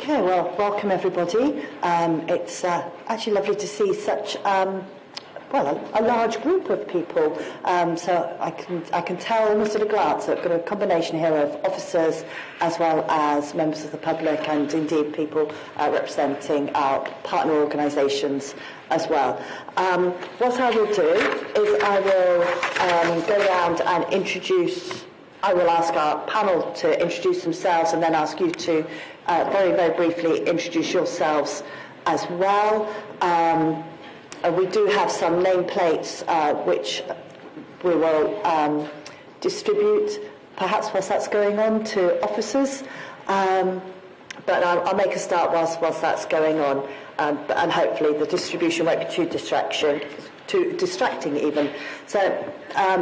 Okay, well, welcome everybody. It's actually lovely to see such a large group of people. So I can tell almost at a glance that we've got a combination here of officers as well as members of the public and indeed people representing our partner organisations as well. What I will do is I will go around and I will ask our panel to introduce themselves and then ask you to very, very briefly introduce yourselves as well. We do have some nameplates which we will distribute, perhaps whilst that's going on, to officers. But I'll make a start whilst that's going on, and hopefully the distribution won't be too distracting even. So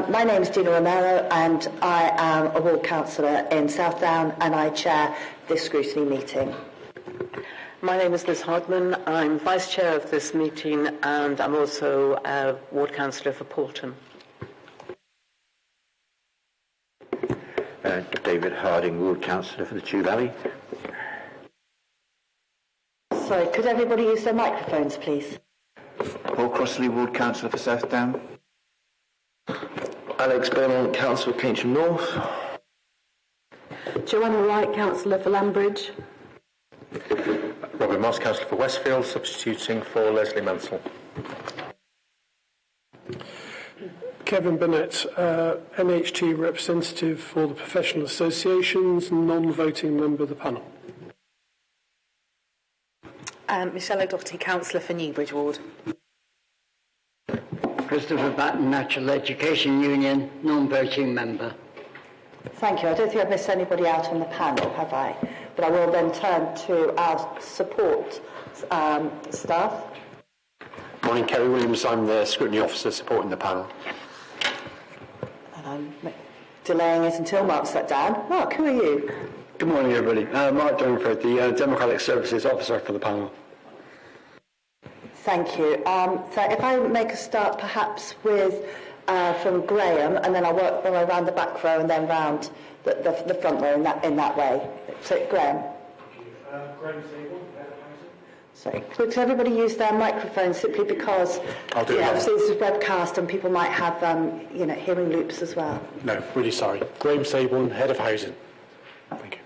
my name is Gina Romero and I am a ward councillor in Southdown and I chair this scrutiny meeting. My name is Liz Hardman. I'm vice chair of this meeting and I'm also a ward councillor for Poulton. David Harding, ward councillor for the Chew Valley. Sorry, could everybody use their microphones, please? Paul Crossley, ward councillor for Southdown. Alex Beaumont, councillor for Keynsham North. Joanna Wright, councillor for Lambridge. Robin Moss, councillor for Westfield, substituting for Leslie Mansell. Kevin Burnett, NHT representative for the professional associations, non-voting member of the panel. Michelle O'Doherty, councillor for Newbridge Ward. Christopher Batten, Natural Education Union, non-voting member. Thank you. I don't think I've missed anybody out on the panel, have I? But I will then turn to our support staff. Morning, Kerry Williams. I'm the scrutiny officer supporting the panel. And I'm delaying it until Mark sat down. Mark, who are you? Good morning, everybody. Mark Downford, the Democratic Services Officer for the panel. Thank you. So if I make a start perhaps with from Graham, and then I'll work my way around the back row and then round the front row in that way. So Graham. Graham Sable, Sorry, could everybody use their microphones simply because obviously this is webcast and people might have hearing loops as well. No, really sorry. Graham Sable, head of housing. Thank you.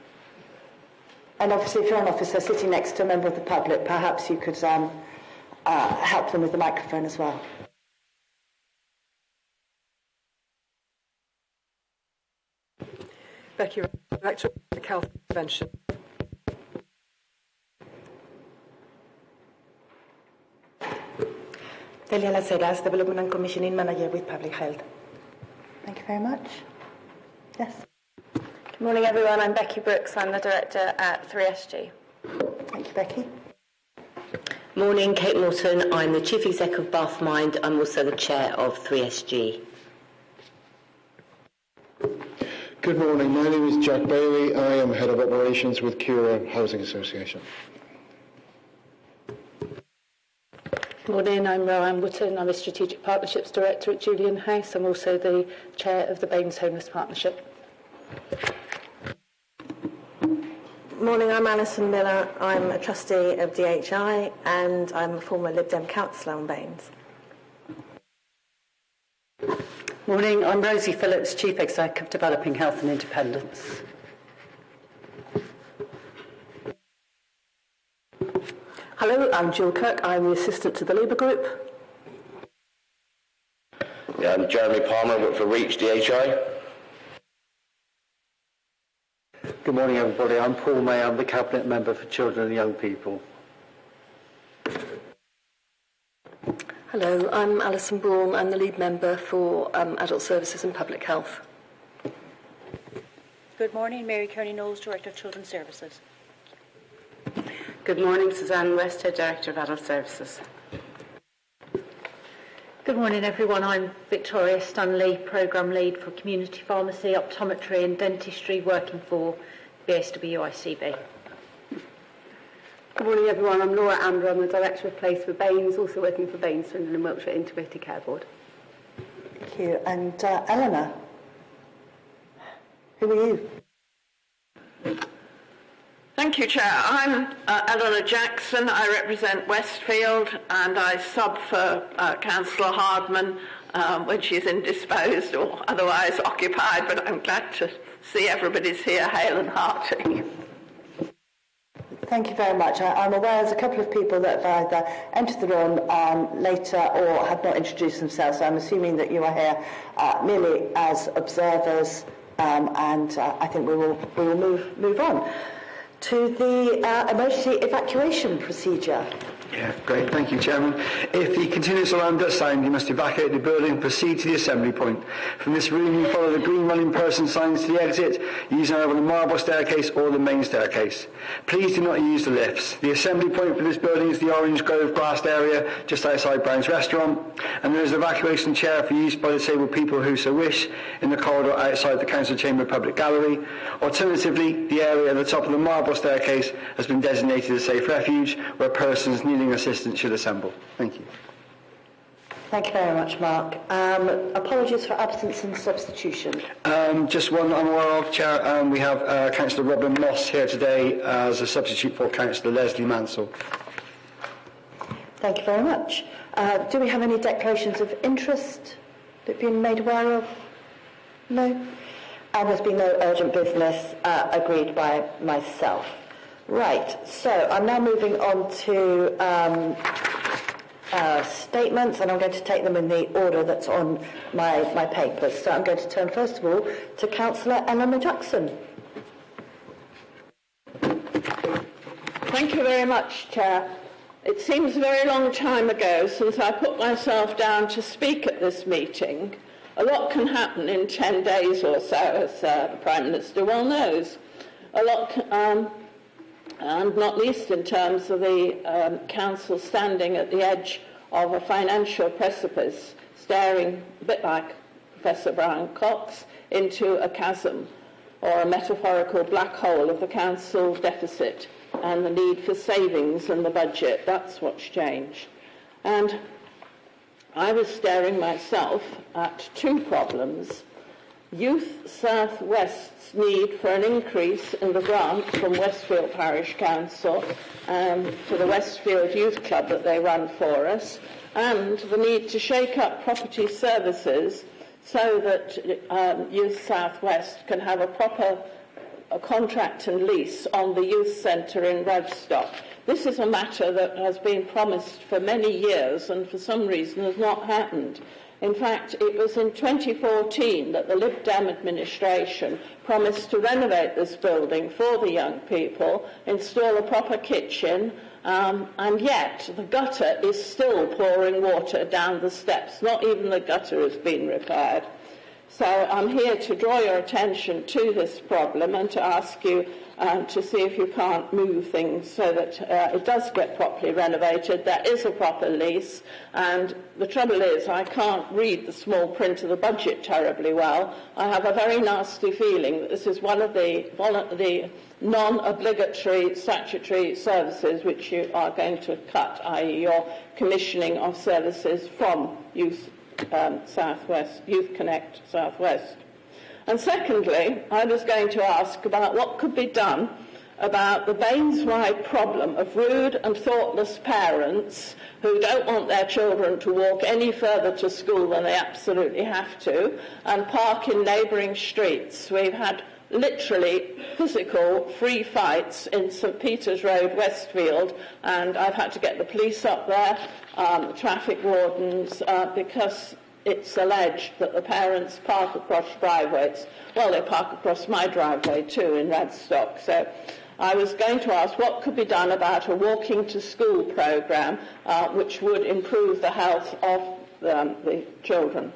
And obviously if you're an officer sitting next to a member of the public, perhaps you could help them with the microphone as well. Becky, Director of Health Prevention. Delia Las Heras, Development and Commissioning Manager with Public Health. Thank you very much. Yes. Good morning, everyone. I'm Becky Brooks. I'm the Director at 3SG. Thank you, Becky. Morning, Kate Morton. I'm the Chief Exec of Bath Mind. I'm also the Chair of 3SG. Good morning. My name is Jack Bailey. I am Head of Operations with Cura Housing Association. Morning, I'm Roanne Wootton. I'm a Strategic Partnerships Director at Julian House. I'm also the Chair of the Baines Homeless Partnership. Morning, I'm Alison Miller. I'm a trustee of DHI and I'm a former Lib Dem councillor on Baines. Morning, I'm Rosie Phillips, Chief Exec of Developing Health and Independence. Hello, I'm Jill Kirk. I'm the Assistant to the Labour Group. Yeah, I'm Jeremy Palmer, I work for REACH DHI. Good morning, everybody. I'm Paul May. I'm the Cabinet Member for Children and Young People. Hello, I'm Alison Braun. I'm the Lead Member for Adult Services and Public Health. Good morning, Mary Kearney-Knowles, Director of Children's Services. Good morning, Suzanne Westhead, Director of Adult Services. Good morning, everyone. I'm Victoria Stanley, Programme Lead for Community Pharmacy, Optometry and Dentistry, working for BSWICB. Good morning, everyone. I'm Laura Amber. I'm the Director of Place for Baines, also working for Baines Swindon and Wiltshire Integrated Care Board. Thank you. And Eleanor, who are you? Thank you, Chair. I'm Eleanor Jackson. I represent Westfield and I sub for Councillor Hardman when she's indisposed or otherwise occupied, but I'm glad to see everybody's here, hale and hearty. Thank you very much. I'm aware there's a couple of people that have either entered the room later or have not introduced themselves, so I'm assuming that you are here merely as observers, and I think we will move on to the emergency evacuation procedure. Yeah, great. Thank you, Chairman. If the continuous alarm does sound, you must evacuate the building and proceed to the assembly point. From this room, you follow the green running person signs to the exit, using either the marble staircase or the main staircase. Please do not use the lifts. The assembly point for this building is the Orange Grove grassed area just outside Brown's Restaurant, and there is an evacuation chair for use by disabled people who so wish in the corridor outside the Council Chamber Public Gallery. Alternatively, the area at the top of the marble staircase has been designated as safe refuge, where persons needing assistance should assemble. Thank you. Thank you very much, Mark. Apologies for absence and substitution. Just one I'm aware of, Chair. We have Councillor Robin Moss here today as a substitute for Councillor Leslie Mansell. Thank you very much. Do we have any declarations of interest that have been made aware of? No? And there's been no urgent business agreed by myself. Right, so I'm now moving on to statements, and I'm going to take them in the order that's on my papers. So I'm going to turn first of all to Councillor Eleanor Jackson. Thank you very much, Chair. It seems a very long time ago since I put myself down to speak at this meeting. A lot can happen in 10 days or so, as the Prime Minister well knows. A lot and not least in terms of the Council standing at the edge of a financial precipice, staring a bit like Professor Brian Cox into a chasm or a metaphorical black hole of the Council deficit and the need for savings in the budget. That's what's changed. And I was staring myself at two problems. Youth South West's need for an increase in the grant from Westfield Parish Council for the Westfield Youth Club that they run for us, and the need to shake up property services so that Youth South West can have a proper contract and lease on the youth centre in Radstock. This is a matter that has been promised for many years and for some reason has not happened. In fact, it was in 2014 that the Lib Dem administration promised to renovate this building for the young people, install a proper kitchen, and yet the gutter is still pouring water down the steps. Not even the gutter has been repaired. So I'm here to draw your attention to this problem and to ask you to see if you can't move things so that it does get properly renovated. There is a proper lease, and the trouble is I can't read the small print of the budget terribly well. I have a very nasty feeling that this is one of the non-obligatory statutory services which you are going to cut, i.e. your commissioning of services from Youth Southwest, Youth Connect Southwest. And secondly, I was going to ask about what could be done about the Baines-wide problem of rude and thoughtless parents who don't want their children to walk any further to school than they absolutely have to and park in neighbouring streets. We've had literally physical free fights in St Peter's Road, Westfield, and I've had to get the police up there, traffic wardens, because it's alleged that the parents park across driveways. Well, they park across my driveway too in Radstock. So I was going to ask what could be done about a walking to school programme which would improve the health of the children.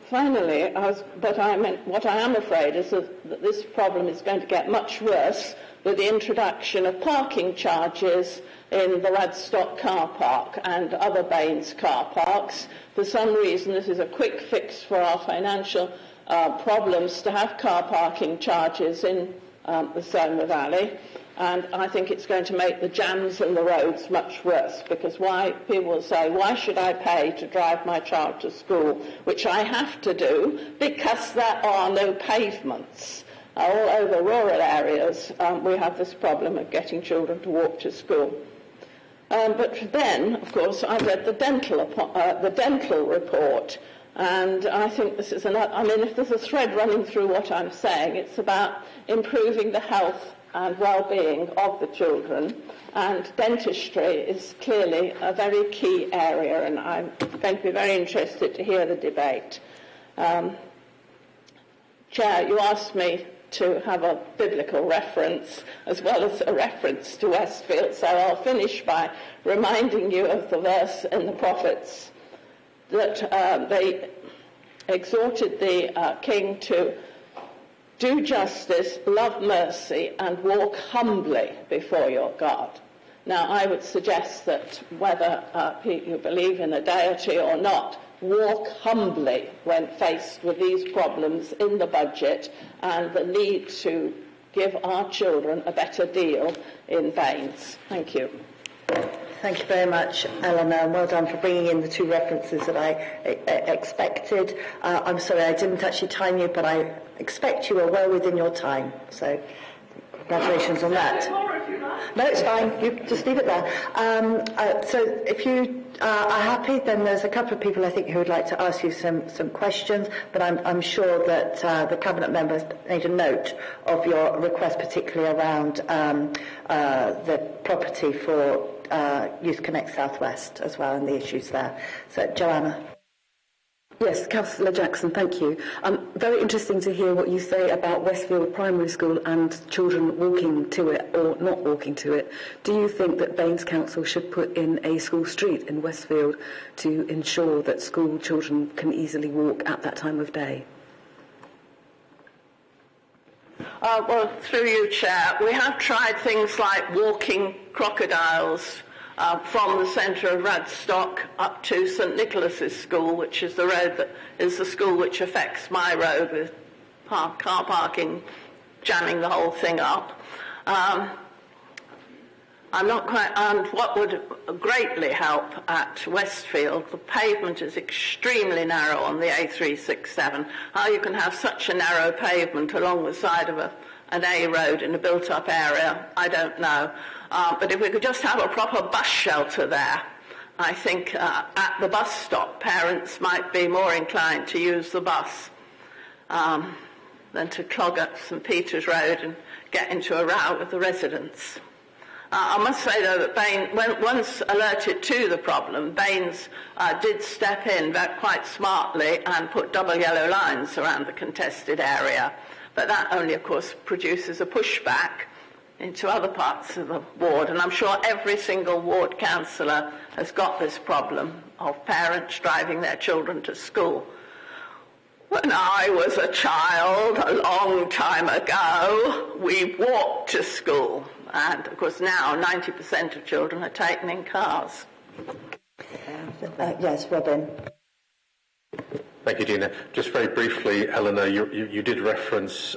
Finally, what I am afraid is that this problem is going to get much worse with the introduction of parking charges in the Radstock car park and other Baines car parks. For some reason, this is a quick fix for our financial problems to have car parking charges in the Soma Valley. And I think it's going to make the jams in the roads much worse, because people will say, why should I pay to drive my child to school, which I have to do because there are no pavements. All over rural areas, we have this problem of getting children to walk to school. But then, of course, I read the dental report, and I think this is if there's a thread running through what I'm saying, it's about improving the health and well-being of the children, and dentistry is clearly a very key area, and I'm going to be very interested to hear the debate. Chair, you asked me to have a biblical reference as well as a reference to Westfield, so I'll finish by reminding you of the verse in the prophets that they exhorted the king to do justice, love mercy, and walk humbly before your God. Now, I would suggest that whether you believe in a deity or not, walk humbly when faced with these problems in the budget and the need to give our children a better deal in Baines. Thank you. Thank you very much, Eleanor, and well done for bringing in the two references that I expected. I'm sorry I didn't actually time you, but I expect you are well within your time, so congratulations on that. No, it's fine. You just leave it there. So if you are happy, then there's a couple of people I think who would like to ask you some questions, but I'm sure that the Cabinet members made a note of your request, particularly around the property for Youth Connect South West as well, and the issues there. So, Joanna. Yes, Councillor Jackson, thank you. Very interesting to hear what you say about Westfield Primary School and children walking to it or not walking to it. Do you think that Baines Council should put in a school street in Westfield to ensure that school children can easily walk at that time of day? Well, through you, Chair, we have tried things like walking crocodiles from the centre of Radstock up to St Nicholas's School, which is the road that is the school which affects my road, with car parking jamming the whole thing up. I'm not quite, and what would greatly help at Westfield, the pavement is extremely narrow on the A367. How you can have such a narrow pavement along the side of an A road in a built-up area, I don't know. But if we could just have a proper bus shelter there, I think at the bus stop, parents might be more inclined to use the bus than to clog up St Peter's Road and get into a row with the residents. I must say, though, that Baines, once alerted to the problem, Baines did step in quite smartly and put double yellow lines around the contested area. But that only, of course, produces a pushback into other parts of the ward. And I'm sure every single ward councillor has got this problem of parents driving their children to school. When I was a child, a long time ago, we walked to school. And, of course, now 90% of children are taken in cars. Yes, Robin. Thank you, Gina. Just very briefly, Eleanor, you did reference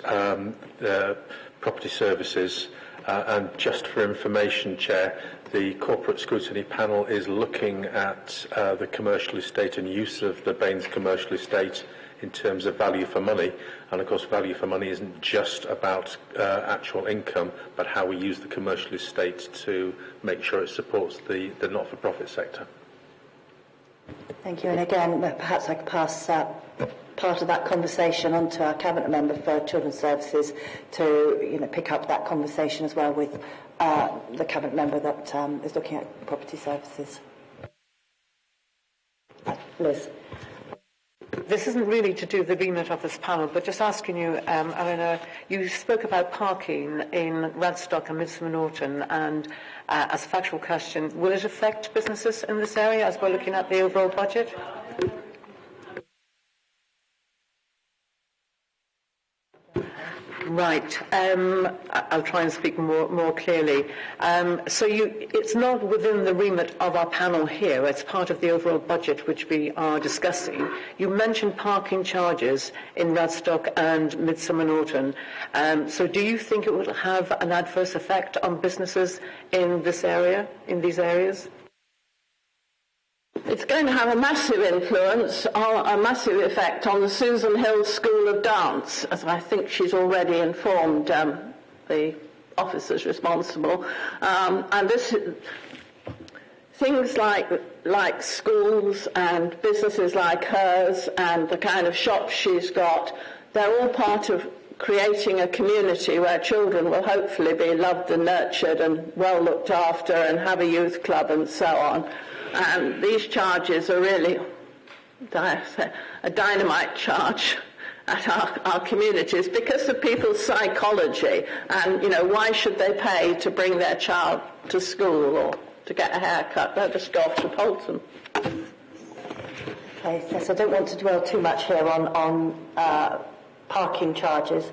property services, and just for information, Chair, the Corporate Scrutiny Panel is looking at the commercial estate and use of the Baines commercial estate in terms of value for money. And of course, value for money isn't just about actual income, but how we use the commercial estate to make sure it supports the not-for-profit sector. Thank you. And again, perhaps I could pass part of that conversation on to our Cabinet Member for Children's Services to pick up that conversation as well with the Cabinet Member that is looking at property services. Liz. This isn't really to do with the remit of this panel, but just asking you, Eleanor, you spoke about parking in Radstock and Midsummer Norton, and as a factual question, will it affect businesses in this area as we're looking at the overall budget? Right. I'll try and speak more clearly. So it's not within the remit of our panel here. It's part of the overall budget which we are discussing. You mentioned parking charges in Radstock and Midsummer Norton. So do you think it will have an adverse effect on businesses in this area, in these areas? It's going to have a massive influence, a massive effect on the Susan Hill School of Dance, as I think she's already informed the officers responsible. And this, things like schools and businesses like hers and the kind of shops she's got, they're all part of creating a community where children will hopefully be loved and nurtured and well looked after and have a youth club and so on. And these charges are really a dynamite charge at our communities because of people's psychology. And, you know, why should they pay to bring their child to school or to get a haircut? They'll just go off to Polton. Okay, yes, I don't want to dwell too much here on parking charges,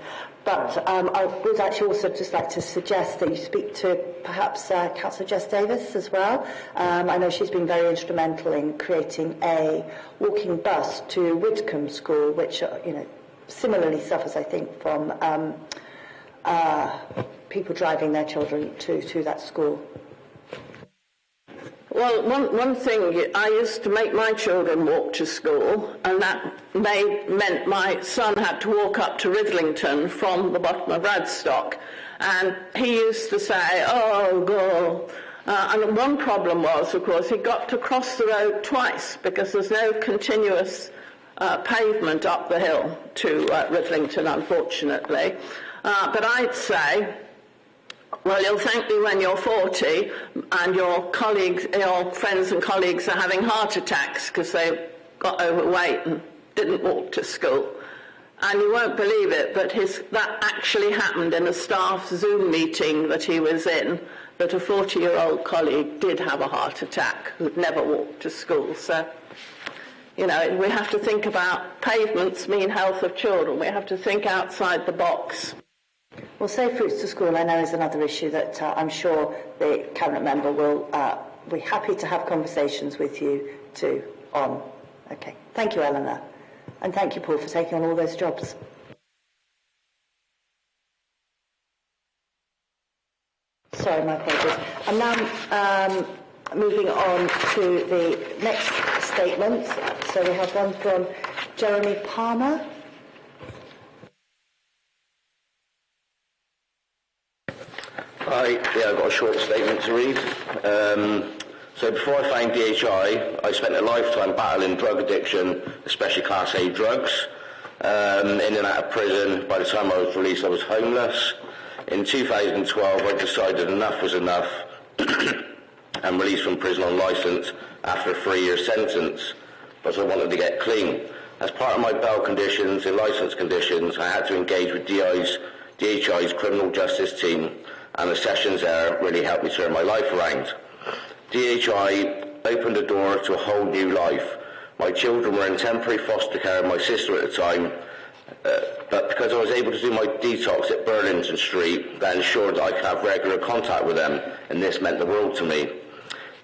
but I would actually also just like to suggest that you speak to perhaps Councillor Jess Davis as well. I know she's been very instrumental in creating a walking bus to Widcombe School, which similarly suffers, I think, from people driving their children to that school. Well, one thing, I used to make my children walk to school, and that meant my son had to walk up to Ridlington from the bottom of Radstock. And he used to say, oh, go. And one problem was, of course, he got to cross the road twice because there's no continuous pavement up the hill to Ridlington, unfortunately. But I'd say, well, you'll thank me when you're 40 and your friends and colleagues are having heart attacks because they got overweight and didn't walk to school. And you won't believe it, but that actually happened in a staff Zoom meeting that he was in, that a 40-year-old colleague did have a heart attack who'd never walked to school. So, you know, we have to think about pavements mean health of children. We have to think outside the box. Well, safe routes to school, I know, is another issue that I'm sure the Cabinet member will be happy to have conversations with you too on. Okay. Thank you, Eleanor. And thank you, Paul, for taking on all those jobs. Sorry, my apologies. I'm now moving on to the next statement. So we have one from Jeremy Palmer. I've got a short statement to read. So before I found DHI, I spent a lifetime battling drug addiction, especially Class A drugs. In and out of prison. By the time I was released, I was homeless. In 2012, I decided enough was enough and released from prison on licence after a 3-year sentence, but I wanted to get clean. As part of my bail conditions and licence conditions, I had to engage with DHI's criminal justice team, and the sessions there really helped me turn my life around. DHI opened the door to a whole new life. My children were in temporary foster care with my sister at the time, but because I was able to do my detox at Burlington Street, that ensured that I could have regular contact with them, and this meant the world to me.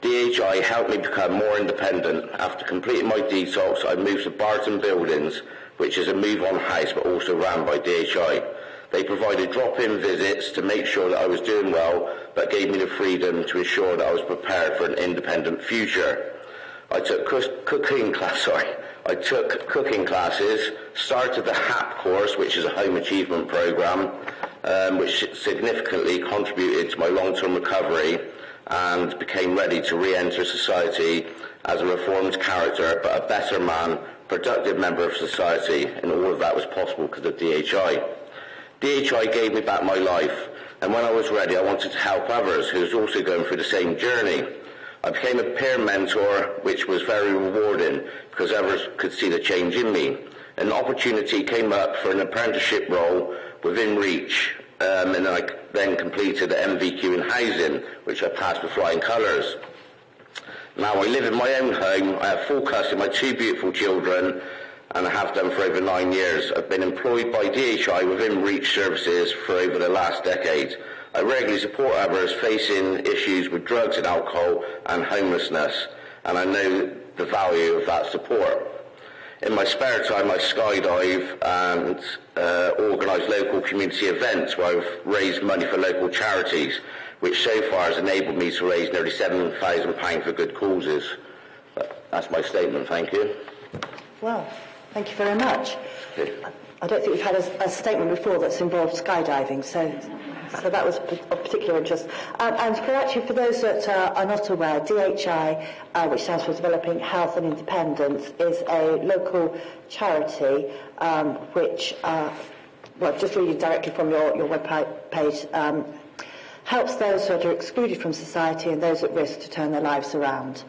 DHI helped me become more independent. After completing my detox, I moved to Barton Buildings, which is a move-on house but also ran by DHI. They provided drop-in visits to make sure that I was doing well, but gave me the freedom to ensure that I was prepared for an independent future. I took cooking classes, started the HAP course, which is a home achievement program, which significantly contributed to my long-term recovery, and became ready to re-enter society as a reformed character, but a better man, productive member of society, and all of that was possible because of DHI. DHI gave me back my life, and when I was ready, I wanted to help others who was also going through the same journey. I became a peer mentor, which was very rewarding because others could see the change in me. An opportunity came up for an apprenticeship role within reach, and I then completed the MVQ in housing, which I passed with flying colours. Now I live in my own home, I have full custody of my 2 beautiful children, and I have done for over 9 years. I've been employed by DHI within Reach services for over the last decade. I regularly support others facing issues with drugs and alcohol and homelessness, and I know the value of that support. In my spare time, I skydive and organise local community events where I've raised money for local charities, which so far has enabled me to raise nearly £7,000 for good causes. That's my statement, thank you. Well, thank you very much. I don't think we've had a statement before that's involved skydiving, so that was of particular interest. And for those that are not aware, DHI, which stands for Developing Health and Independence, is a local charity which, just reading directly from your web page, helps those that are excluded from society and those at risk to turn their lives around.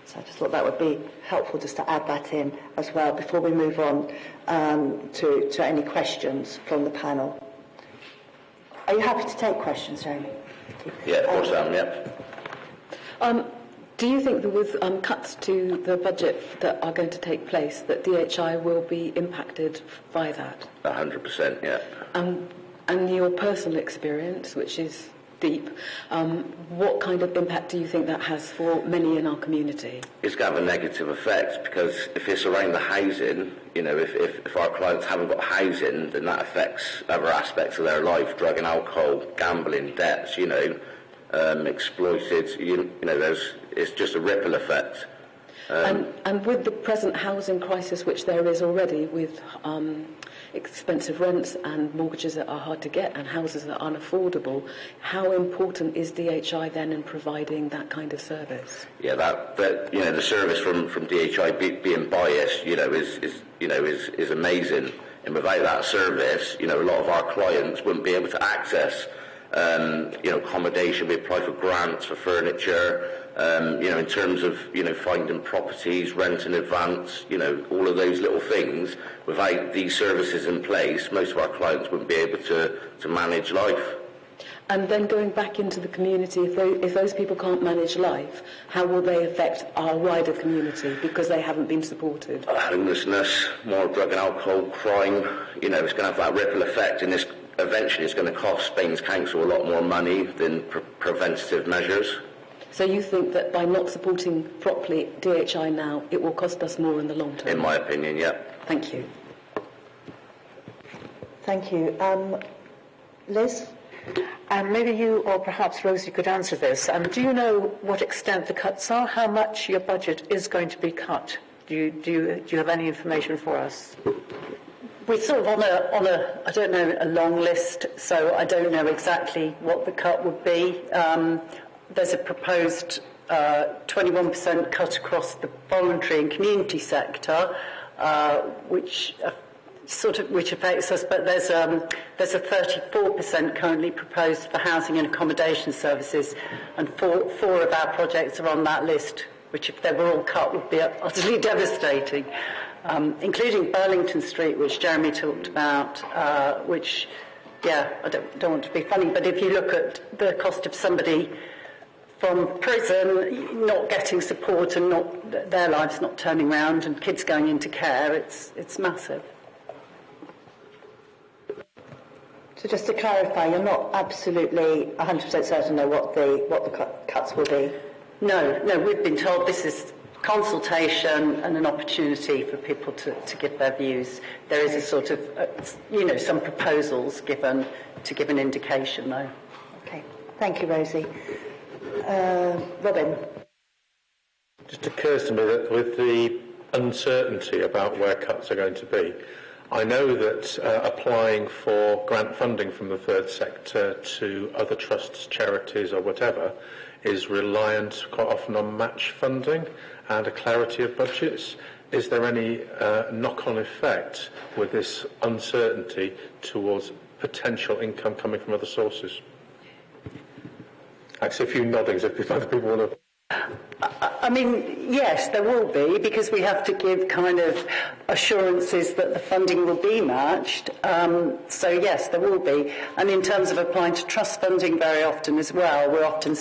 So I just thought that would be helpful just to add that in as well before we move on to any questions from the panel. Are you happy to take questions, Jeremy? Yeah, of course I am, yeah. Do you think that with cuts to the budget that are going to take place, that DHI will be impacted by that? 100%, yeah. And your personal experience, which is deep, what kind of impact do you think that has for many in our community? It's going to have a negative effect, because if it's around the housing, if our clients haven't got housing, then that affects other aspects of their life: drug and alcohol, gambling, debts, exploited, it's just a ripple effect. And with the present housing crisis, which there is already, with expensive rents and mortgages that are hard to get and houses that are unaffordable, how important is DHI then in providing that kind of service? Yeah, the service from DHI being biased, is amazing. And without that service, a lot of our clients wouldn't be able to access accommodation. We apply for grants for furniture, in terms of, finding properties, rent in advance, all of those little things. Without these services in place, most of our clients wouldn't be able to manage life. And then going back into the community, if those people can't manage life, how will they affect our wider community because they haven't been supported? Homelessness, more drug and alcohol, crime, it's going to have that ripple effect, and this eventually is going to cost Baines Council a lot more money than preventative measures. So you think that by not supporting properly DHI now, it will cost us more in the long term? In my opinion, yeah. Thank you. Thank you. Liz? Maybe you or perhaps Rosie could answer this. Do you know what extent the cuts are? How much your budget is going to be cut? Do you have any information for us? We're sort of on a I don't know, a long list, so I don't know exactly what the cut would be. There's a proposed 21% cut across the voluntary and community sector, which affects us. But there's a 34% currently proposed for housing and accommodation services, and four of our projects are on that list, which, if they were all cut, would be utterly devastating. Including Burlington Street, which Jeremy talked about, which, I don't want to be funny, but if you look at the cost of somebody from prison not getting support and their lives not turning around and kids going into care, it's massive. So just to clarify, you're not absolutely 100% certain know what the cuts will be? No, we've been told this is consultation and an opportunity for people to give their views. There is a sort of, some proposals given to give an indication, though. Okay, thank you, Rosie. Robin? It just occurs to me that with the uncertainty about where cuts are going to be, I know that applying for grant funding from the third sector to other trusts, charities or whatever is reliant quite often on match funding and a clarity of budgets. Is there any knock-on effect with this uncertainty towards potential income coming from other sources? I see a few noddings if other people want to... I mean, yes, there will be, because we have to give kind of assurances that the funding will be matched. So yes, there will be. And in terms of applying to trust funding very often as well, we're often,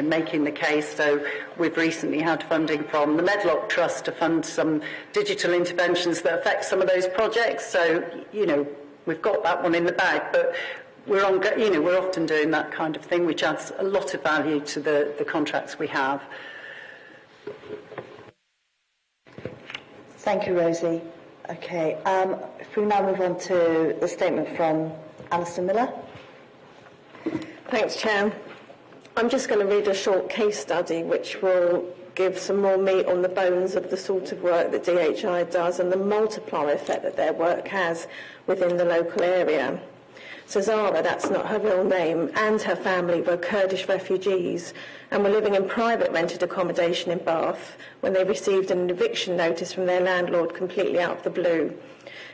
making the case. So we've recently had funding from the Medlock Trust to fund some digital interventions that affect some of those projects. So, we've got that one in the bag, but we're often doing that kind of thing, which adds a lot of value to the contracts we have. Thank you, Rosie. Okay, if we now move on to the statement from Alison Miller. Thanks, Chair. I'm just going to read a short case study which will give some more meat on the bones of the sort of work that DHI does and the multiplier effect that their work has within the local area. So Zara, that's not her real name, and her family were Kurdish refugees and were living in private rented accommodation in Bath when they received an eviction notice from their landlord completely out of the blue.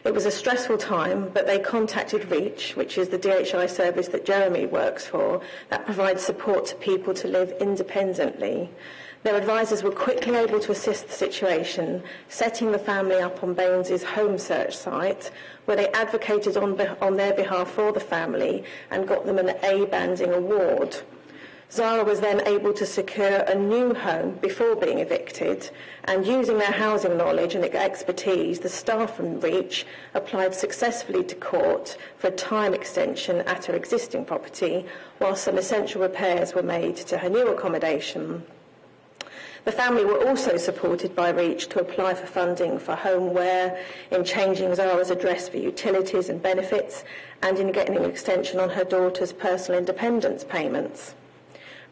It was a stressful time, but they contacted REACH, which is the DHI service that Jeremy works for, that provides support to people to live independently. Their advisors were quickly able to assist the situation, setting the family up on Baines's home search site, where they advocated on their behalf for the family and got them an A banding award. Zara was then able to secure a new home before being evicted, and using their housing knowledge and expertise, the staff from REACH applied successfully to court for a time extension at her existing property, while some essential repairs were made to her new accommodation. The family were also supported by REACH to apply for funding for homeware, in changing Zara's address for utilities and benefits, and in getting an extension on her daughter's personal independence payments.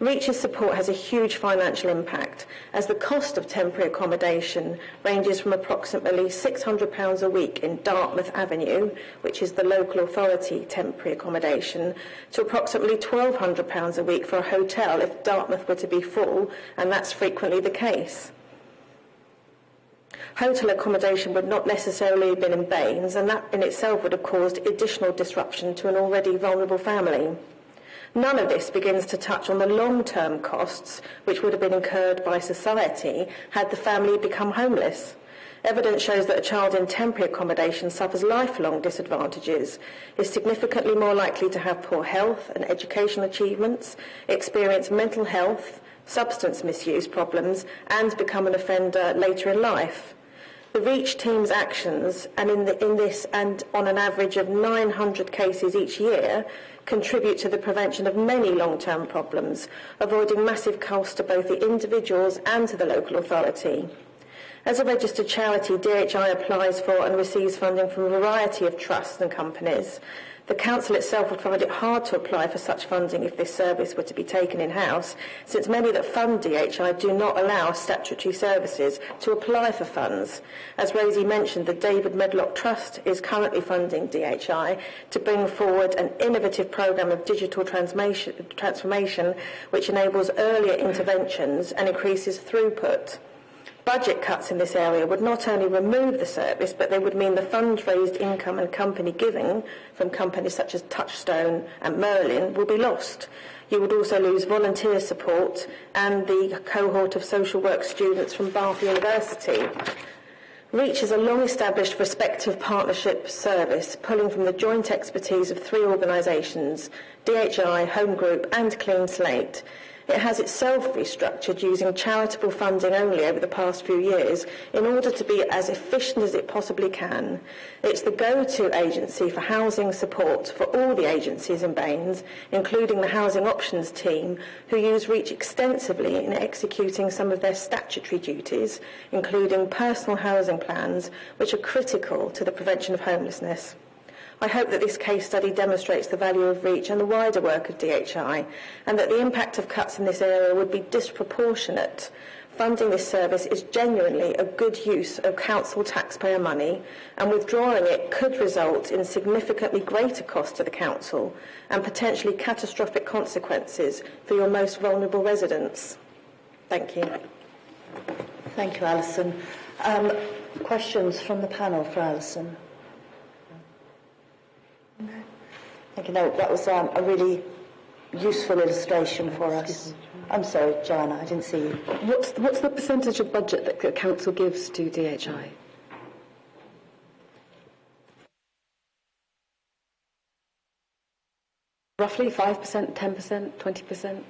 REACH's support has a huge financial impact, as the cost of temporary accommodation ranges from approximately £600 a week in Dartmouth Avenue, which is the local authority temporary accommodation, to approximately £1,200 a week for a hotel if Dartmouth were to be full, and that's frequently the case. Hotel accommodation would not necessarily have been in Baines, and that in itself would have caused additional disruption to an already vulnerable family. None of this begins to touch on the long-term costs which would have been incurred by society had the family become homeless. Evidence shows that a child in temporary accommodation suffers lifelong disadvantages, is significantly more likely to have poor health and educational achievements, experience mental health, substance misuse problems, and become an offender later in life. The REACH team's actions, and in this and on an average of 900 cases each year, contribute to the prevention of many long-term problems, avoiding massive costs to both the individuals and to the local authority. As a registered charity, DHI applies for and receives funding from a variety of trusts and companies. The council itself would find it hard to apply for such funding if this service were to be taken in-house, since many that fund DHI do not allow statutory services to apply for funds. As Rosie mentioned, the David Medlock Trust is currently funding DHI to bring forward an innovative programme of digital transformation which enables earlier interventions and increases throughput. Budget cuts in this area would not only remove the service, but they would mean the funds-raised income and company giving from companies such as Touchstone and Merlin will be lost. You would also lose volunteer support and the cohort of social work students from Bath University. REACH is a long-established prospective partnership service pulling from the joint expertise of 3 organisations, DHI, Home Group and Clean Slate. It has itself restructured using charitable funding only over the past few years in order to be as efficient as it possibly can. It's the go-to agency for housing support for all the agencies in Baines, including the Housing Options team, who use REACH extensively in executing some of their statutory duties, including personal housing plans, which are critical to the prevention of homelessness. I hope that this case study demonstrates the value of REACH and the wider work of DHI, and that the impact of cuts in this area would be disproportionate. Funding this service is genuinely a good use of council taxpayer money, and withdrawing it could result in significantly greater costs to the council and potentially catastrophic consequences for your most vulnerable residents. Thank you. Thank you, Alison. Questions from the panel for Alison? Thank you. No, that was a really useful illustration for us. I'm sorry, Joanna, I didn't see you. What's the percentage of budget that the council gives to DHI? Roughly 5%, 10%, 20%?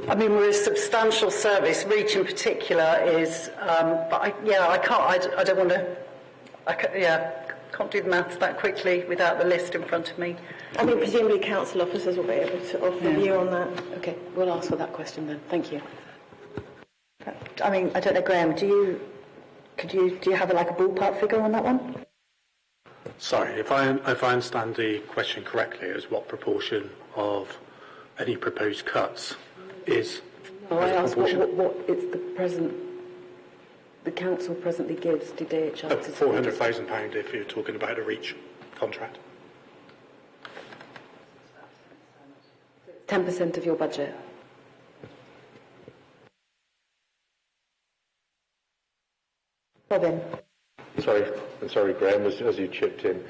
I mean, we're a substantial service. REACH in particular is, but I don't want to. Can't do the maths that quickly without the list in front of me. I mean, presumably council officers will be able to offer a view on that. Okay, we'll ask for that question then. Thank you. I mean, I don't know, Graham, do you have a ballpark figure on that one? Sorry, if I understand the question correctly, is what proportion of any proposed cuts is. No, I asked what it's the council presently gives to DHR. £400,000 if you're talking about a REACH contract. 10% of your budget. Robin. Sorry, Graham, as you chipped in.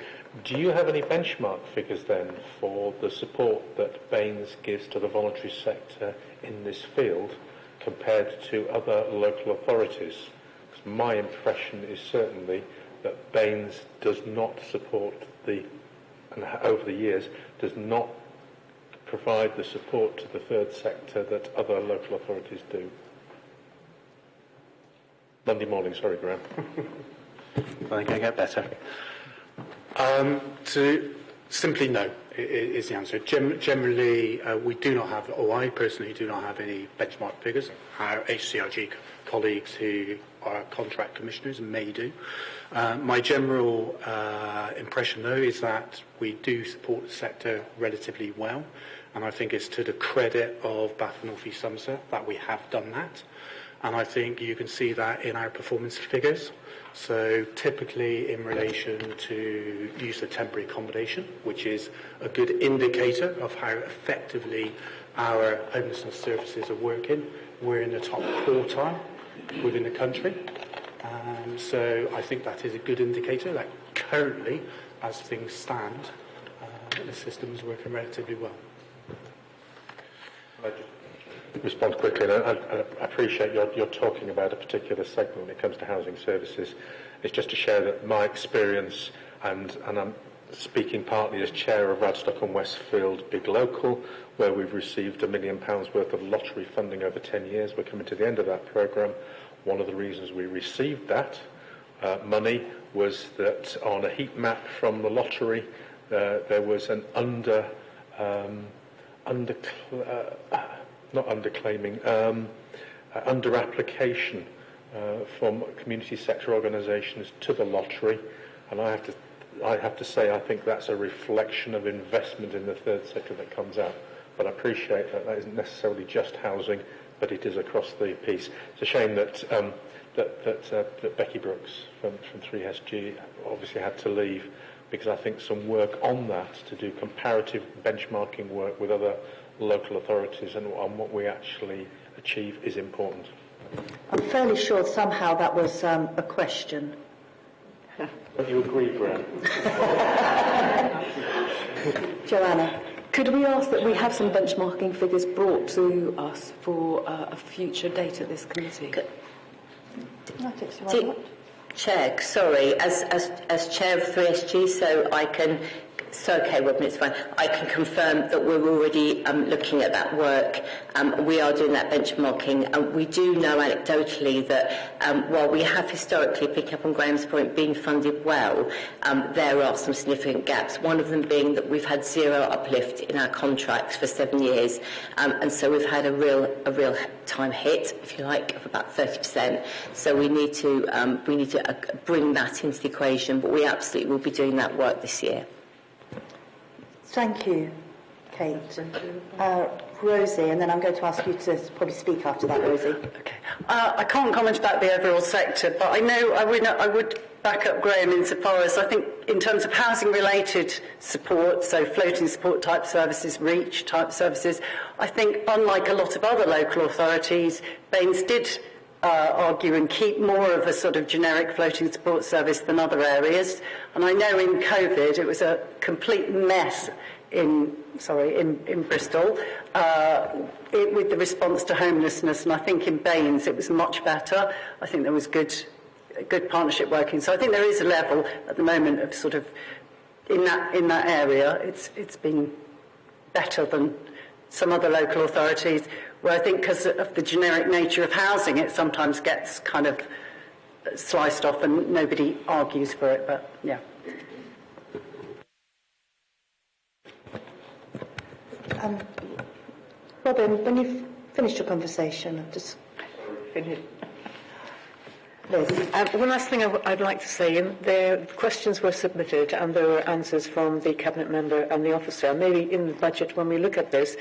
Do you have any benchmark figures then for the support that Baines gives to the voluntary sector in this field compared to other local authorities? Because my impression is certainly that Baines does not support and over the years, does not provide the support to the third sector that other local authorities do. Monday morning, sorry, Graham. I think I get better. Simply no is the answer. Generally, we do not have, or I personally do not have any benchmark figures. Our HCRG colleagues who are contract commissioners may do. My general impression, though, is that we do support the sector relatively well, and I think it's to the credit of Bath and North East Somerset that we have done that. And I think you can see that in our performance figures. So typically in relation to use of temporary accommodation, which is a good indicator of how effectively our homelessness services are working, we're in the top quartile within the country. So I think that is a good indicator that currently, as things stand, the system is working relatively well. Respond quickly, and I appreciate you're talking about a particular segment when it comes to housing services. It's just to share that my experience, and I'm speaking partly as chair of Radstock and Westfield Big Local, where we've received £1 million worth of lottery funding over 10 years. We're coming to the end of that programme. One of the reasons we received that money was that on a heat map from the lottery, there was an under application from community sector organisations to the lottery, and I have to say I think that's a reflection of investment in the third sector that comes out. But I appreciate that isn't necessarily just housing, but it is across the piece. It's a shame that that Becky Brooks from 3SG obviously had to leave, because I think some work on that to do comparative benchmarking work with other local authorities and on what we actually achieve is important. I'm fairly sure somehow that was a question. Don't you agree, Graham? Joanna. Could we ask that we have some benchmarking figures brought to us for a future date at this committee? Chair, sorry, as chair of 3SG, so I can. So, okay, Robin, it's fine. I can confirm that we're already looking at that work. We are doing that benchmarking. We do know anecdotally that while we have historically, picking up on Graham's point, been funded well, there are some significant gaps. One of them being that we've had zero uplift in our contracts for 7 years. And so we've had a real time hit, if you like, of about 30%. So we need to bring that into the equation, but we absolutely will be doing that work this year. Thank you, Kate. Rosie, and then I'm going to ask you to probably speak after that, Rosie. Okay. I can't comment about the overall sector, but I know I would back up Graham insofar as I think in terms of housing-related support, so floating support type services, REACH type services, I think unlike a lot of other local authorities, Baines did argue and keep more of a sort of generic floating support service than other areas. And I know in COVID it was a complete mess in Bristol with the response to homelessness, and I think in Baines it was much better. I think there was good partnership working. So I think there is a level at the moment of sort of in that area. It's been better than some other local authorities, where I think because of the generic nature of housing, it sometimes gets kind of sliced off and nobody argues for it, but yeah. Robin, when you've finished your conversation, I've just finished. Liz. One last thing I'd like to say, the questions were submitted and there were answers from the Cabinet Member and the officer. Maybe in the budget when we look at this,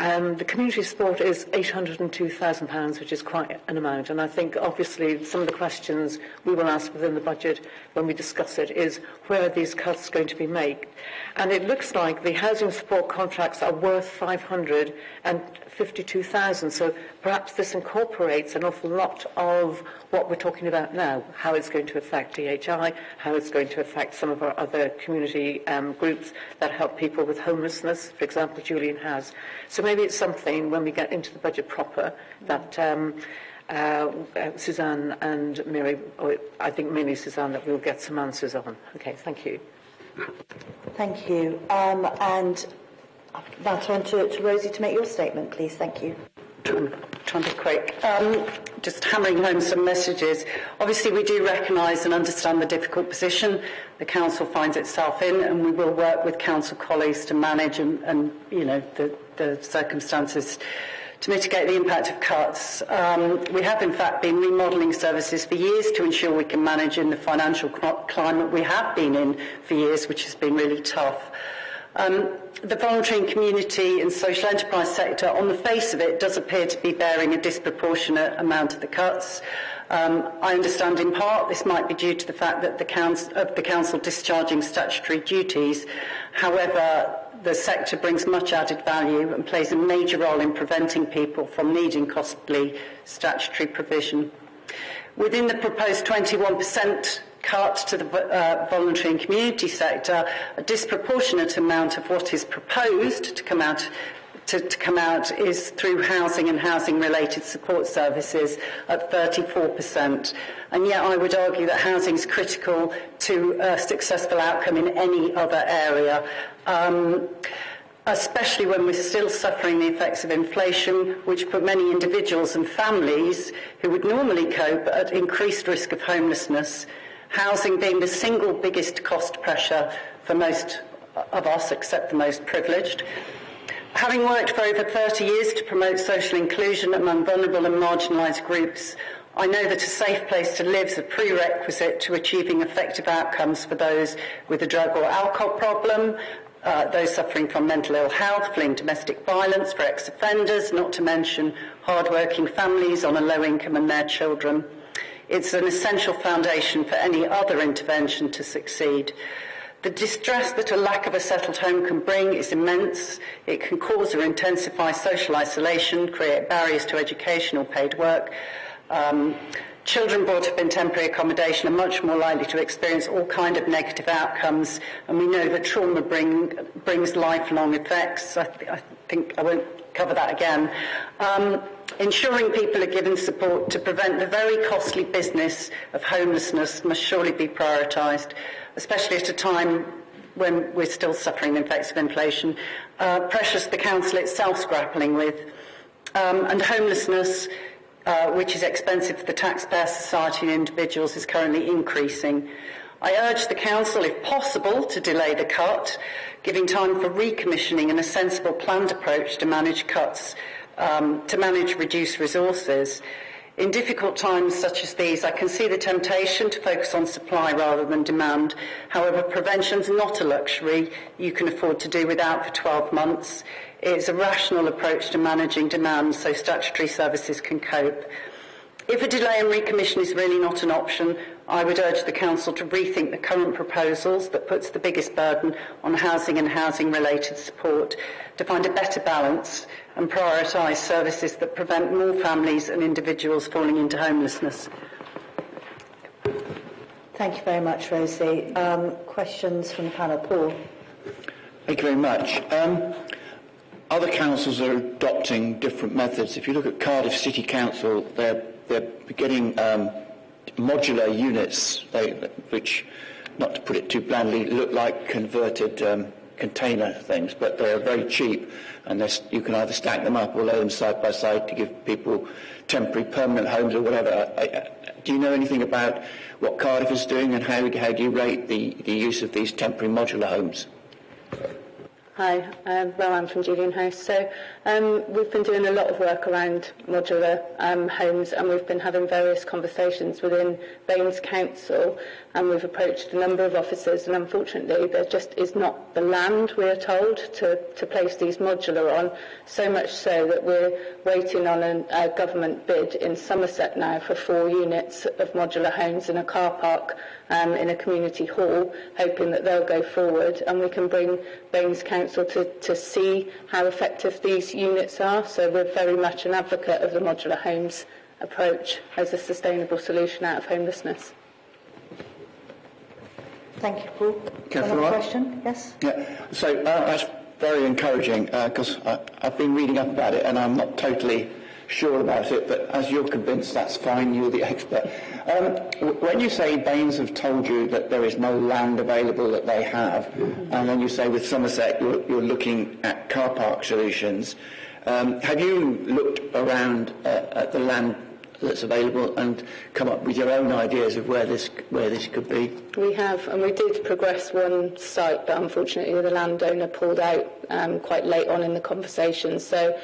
The community support is £802,000, which is quite an amount. And I think, obviously, some of the questions we will ask within the budget when we discuss it is, where are these cuts going to be made? And it looks like the housing support contracts are worth £552,000. So perhaps this incorporates an awful lot of what we're talking about now, how it's going to affect DHI, how it's going to affect some of our other community groups that help people with homelessness, for example, Julian has. So maybe it's something, when we get into the budget proper, that Suzanne and Mary, or I think mainly Suzanne, that we'll get some answers on. Okay, thank you. Thank you. And now turn to Rosie to make your statement, please. Thank you. Trying to be quick. Just hammering home some messages. Obviously, we do recognise and understand the difficult position the council finds itself in, and we will work with council colleagues to manage and the circumstances to mitigate the impact of cuts. We have, in fact, been remodelling services for years to ensure we can manage in the financial climate we have been in for years, which has been really tough. The voluntary and community and social enterprise sector, on the face of it, does appear to be bearing a disproportionate amount of the cuts. I understand in part this might be due to the fact that the council discharging statutory duties. However, the sector brings much added value and plays a major role in preventing people from needing costly statutory provision. Within the proposed 21% cut to the voluntary and community sector, a disproportionate amount of what is proposed to come out is through housing and housing-related support services at 34%. And yet I would argue that housing is critical to a successful outcome in any other area, especially when we're still suffering the effects of inflation, which put many individuals and families who would normally cope at increased risk of homelessness, housing being the single biggest cost pressure for most of us, except the most privileged. Having worked for over 30 years to promote social inclusion among vulnerable and marginalised groups, I know that a safe place to live is a prerequisite to achieving effective outcomes for those with a drug or alcohol problem, those suffering from mental ill health, fleeing domestic violence, for ex-offenders, not to mention hard-working families on a low income and their children. It's an essential foundation for any other intervention to succeed. The distress that a lack of a settled home can bring is immense. It can cause or intensify social isolation, create barriers to education or paid work. Children brought up in temporary accommodation are much more likely to experience all kinds of negative outcomes, and we know that trauma brings lifelong effects. I think I won't cover that again. Ensuring people are given support to prevent the very costly business of homelessness must surely be prioritised, especially at a time when we're still suffering the effects of inflation, pressures the council itself is grappling with, and homelessness, which is expensive for the taxpayer, society and individuals, is currently increasing. I urge the council, if possible, to delay the cut, giving time for recommissioning and a sensible planned approach to manage cuts, to manage reduced resources. In difficult times such as these, I can see the temptation to focus on supply rather than demand. However, prevention is not a luxury you can afford to do without for 12 months. It's a rational approach to managing demand so statutory services can cope. If a delay in recommission is really not an option, I would urge the council to rethink the current proposals that puts the biggest burden on housing and housing-related support, to find a better balance and prioritise services that prevent more families and individuals falling into homelessness. Thank you very much, Rosie. Questions from the panel. Paul. Thank you very much. Other councils are adopting different methods. If you look at Cardiff City Council, they're getting modular units, which, not to put it too blandly, look like converted container things, but they're very cheap, and you can either stack them up or lay them side by side to give people temporary, permanent homes or whatever. Do you know anything about what Cardiff is doing, and how do you rate the use of these temporary modular homes? Hi, I'm from Julian House. So we've been doing a lot of work around modular homes, and we've been having various conversations within Baines Council. and we've approached a number of officers, and unfortunately there just is not the land, we are told, to place these modular on, so much so that we're waiting on a government bid in Somerset now for 4 units of modular homes in a car park in a community hall, hoping that they'll go forward and we can bring Baines Council to see how effective these units are. So we're very much an advocate of the modular homes approach as a sustainable solution out of homelessness. Thank you, Paul. Another question? Yes? Yeah. So that's very encouraging because I've been reading up about it and I'm not totally sure about it, but as you're convinced, that's fine, you're the expert. When you say Baines have told you that there is no land available that they have, and then you say with Somerset you're looking at car park solutions, have you looked around at the land that's available and come up with your own ideas of where this could be? We have, and we did progress one site, but unfortunately the landowner pulled out quite late on in the conversation. So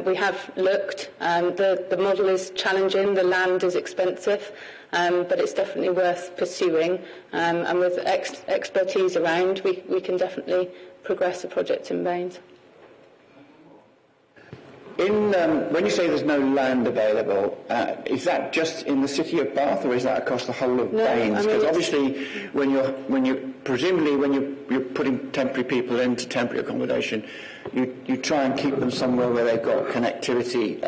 we have looked. The model is challenging, the land is expensive, but it's definitely worth pursuing. And with expertise around, we can definitely progress a project in Baines. When you say there's no land available, is that just in the city of Bath, or is that across the whole of Baines? Because obviously, when you're putting temporary people into temporary accommodation, you try and keep them somewhere where they've got connectivity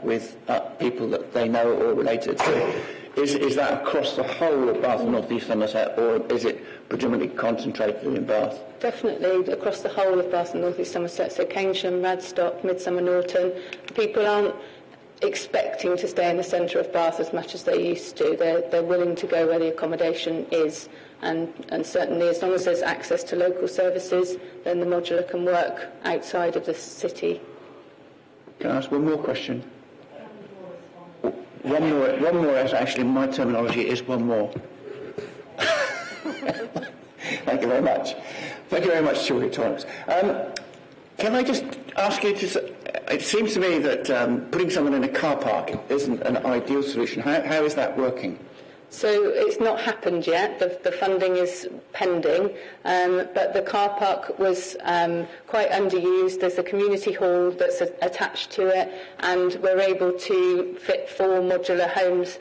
with people that they know or related to. Is that across the whole of Bath and North East Somerset, or is it predominantly concentrated in Bath? Definitely across the whole of Bath and North East Somerset, so Keynsham, Radstock, Midsummer Norton. People aren't expecting to stay in the centre of Bath as much as they used to. They're willing to go where the accommodation is, and certainly as long as there's access to local services, then the modular can work outside of the city. Can I ask one more question? One more is actually, my terminology is one more. Thank you very much. Thank you very much, Julie Torrance. Can I just ask you to... It seems to me that putting someone in a car park isn't an ideal solution. How is that working? So it's not happened yet. The funding is pending, but the car park was quite underused. There's a community hall that's attached to it, and we're able to fit 4 modular homes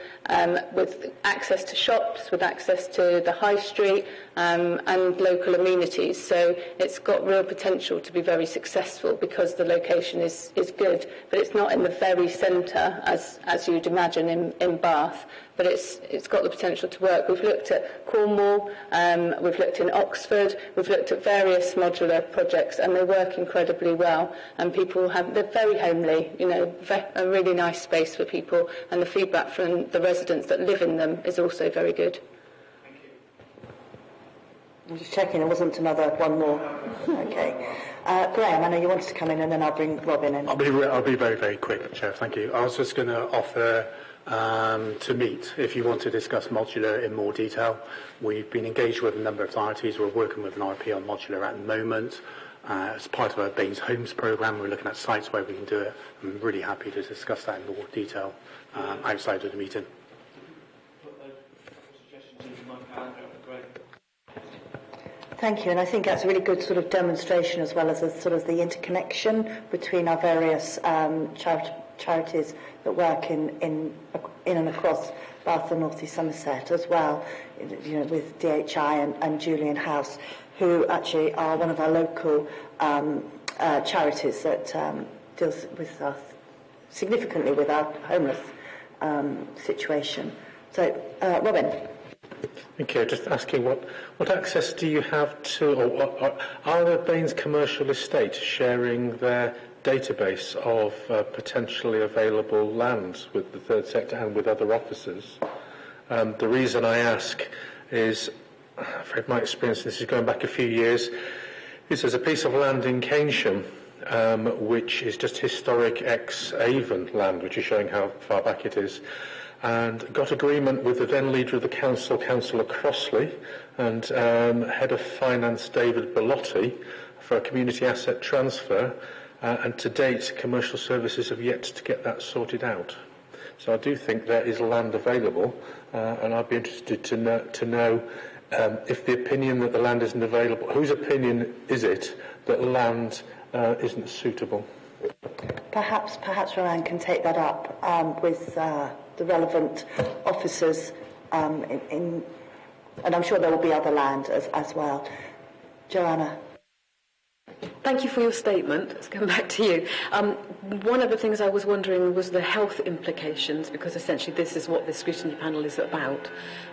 with access to shops, with access to the high street, and local amenities. So it's got real potential to be very successful because the location is good, but it's not in the very centre as you'd imagine in Bath. But it's got the potential to work. We've looked at Cornwall, we've looked in Oxford, we've looked at various modular projects, and they work incredibly well. And they're very homely, a really nice space for people, and the feedback from the residents that live in them is also very good. Thank you. I'm just checking there wasn't one more. Okay. Graham, I know you wanted to come in, and then I'll bring Robin in. I'll be very, very quick, Chair. Thank you. I was just going to offer to meet if you want to discuss modular in more detail. We've been engaged with a number of authorities. We're working with an RP on modular at the moment. As part of our Baines Homes programme, we're looking at sites where we can do it. I'm really happy to discuss that in more detail outside of the meeting. Thank you, and I think that's a really good sort of demonstration, as well as a sort of the interconnection between our various charities that work in and across Bath and North East Somerset as well, with DHI and Julian House, who actually are one of our local charities that deals with us significantly with our homeless situation. So, Robin. Okay, just asking what access do you have to, or are the Baines commercial estates sharing their database of potentially available lands with the third sector and with other officers? The reason I ask is, from my experience, this is going back a few years, is there's a piece of land in Keynsham which is just historic ex-Avon land, which is showing how far back it is, and got agreement with the then leader of the council, Councillor Crossley, and head of finance, David Bellotti, for a community asset transfer, and to date, commercial services have yet to get that sorted out. So I do think there is land available, and I'd be interested to know if the opinion that the land isn't available, whose opinion is it that land isn't suitable? Perhaps Rowan can take that up with the relevant officers, and I'm sure there will be other land as well. Joanna. Thank you for your statement. Let's come back to you. One of the things I was wondering was the health implications, because essentially this is what the scrutiny panel is about.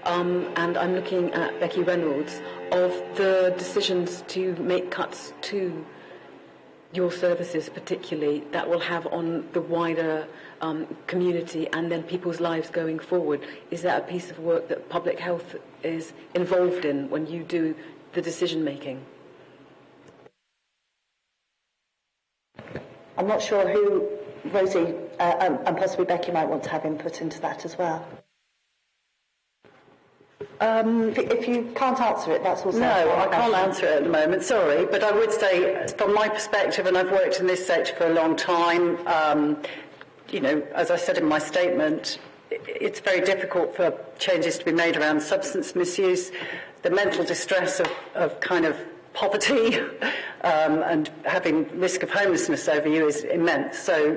And I'm looking at Becky Reynolds of the decisions to make cuts to your services, particularly, that will have on the wider community and then people's lives going forward. Is that a piece of work that public health is involved in when you do the decision making? I'm not sure who, Rosie, and possibly Becky might want to have input into that as well. If you can't answer it, that's also... No, I can't answer it at the moment, sorry. But I would say, from my perspective, and I've worked in this sector for a long time, as I said in my statement, it's very difficult for changes to be made around substance misuse. The mental distress of kind of poverty and having risk of homelessness over you is immense. So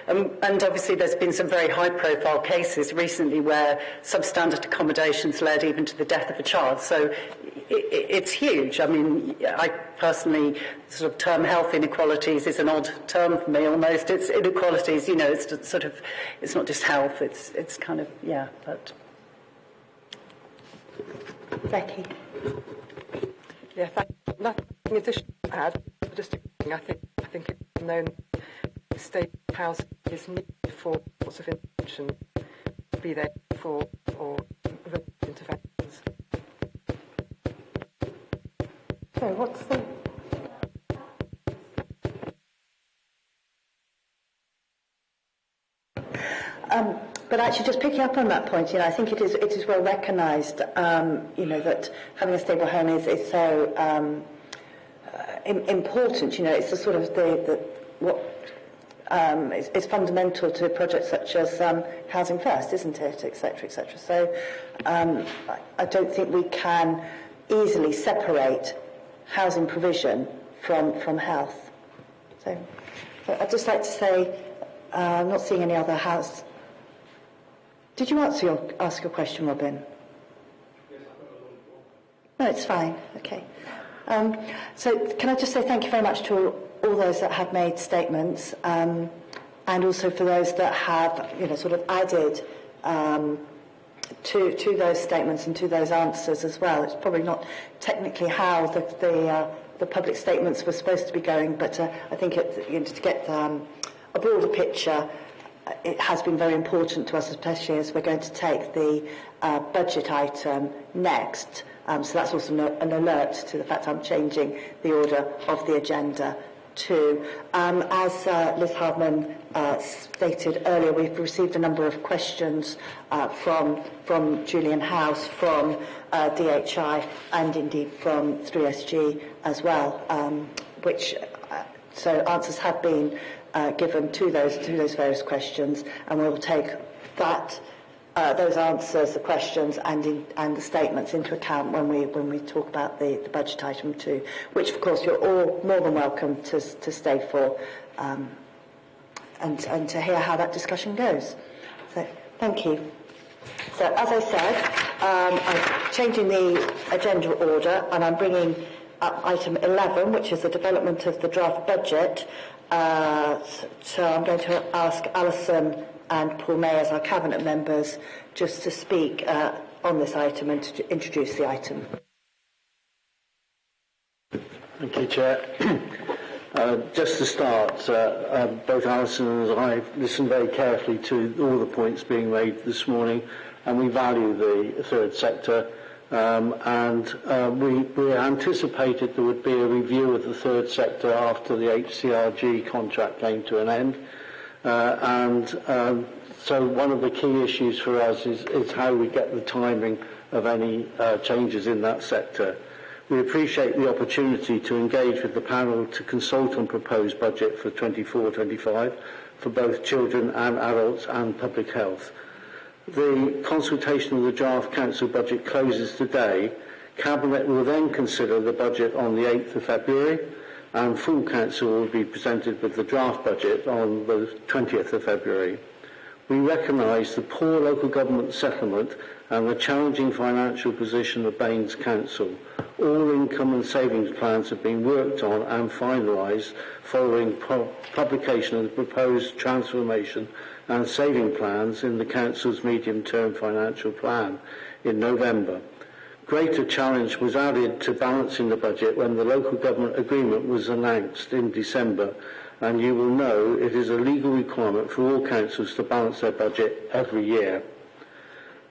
and obviously there's been some very high-profile cases recently where substandard accommodations led even to the death of a child. So it's huge. I mean, I personally sort of term health inequalities is an odd term for me almost. It's inequalities, it's sort of, it's not just health, it's kind of, yeah, but... Becky. Yeah, nothing additional to add. Just I think it's known state housing is needed for lots of intervention, be they for or interventions. So what's the... But actually, just picking up on that point, I think it is well recognised, that having a stable home is so important. It's the sort of is fundamental to projects such as Housing First, isn't it, etc., etc. So I don't think we can easily separate housing provision from health. So I'd just like to say, I'm not seeing any other house. Did you ask your question, Robin? Yes, I've got a lot more. No, it's fine. Okay. So can I just say thank you very much to all those that have made statements, and also for those that have, sort of added to those statements and to those answers as well. It's probably not technically how the public statements were supposed to be going, but I think to get a broader picture, it has been very important to us, especially as we're going to take the budget item next. So that's also an alert to the fact I'm changing the order of the agenda too. As Liz Hardman stated earlier, we've received a number of questions from Julian House, from DHI, and indeed from 3SG as well, so answers have been given to those various questions, and we'll take those answers, the questions, and the statements into account when we talk about the budget item 2, which of course you're all more than welcome to stay for, and to hear how that discussion goes. So thank you. So as I said, I'm changing the agenda order, and I'm bringing up item 11, which is the development of the draft budget. So I'm going to ask Alison and Paul May as our Cabinet members just to speak on this item and to introduce the item. Thank you, Chair. Just to start, both Alison and I have listened very carefully to all the points being made this morning, and we value the third sector. We anticipated there would be a review of the third sector after the HCRG contract came to an end. So one of the key issues for us is how we get the timing of any changes in that sector. We appreciate the opportunity to engage with the panel to consult on proposed budget for 24-25 for both children and adults and public health. The consultation of the draft council budget closes today. Cabinet will then consider the budget on the 8th of February, and full council will be presented with the draft budget on the 20th of February. We recognise the poor local government settlement and the challenging financial position of Baines Council. All income and savings plans have been worked on and finalised following publication of the proposed transformation and saving plans in the Council's medium-term financial plan in November. Greater challenge was added to balancing the budget when the local government agreement was announced in December, and you will know it is a legal requirement for all councils to balance their budget every year.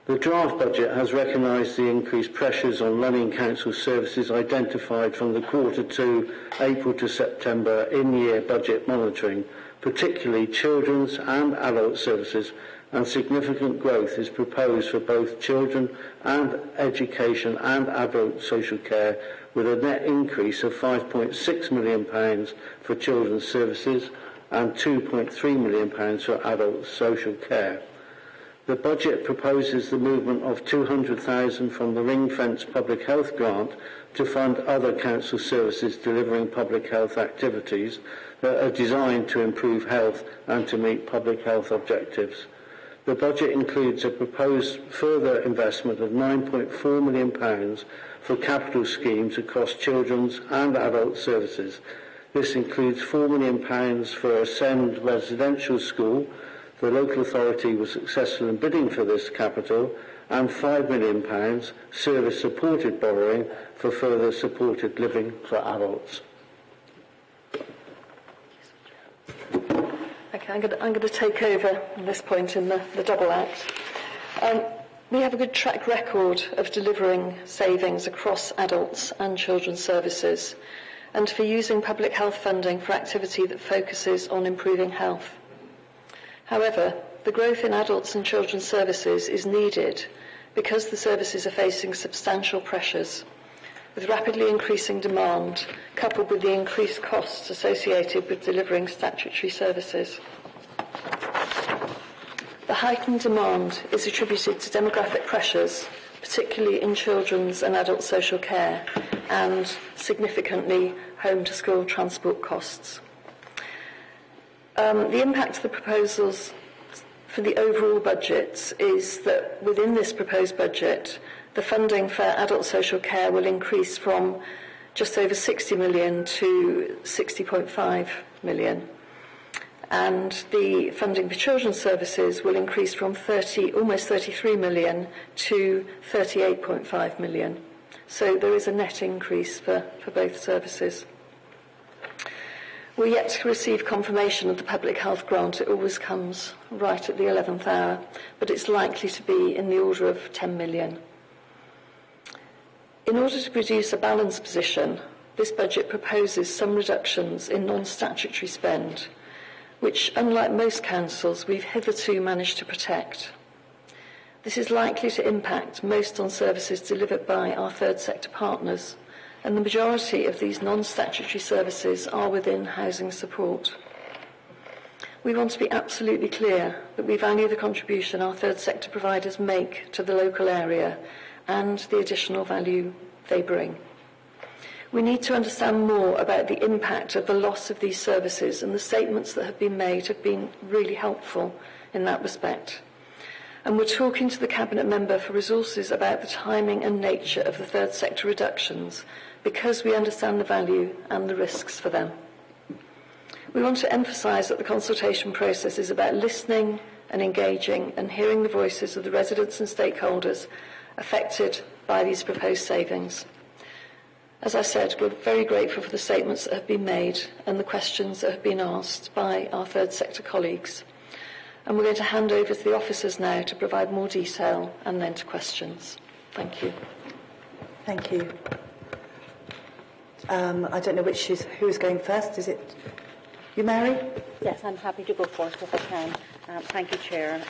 The draft budget has recognised the increased pressures on running council services identified from the Q2 April to September in-year budget monitoring, particularly children's and adult services, and significant growth is proposed for both children and education and adult social care, with a net increase of £5.6 million for children's services and £2.3 million for adult social care. The budget proposes the movement of £200,000 from the ring-fence public health grant to fund other council services delivering public health activities that are designed to improve health and to meet public health objectives. The budget includes a proposed further investment of £9.4 million for capital schemes across children's and adult services. This includes £4 million for Ascend Residential School. The local authority was successful in bidding for this capital, and £5 million service-supported borrowing for further supported living for adults. Okay, I'm going to take over at this point in the double act. We have a good track record of delivering savings across adults and children's services, and for using public health funding for activity that focuses on improving health. However, the growth in adults and children's services is needed because the services are facing substantial pressures, with rapidly increasing demand coupled with the increased costs associated with delivering statutory services. The heightened demand is attributed to demographic pressures, particularly in children's and adult social care, and significantly home-to-school transport costs. The impact of the proposals for the overall budget is that within this proposed budget, the funding for adult social care will increase from just over 60 million to 60.5 million. And the funding for children's services will increase from almost 33 million to 38.5 million. So there is a net increase for both services. We're yet to receive confirmation of the public health grant. It always comes right at the 11th hour, but it's likely to be in the order of 10 million. In order to produce a balanced position, this budget proposes some reductions in non-statutory spend, which, unlike most councils, we've hitherto managed to protect. This is likely to impact most on services delivered by our third sector partners, and the majority of these non-statutory services are within housing support. We want to be absolutely clear that we value the contribution our third sector providers make to the local area and the additional value they bring. We need to understand more about the impact of the loss of these services, and the statements that have been made have been really helpful in that respect. And we're talking to the Cabinet Member for Resources about the timing and nature of the third sector reductions, because we understand the value and the risks for them. We want to emphasise that the consultation process is about listening and engaging and hearing the voices of the residents and stakeholders affected by these proposed savings. As I said, we're very grateful for the statements that have been made and the questions that have been asked by our third sector colleagues. And we're going to hand over to the officers now to provide more detail and then to questions. Thank you. Thank you. I don't know who's going first. Is it you, Mary? Yes, I'm happy to go first if I can. Thank you, Chair.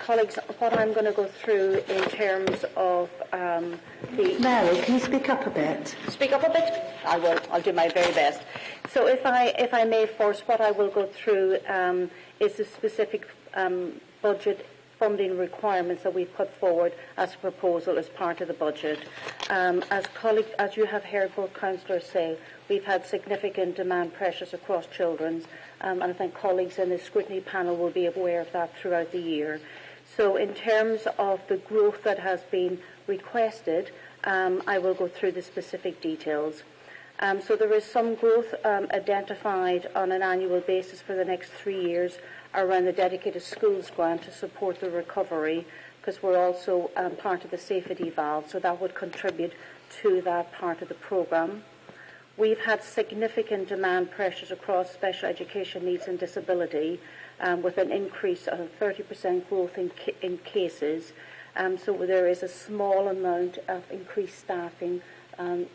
Colleagues, what I'm going to go through in terms of the... Mary, can you speak up a bit? Speak up a bit? I will. I'll do my very best. So if I may first, what I will go through is the specific budget funding requirements that we've put forward as a proposal as part of the budget. As you have heard both councillors say, we've had significant demand pressures across children's, and I think colleagues in the Scrutiny panel will be aware of that throughout the year. So in terms of the growth that has been requested, I will go through the specific details. So there is some growth identified on an annual basis for the next 3 years around the dedicated schools grant to support the recovery, because we're also part of the safety valve, so that would contribute to that part of the programme. We've had significant demand pressures across special education needs and disability, with an increase of 30% growth in cases. So there is a small amount of increased staffing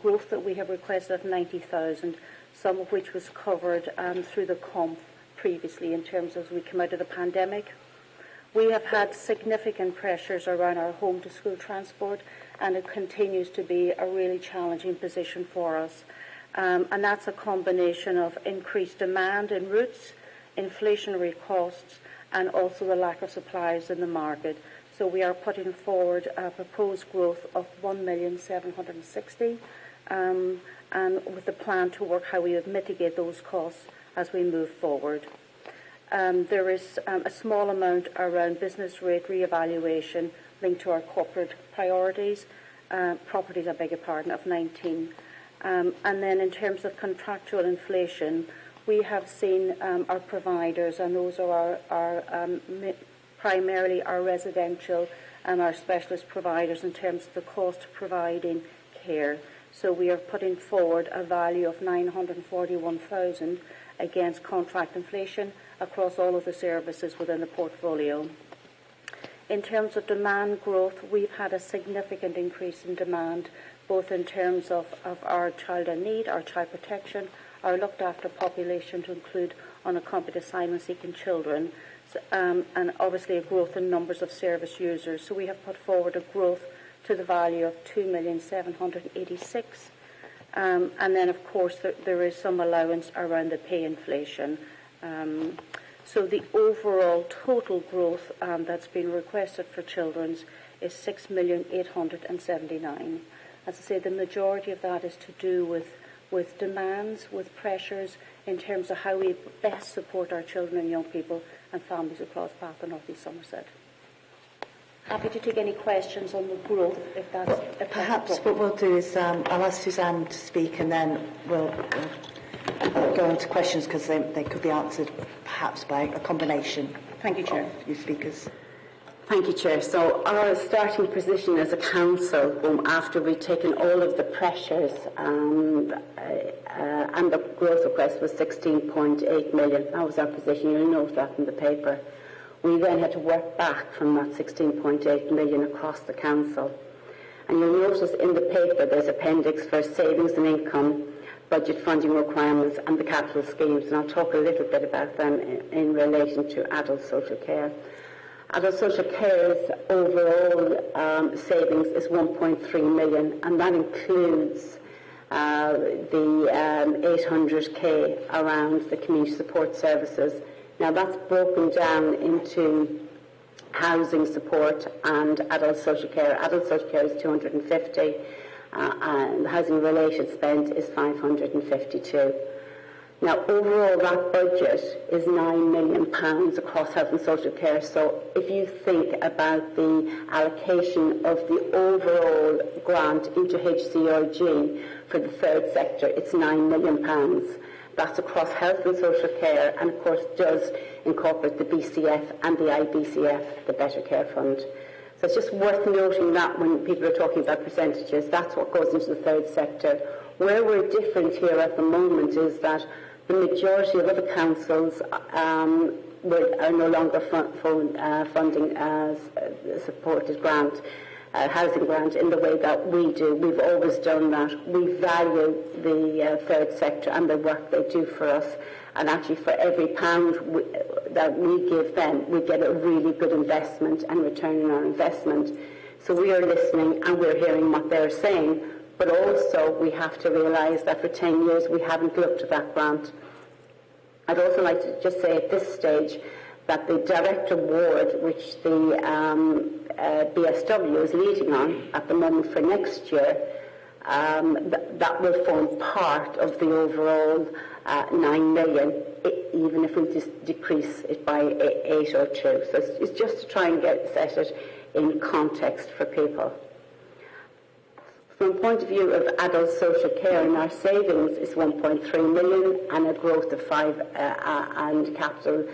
growth that we have requested of 90,000, some of which was covered through the COMF previously in terms of as we come out of the pandemic. We have had significant pressures around our home-to-school transport, and it continues to be a really challenging position for us. And that's a combination of increased demand in routes, inflationary costs, and also the lack of supplies in the market. So we are putting forward a proposed growth of 1,760,000, and with the plan to work how we would mitigate those costs as we move forward. There is a small amount around business rate re-evaluation linked to our corporate properties, I beg your pardon, of 19. And then in terms of contractual inflation, we have seen our providers, and those are primarily our residential and our specialist providers in terms of the cost of providing care. So we are putting forward a value of 941,000 against contract inflation across all of the services within the portfolio. In terms of demand growth, we've had a significant increase in demand, both in terms of our child in need, our child protection, our looked after population to include unaccompanied asylum-seeking children, and obviously a growth in numbers of service users. So we have put forward a growth to the value of 2,786,000. And then, of course, there is some allowance around the pay inflation. So the overall total growth that's been requested for children's is 6,879,000. As I say, the majority of that is to do with demands, with pressures in terms of how we best support our children and young people and families across Bath and North East Somerset. Happy to take any questions on the growth, if that's... Perhaps what we'll do is I'll ask Suzanne to speak, and then we'll go into questions, because they could be answered perhaps by a combination. Thank you, Chair. Of you speakers. Thank you, Chair. So our starting position as a council, after we've taken all of the pressures and the growth request, was 16.8 million. That was our position. You'll note that in the paper. We then had to work back from that 16.8 million across the council. And you'll notice in the paper there's appendix for savings and income, budget funding requirements and the capital schemes. And I'll talk a little bit about them in relation to adult social care. Adult social care's overall savings is 1.3 million, and that includes the 800k around the community support services. Now that's broken down into housing support and adult social care. Adult social care is 250, and the housing related spend is 552. Now, overall, that budget is £9 million across health and social care. So if you think about the allocation of the overall grant into HCRG for the third sector, it's £9 million. That's across health and social care, and of course does incorporate the BCF and the IBCF, the Better Care Fund. So it's just worth noting that when people are talking about percentages, that's what goes into the third sector. Where we're different here at the moment is that the majority of other councils are no longer funding supported grant, housing grant in the way that we do. We've always done that. We value the third sector and the work they do for us, and actually for every pound that we give them, we get a really good investment and return on our investment. So we are listening and we're hearing what they're saying, but also we have to realise that for 10 years we haven't looked at that grant. I'd also like to just say at this stage that the direct award, which the BSW is leading on at the moment for next year, that will form part of the overall 9 million, even if we just decrease it by 8 or 2. So it's just to try and set it in context for people. From a point of view of adult social care, and our savings is 1.3 million and a growth of 5 and capital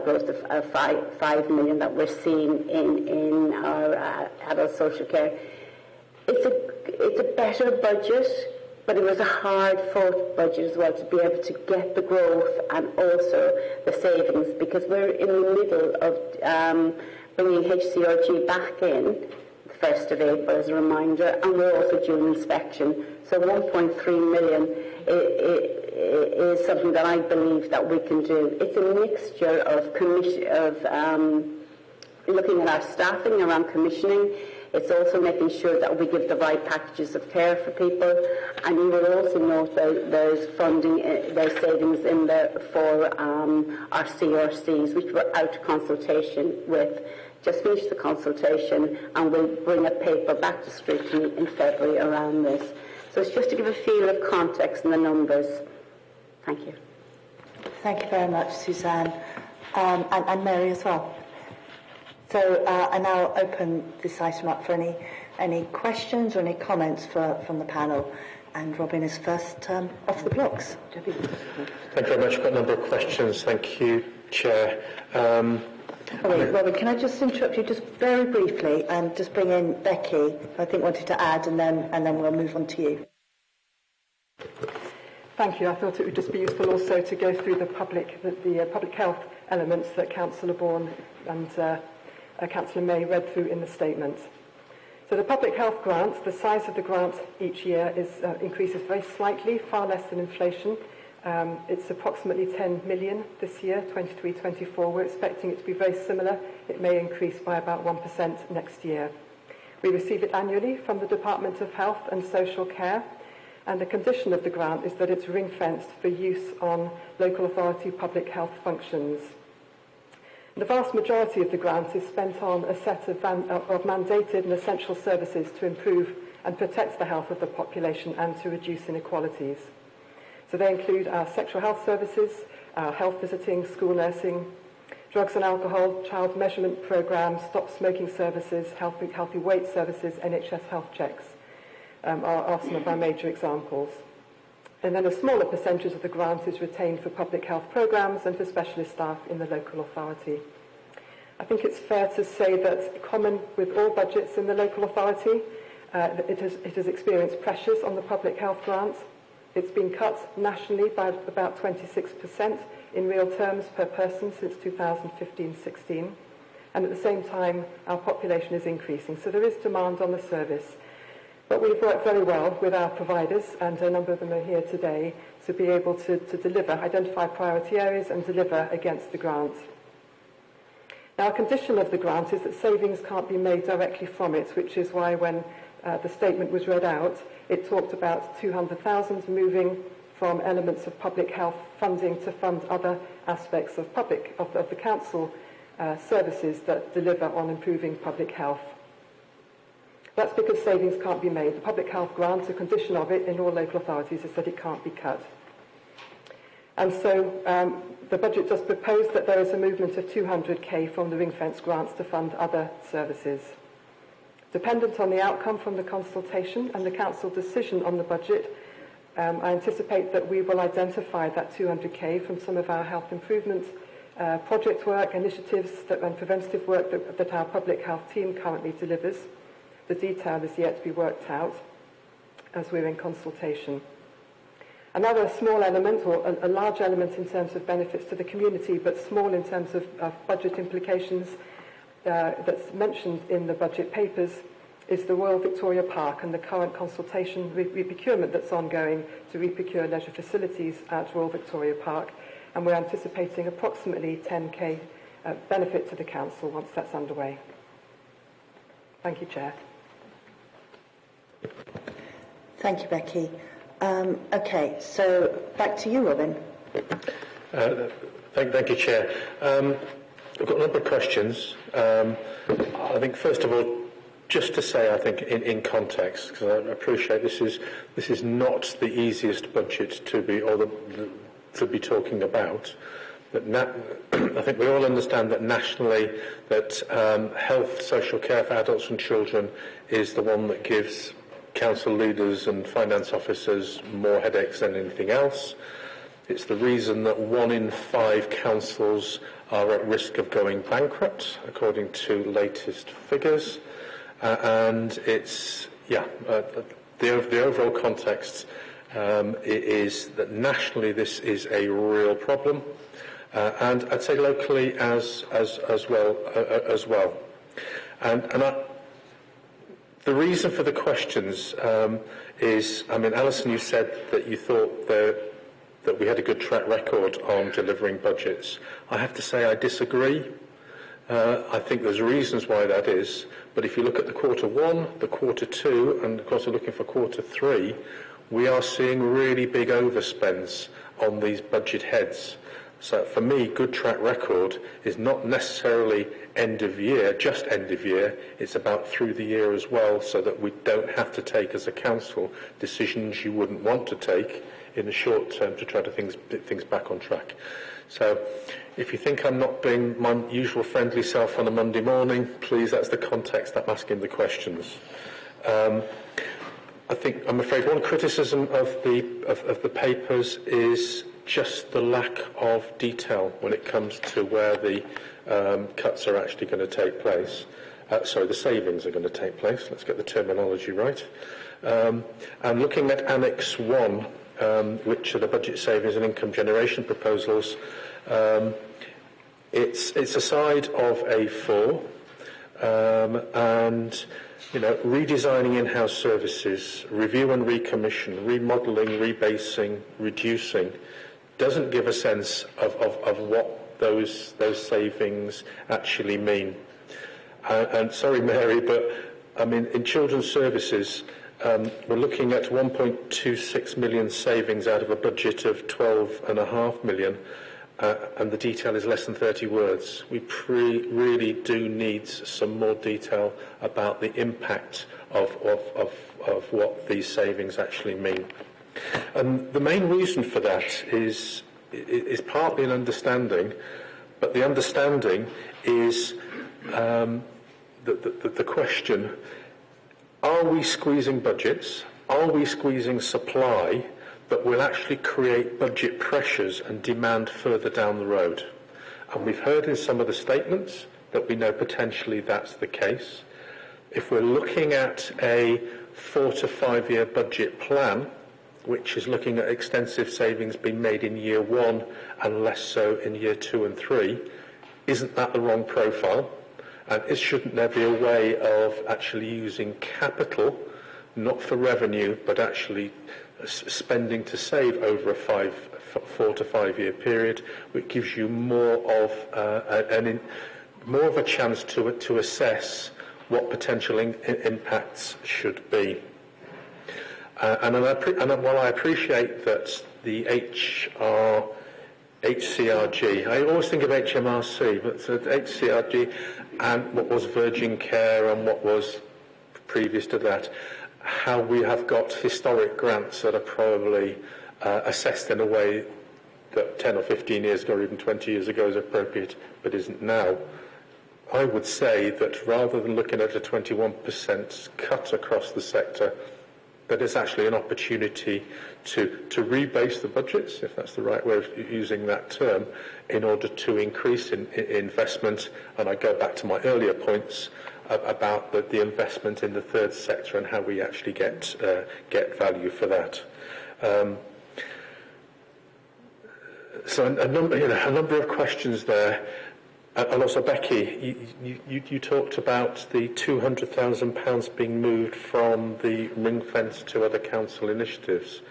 growth of 5 million that we're seeing in our adult social care. It's a better budget, but it was a hard-fought budget as well to be able to get the growth and also the savings, because we're in the middle of bringing HCRG back in the 1st of April as a reminder, and we're also due an inspection. So 1.3 million is something that I believe that we can do. It's a mixture of looking at our staffing around commissioning. It's also making sure that we give the right packages of care for people, and you will also note that there's funding, there's savings in there for our CRCs, which we're out of consultation with. Just finished the consultation, and we'll bring a paper back to Scrutiny in February around this. So it's just to give a feel of context and the numbers. Thank you. Thank you very much, Suzanne, and Mary as well. So I now open this item up for any questions or any comments from the panel. And Robin is first off the blocks. Thank you very much. I've got a number of questions. Thank you, Chair. Robin, can I just interrupt you just very briefly and just bring in Becky, who I think wanted to add, and then we'll move on to you. Thank you. I thought it would just be useful also to go through the public health elements that Councillor Bourne and Councillor May read through in the statement. So the public health grants, the size of the grant each year increases very slightly, far less than inflation. It's approximately 10 million this year, 23-24. We're expecting it to be very similar. It may increase by about 1% next year. We receive it annually from the Department of Health and Social Care, and the condition of the grant is that it's ring-fenced for use on local authority public health functions. The vast majority of the grant is spent on a set of mandated and essential services to improve and protect the health of the population and to reduce inequalities. So they include our sexual health services, our health visiting, school nursing, drugs and alcohol, child measurement programs, stop smoking services, healthy weight services, NHS health checks are some of our major examples. And then a smaller percentage of the grant is retained for public health programs and for specialist staff in the local authority. I think it's fair to say that, common with all budgets in the local authority, it has experienced pressures on the public health grant. It's been cut nationally by about 26% in real terms per person since 2015-16. And at the same time, our population is increasing. So there is demand on the service. But we've worked very well with our providers, and a number of them are here today, to be able to deliver, identify priority areas and deliver against the grant. Now, a condition of the grant is that savings can't be made directly from it, which is why when the statement was read out, it talked about 200,000 moving from elements of public health funding to fund other aspects of the council services that deliver on improving public health. That's because savings can't be made. The public health grant, a condition of it in all local authorities, is that it can't be cut. And so the budget does propose that there is a movement of 200k from the ring-fence grants to fund other services. Dependent on the outcome from the consultation and the council decision on the budget, I anticipate that we will identify that 200k from some of our health improvement project work, initiatives and preventative work that our public health team currently delivers. The detail is yet to be worked out as we're in consultation. Another small element, or a large element in terms of benefits to the community, but small in terms of budget implications, that's mentioned in the budget papers, is the Royal Victoria Park and the current consultation re-procurement that's ongoing to re-procure leisure facilities at Royal Victoria Park. and we're anticipating approximately 10k benefit to the council once that's underway. Thank you, Chair. Thank you, Becky. Okay, so back to you, Robin. Thank you, Chair. I've got a number of questions. I think, first of all, just to say, I think, in context, because I appreciate this is not the easiest budget to be talking about. But I think we all understand that nationally, that health, social care for adults and children is the one that gives council leaders and finance officers more headaches than anything else. It's the reason that 1 in 5 councils are at risk of going bankrupt, according to latest figures. And it's, the overall context is that nationally this is a real problem, and I'd say locally as well. And the reason for the questions is, Alison, you said that you thought that we had a good track record on delivering budgets. I have to say I disagree. I think there's reasons why that is, but if you look at the quarter 1, the quarter 2, and of course we're looking for quarter 3, we are seeing really big overspends on these budget heads. So for me, good track record is not necessarily end of year, just end of year. It's about through the year as well, so that we don't have to take as a council decisions you wouldn't want to take in the short term to try to get things back on track. So if you think I'm not being my usual friendly self on a Monday morning, please, that's the context I'm asking the questions. I'm afraid one criticism of the papers is just the lack of detail when it comes to where the cuts are actually going to take place. The savings are going to take place. Let's get the terminology right. And looking at Annex 1, which are the budget savings and income generation proposals, it's a side of A4, and redesigning in-house services, review and recommission, remodelling, rebasing, reducing, doesn't give a sense of what those savings actually mean. And sorry, Mary, but in children's services, we're looking at 1.26 million savings out of a budget of 12.5 million, and the detail is less than 30 words. We really do need some more detail about the impact of what these savings actually mean. And the main reason for that is partly an understanding, but the understanding is the question: are we squeezing budgets? Are we squeezing supply that will actually create budget pressures and demand further down the road? And we've heard in some of the statements that we know potentially that's the case. If we're looking at a 4 to 5 year budget plan, which is looking at extensive savings being made in year 1 and less so in year 2 and 3, isn't that the wrong profile? And shouldn't there be a way of actually using capital, not for revenue, but actually spending to save over a 4 to 5 year period, which gives you more of a chance to assess what potential impacts should be. And while I appreciate that the HCRG, I always think of HMRC, but it's HCRG and what was Virgin Care and what was previous to that, how we have got historic grants that are probably assessed in a way that 10 or 15 years ago or even 20 years ago is appropriate but isn't now. I would say that rather than looking at a 21% cut across the sector, that is actually an opportunity to rebase the budgets, if that's the right way of using that term, in order to increase in investment. And I go back to my earlier points about the investment in the third sector and how we actually get value for that. So a number of questions there. And also, Becky, you talked about the £200,000 being moved from the ring fence to other council initiatives.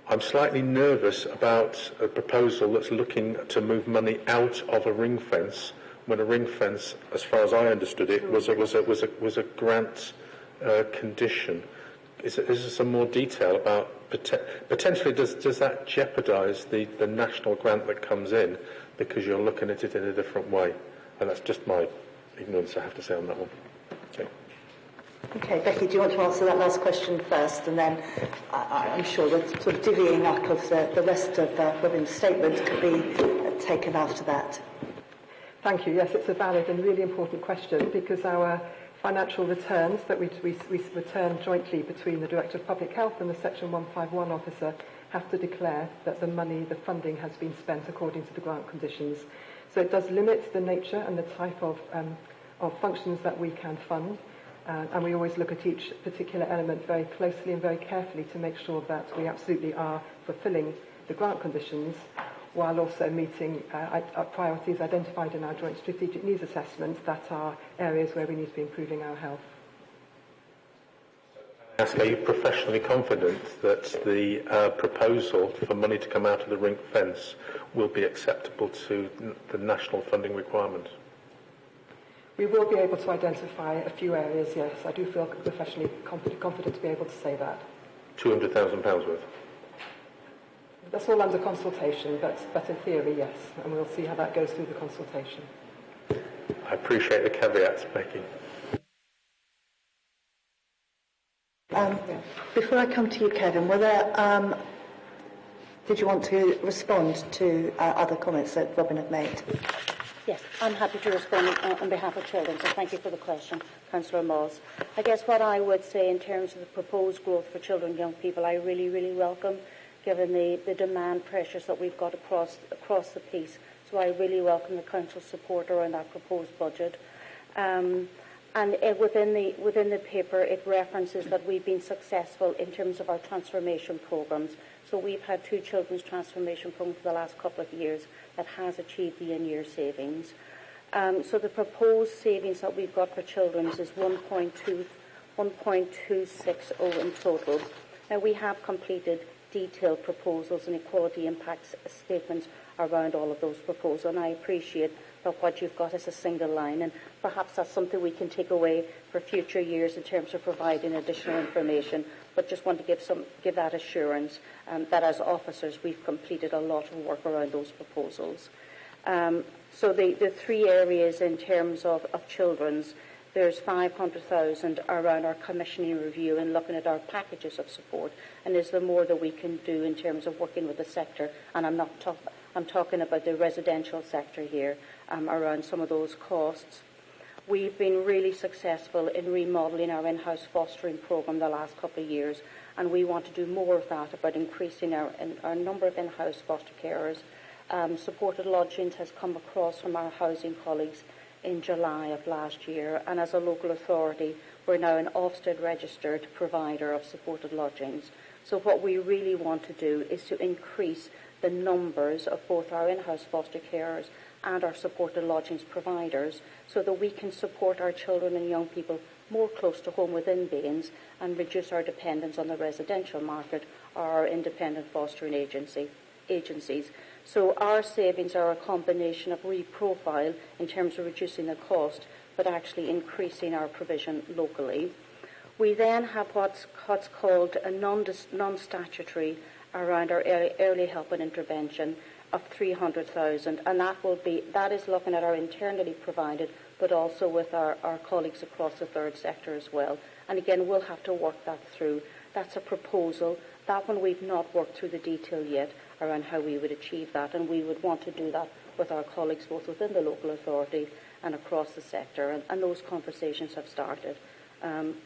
I'm slightly nervous about a proposal that's looking to move money out of a ring fence, when a ring fence, as far as I understood it, was a grant condition. Is there some more detail about potentially does that jeopardise the national grant that comes in because you're looking at it in a different way? And that's just my ignorance, I have to say, on that one. Okay. Okay, Becky, do you want to answer that last question first, and then I'm sure the sort of divvying up of the rest of Robin's statement could be taken after that. Thank you. Yes, it's a valid and really important question, because our financial returns that we return jointly between the Director of Public Health and the Section 151 officer have to declare that the funding has been spent according to the grant conditions. So it does limit the nature and the type of functions that we can fund. And we always look at each particular element very closely and very carefully to make sure that we absolutely are fulfilling the grant conditions while also meeting our priorities identified in our joint strategic needs assessment that are areas where we need to be improving our health. Are you professionally confident that the proposal for money to come out of the ring fence will be acceptable to the national funding requirement? We will be able to identify a few areas, yes. I do feel professionally confident to be able to say that. £200,000 worth? That's all under consultation, but in theory, yes. And we'll see how that goes through the consultation. I appreciate the caveats, Becky. Before I come to you, Kevin, did you want to respond to other comments that Robin had made? Yes, I'm happy to respond on behalf of children, so thank you for the question, Councillor Moss. I guess what I would say in terms of the proposed growth for children and young people, I really, really welcome, given the demand pressures that we've got across the piece. So I really welcome the Council's support around that proposed budget. And within the paper, it references that we've been successful in terms of our transformation programmes. So we've had 2 children's transformation programmes for the last couple of years that has achieved the in-year savings. So the proposed savings that we've got for children's is 1.260 in total. Now we have completed detailed proposals and equality impact statements around all of those proposals, and I appreciate that what you've got is a single line, and perhaps that's something we can take away for future years in terms of providing additional information, but just want to give that assurance that as officers we've completed a lot of work around those proposals. So the 3 areas in terms of children's, there's 500,000 around our commissioning review and looking at our packages of support, and is there more that we can do in terms of working with the sector, and I'm talking about the residential sector here, around some of those costs. We've been really successful in remodelling our in-house fostering programme the last couple of years, and we want to do more of that, about increasing our number of in-house foster carers. Supported lodgings has come across from our housing colleagues in July of last year, and as a local authority we're now an Ofsted registered provider of supported lodgings. So what we really want to do is to increase the numbers of both our in-house foster carers and our supported lodgings providers, so that we can support our children and young people more close to home within Baines and reduce our dependence on the residential market or our independent fostering agencies. So our savings are a combination of reprofile in terms of reducing the cost, but actually increasing our provision locally. We then have what's called a non-statutory around our early help and intervention of 300,000, and that is looking at our internally provided, but also with our colleagues across the third sector as well. And again, we'll have to work that through. That's a proposal. That one we've not worked through the detail yet around how we would achieve that, and we would want to do that with our colleagues both within the local authority and across the sector, and those conversations have started.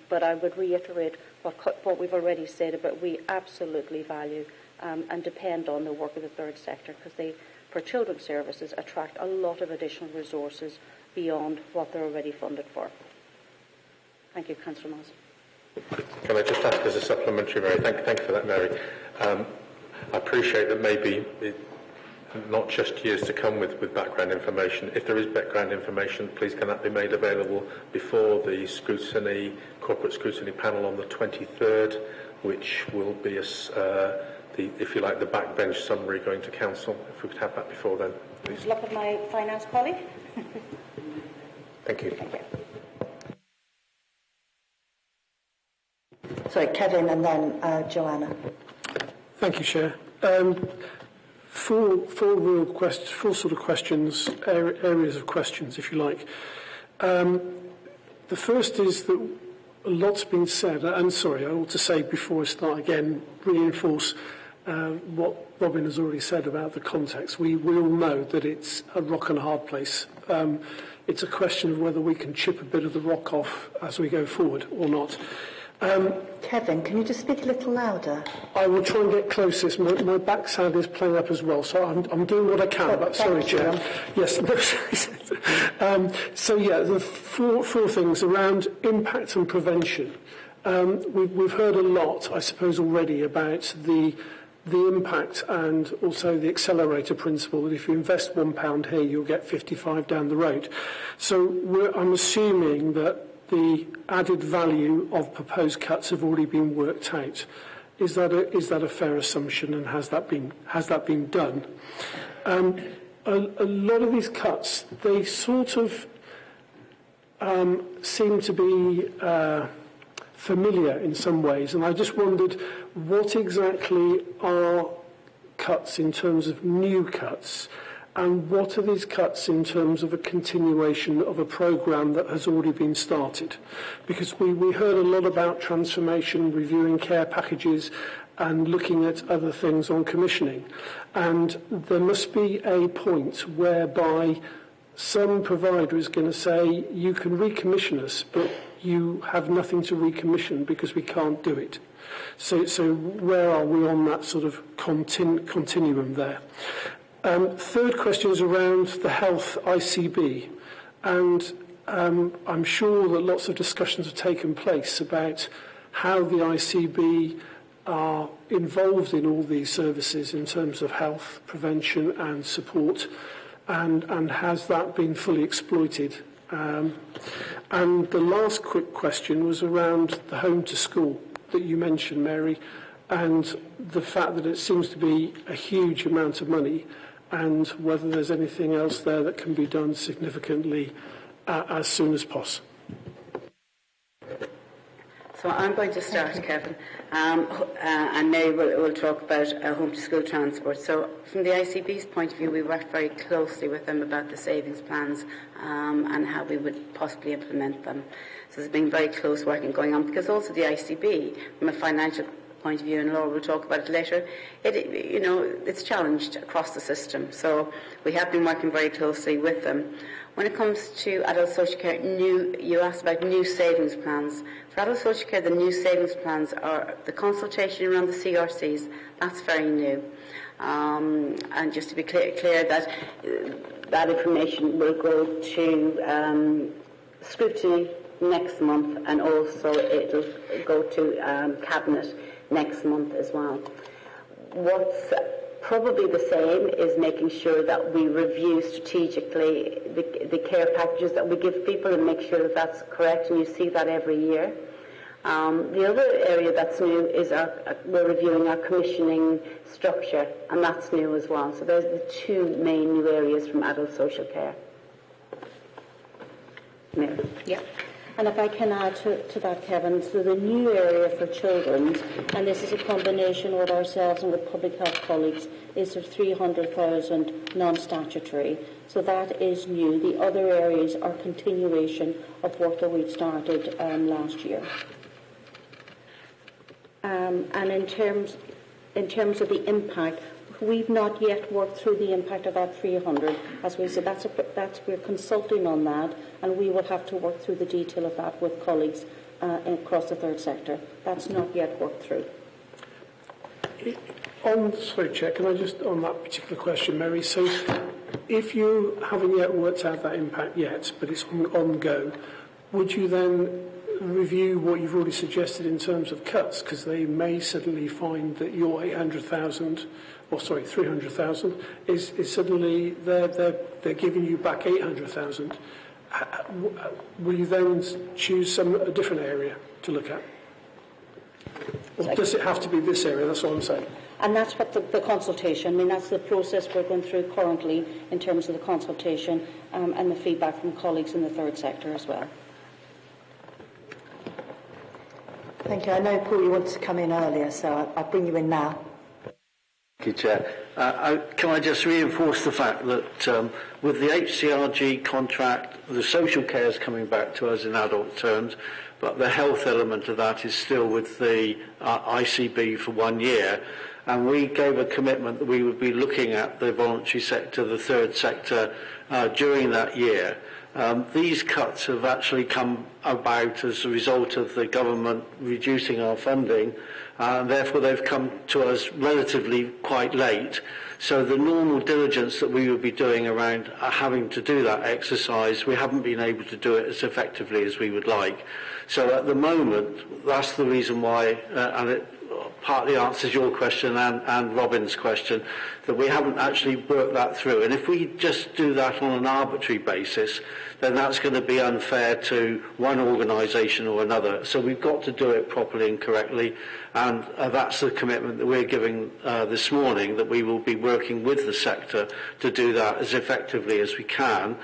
But I would reiterate what we've already said about we absolutely value and depend on the work of the third sector, because they, for children's services, attract a lot of additional resources beyond what they're already funded for. Thank you, Councillor Moss. Can I just ask as a supplementary, Mary? Thank you for that, Mary. I appreciate that maybe not just years to come with background information. If there is background information, please can that be made available before the corporate scrutiny panel on the 23rd, which will be if you like, the backbench summary going to council. If we could have that before then, please. Good luck with my finance colleague. Thank you. Thank you. Sorry, Kevin, and then Joanna. Thank you, Chair. Four sort of questions, areas of questions, if you like. The first is that a lot's been said, and sorry, I ought to say before I start again, reinforce what Robin has already said about the context. We all know that it's a rock and a hard place. It's a question of whether we can chip a bit of the rock off as we go forward or not. Kevin, can you just speak a little louder? I will try and get closest. My back sound is playing up as well, so I'm doing what I can. But sorry, Chair. Yes. So yeah, the four things around impact and prevention. We've heard a lot, I suppose, already about the impact and also the accelerator principle, that if you invest £1 here, you'll get 55 down the road. So I'm assuming that the added value of proposed cuts have already been worked out. Is that a fair assumption, and has that been done? A lot of these cuts, they sort of seem to be familiar in some ways, and I just wondered what exactly are cuts in terms of new cuts, and what are these cuts in terms of a continuation of a programme that has already been started? Because we heard a lot about transformation, reviewing care packages and looking at other things on commissioning. And there must be a point whereby some provider is going to say, you can recommission us, but you have nothing to recommission because we can't do it. So where are we on that sort of continuum there? Third question is around the health ICB, and I'm sure that lots of discussions have taken place about how the ICB are involved in all these services in terms of health, prevention and support, and has that been fully exploited? And the last quick question was around the home to school that you mentioned, Mary, and the fact that it seems to be a huge amount of money, and whether there's anything else there that can be done significantly as soon as possible. So I'm going to start, Kevin, and Mary will talk about home-to-school transport. So from the ICB's point of view, we worked very closely with them about the savings plans and how we would possibly implement them. So there's been very close working going on, because also the ICB, from a financial point of view, and Laura will talk about it later, it's challenged across the system. So we have been working very closely with them. When it comes to adult social care, you asked about new savings plans. For adult social care, the new savings plans are the consultation around the CRCs. That's very new. And just to be clear that information will go to Scrutiny next month, and also it'll go to Cabinet next month as well. What's probably the same is making sure that we review strategically the care packages that we give people and make sure that that's correct, and you see that every year. The other area that's new is we're reviewing our commissioning structure, and that's new as well. So there's the two main new areas from adult social care. Mary. Yeah. And if I can add to that, Kevin, so the new area for children, and this is a combination with ourselves and with public health colleagues, is the 300,000 non-statutory. So that is new. The other areas are continuation of work that we'd started last year. And in terms of the impact, we've not yet worked through the impact of that 300. As we said, we're consulting on that, and we will have to work through the detail of that with colleagues across the third sector. That's not yet worked through. Sorry, Chair, can I just, on that particular question, Mary, so if you haven't yet worked out that impact yet, but it's on go, would you then review what you've already suggested in terms of cuts? Because they may suddenly find that your 300,000 is suddenly they're giving you back 800,000. Will you then choose a different area to look at? Or does it have to be this area? That's what I'm saying. And that's what the consultation, I mean, that's the process we're going through currently in terms of the consultation and the feedback from colleagues in the third sector as well. Thank you. I know, Paul, you wanted to come in earlier, so I'll bring you in now. Thank you, Chair. Can I just reinforce the fact that with the HCRG contract, the social care is coming back to us in adult terms, but the health element of that is still with the ICB for 1 year. And we gave a commitment that we would be looking at the voluntary sector, the third sector, during that year. These cuts have actually come about as a result of the government reducing our funding, and therefore they've come to us relatively quite late. So the normal diligence that we would be doing around having to do that exercise, we haven't been able to do it as effectively as we would like. So at the moment, that's the reason why, and it partly answers your question and Robin's question, that we haven't actually worked that through. And if we just do that on an arbitrary basis, then that's going to be unfair to one organisation or another. So we've got to do it properly and correctly, and that's the commitment that we're giving this morning, that we will be working with the sector to do that as effectively as we can.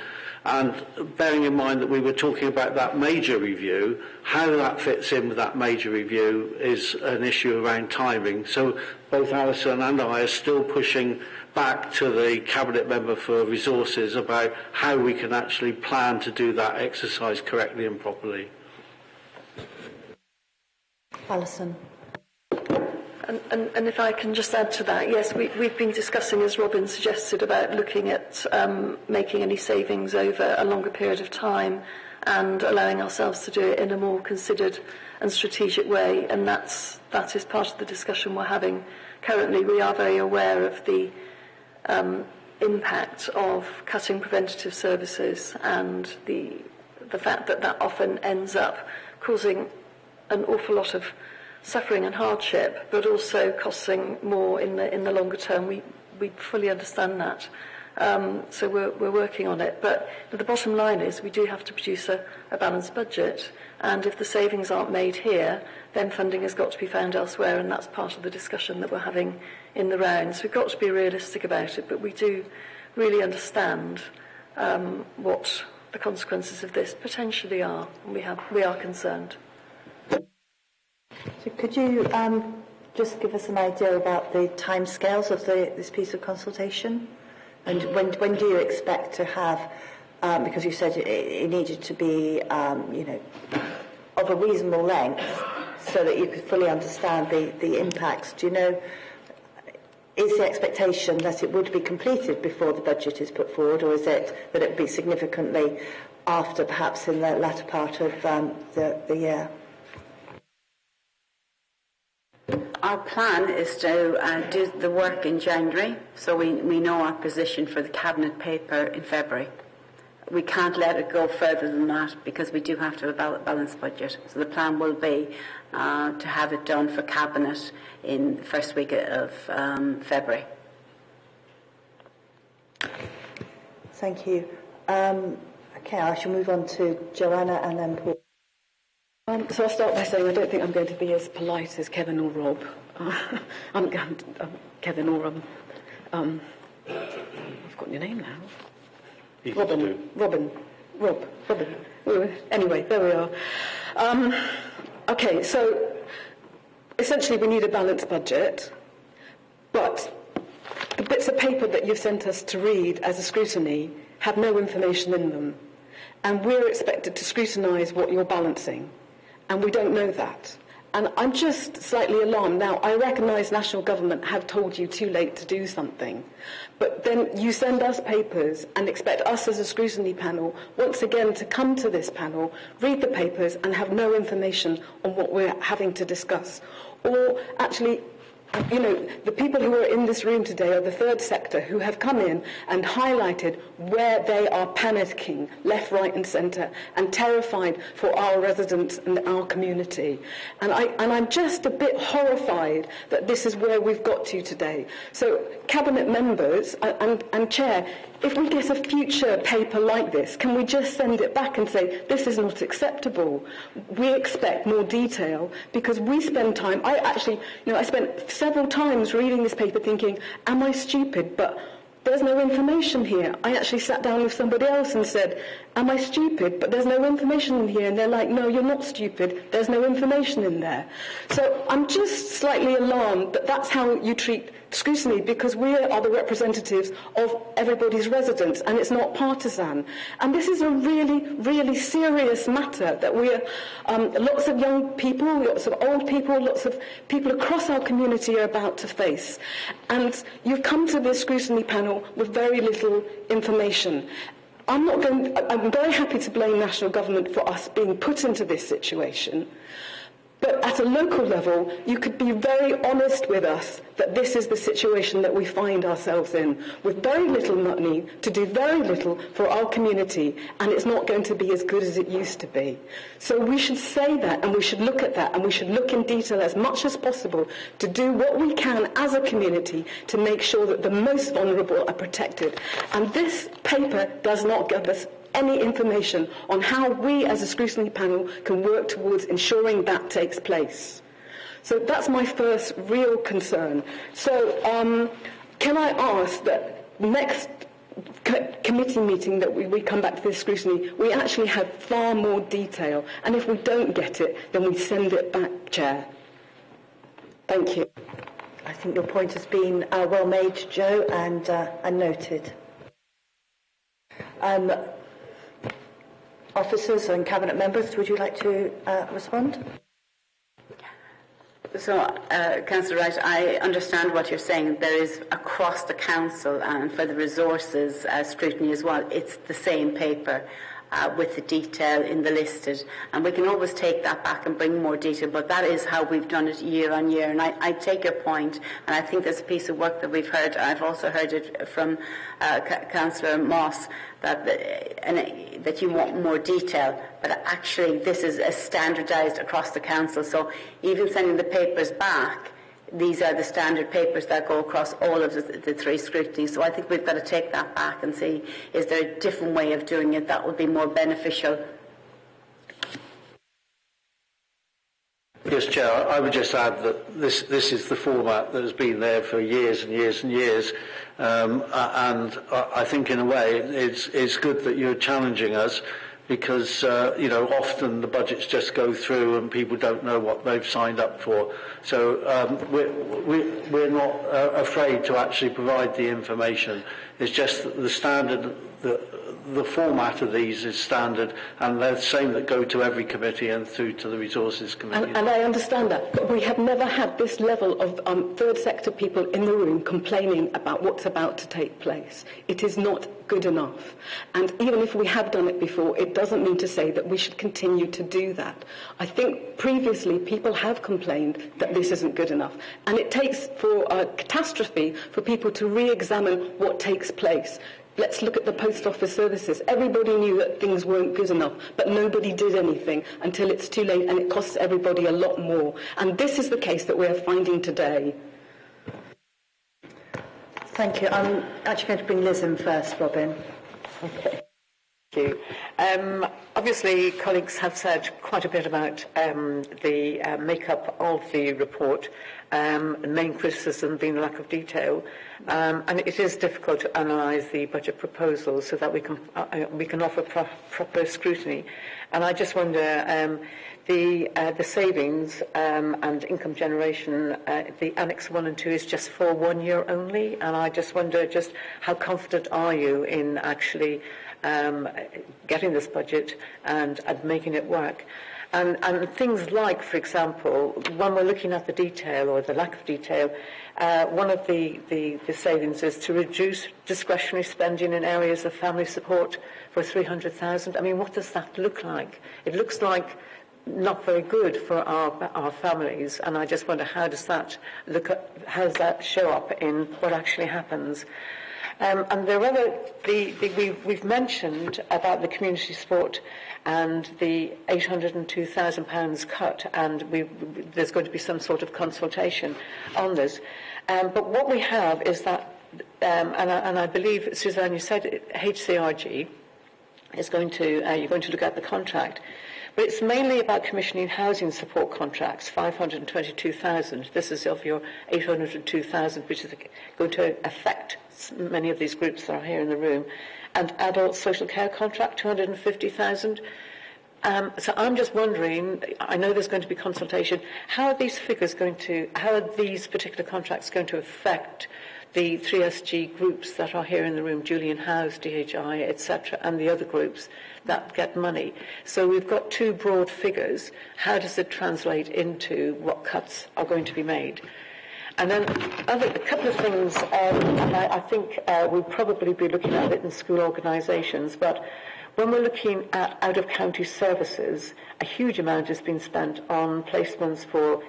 And bearing in mind that we were talking about that major review, how that fits in with that major review is an issue around timing. So both Alison and I are still pushing back to the Cabinet Member for Resources about how we can actually plan to do that exercise correctly and properly. Alison. And if I can just add to that, yes, we've been discussing, as Robin suggested, about looking at making any savings over a longer period of time and allowing ourselves to do it in a more considered and strategic way, and that is part of the discussion we're having currently. We are very aware of the impact of cutting preventative services and the fact that often ends up causing an awful lot of suffering and hardship, but also costing more in the longer term. We fully understand that. So we're working on it. But the bottom line is we do have to produce a balanced budget, and if the savings aren't made here, then funding has got to be found elsewhere, and that's part of the discussion that we're having in the rounds. We've got to be realistic about it, but we do really understand what the consequences of this potentially are, and we are concerned. So could you just give us an idea about the timescales of this piece of consultation? And when do you expect to have, because you said it needed to be, of a reasonable length so that you could fully understand the impacts. Do you know, is the expectation that it would be completed before the budget is put forward, or is it that it would be significantly after, perhaps in the latter part of the year? Our plan is to do the work in January, so we know our position for the Cabinet paper in February. We can't let it go further than that because we do have to have a balanced budget. So the plan will be to have it done for Cabinet in the first week of February. Thank you. Okay, I shall move on to Joanna and then Paul. So I'll start by saying I don't think I'm going to be as polite as Kevin or Rob. I'm Kevin or I've forgotten your name now. Robin. Anyway, there we are. Okay, so essentially we need a balanced budget, but the bits of paper that you've sent us to read as a scrutiny have no information in them, and we're expected to scrutinise what you're balancing. And we don't know that. And I'm just slightly alarmed. Now, I recognise national government have told you too late to do something. But then you send us papers and expect us as a scrutiny panel, once again, to come to this panel, read the papers and have no information on what we're having to discuss. Or actually, the people who are in this room today are the third sector who have come in and highlighted where they are panicking left, right and centre and terrified for our residents and our community. And I'm just a bit horrified that this is where we've got to today. So Cabinet members and Chair, if we get a future paper like this, can we just send it back and say, this is not acceptable? We expect more detail because we spend time. I spent several times reading this paper thinking, am I stupid? But there's no information here. I actually sat down with somebody else and said, am I stupid? But there's no information in here. And they're like, no, you're not stupid. There's no information in there. So I'm just slightly alarmed that that's how you treat scrutiny, because we are the representatives of everybody's residents and it's not partisan. And this is a really, really serious matter that we're, lots of young people, lots of old people, lots of people across our community are about to face. And you've come to this scrutiny panel with very little information. I'm very happy to blame national government for us being put into this situation. But at a local level, you could be very honest with us that this is the situation that we find ourselves in, with very little money to do very little for our community, and it's not going to be as good as it used to be. So we should say that, and we should look at that, and we should look in detail as much as possible to do what we can as a community to make sure that the most vulnerable are protected. And this paper does not give us any information on how we as a scrutiny panel can work towards ensuring that takes place. So that's my first real concern. So can I ask that next committee meeting that we come back to this scrutiny, we actually have far more detail, and if we don't get it, then we send it back, Chair. Thank you. I think your point has been well made, Joe, and noted. Officers and Cabinet members, would you like to respond? So, Councillor Wright, I understand what you're saying. There is across the council, and for the resources scrutiny as well, it's the same paper with the detail in the listed. And we can always take that back and bring more detail, but that is how we've done it year on year. And I take your point, and I think there's a piece of work that we've heard. I've also heard it from Councillor Moss, that you want more detail, but actually this is standardised across the council. So even sending the papers back, these are the standard papers that go across all of the three scrutinies. So I think we've got to take that back and see, is there a different way of doing it that would be more beneficial? Yes, Chair, I would just add that this is the format that has been there for years and years and years, and I think in a way it's good that you're challenging us, because often the budgets just go through and people don't know what they've signed up for. So we're not afraid to actually provide the information. It's just that the standard, the format of these is standard, and they're the same that go to every committee and through to the Resources Committee. And I understand that, but we have never had this level of third sector people in the room complaining about what's about to take place. It is not good enough. And even if we have done it before, it doesn't mean to say that we should continue to do that. I think previously people have complained that this isn't good enough. And it takes for a catastrophe for people to re-examine what takes place. Let's look at the post office services. Everybody knew that things weren't good enough, but nobody did anything until it's too late, and it costs everybody a lot more. And this is the case that we're finding today. Thank you. I'm actually going to bring Liz in first, Robin. Okay. Thank you. Obviously, colleagues have said quite a bit about the makeup of the report, the main criticism being lack of detail, and it is difficult to analyse the budget proposals so that we can offer proper scrutiny. And I just wonder, the savings and income generation, the Annex 1 and 2 is just for 1 year only, and I just wonder just how confident are you in actually getting this budget and making it work. And things like, for example, when we're looking at the detail or the lack of detail, one of the savings is to reduce discretionary spending in areas of family support for 300,000. I mean, what does that look like? It looks like not very good for our families, and I just wonder how does that show up in what actually happens. And there are we've mentioned about the community support and the £802,000 cut, and there's going to be some sort of consultation on this. But what we have is that, and I believe, Suzanne, you said HCRG is going to, you're going to look at the contract. But it's mainly about commissioning housing support contracts, 522,000. This is of your 802,000, which is going to affect many of these groups that are here in the room. And adult social care contract, 250,000. So I'm just wondering, I know there's going to be consultation, how are these particular contracts going to affect the 3SG groups that are here in the room, Julian House, DHI, etc., and the other groups that get money? So we've got two broad figures. How does it translate into what cuts are going to be made? And then a couple of things, and I think we'll probably be looking at it in school organisations, but when we're looking at out-of-county services, a huge amount has been spent on placements for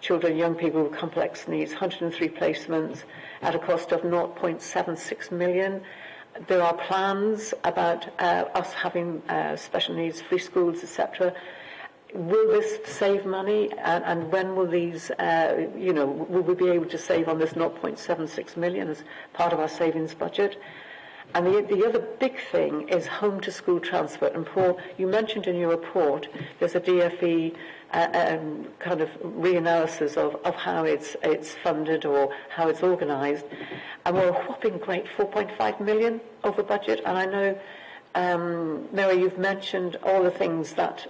children, young people with complex needs, 103 placements at a cost of 0.76 million. There are plans about us having special needs, free schools, etc. Will this save money, and when will these, will we be able to save on this 0.76 million as part of our savings budget? And the other big thing is home-to-school transfer. And Paul, you mentioned in your report there's a DFE kind of reanalysis of how it's funded or how it's organised. And we're a whopping great 4.5 million over budget. And I know, Mary, you've mentioned all the things that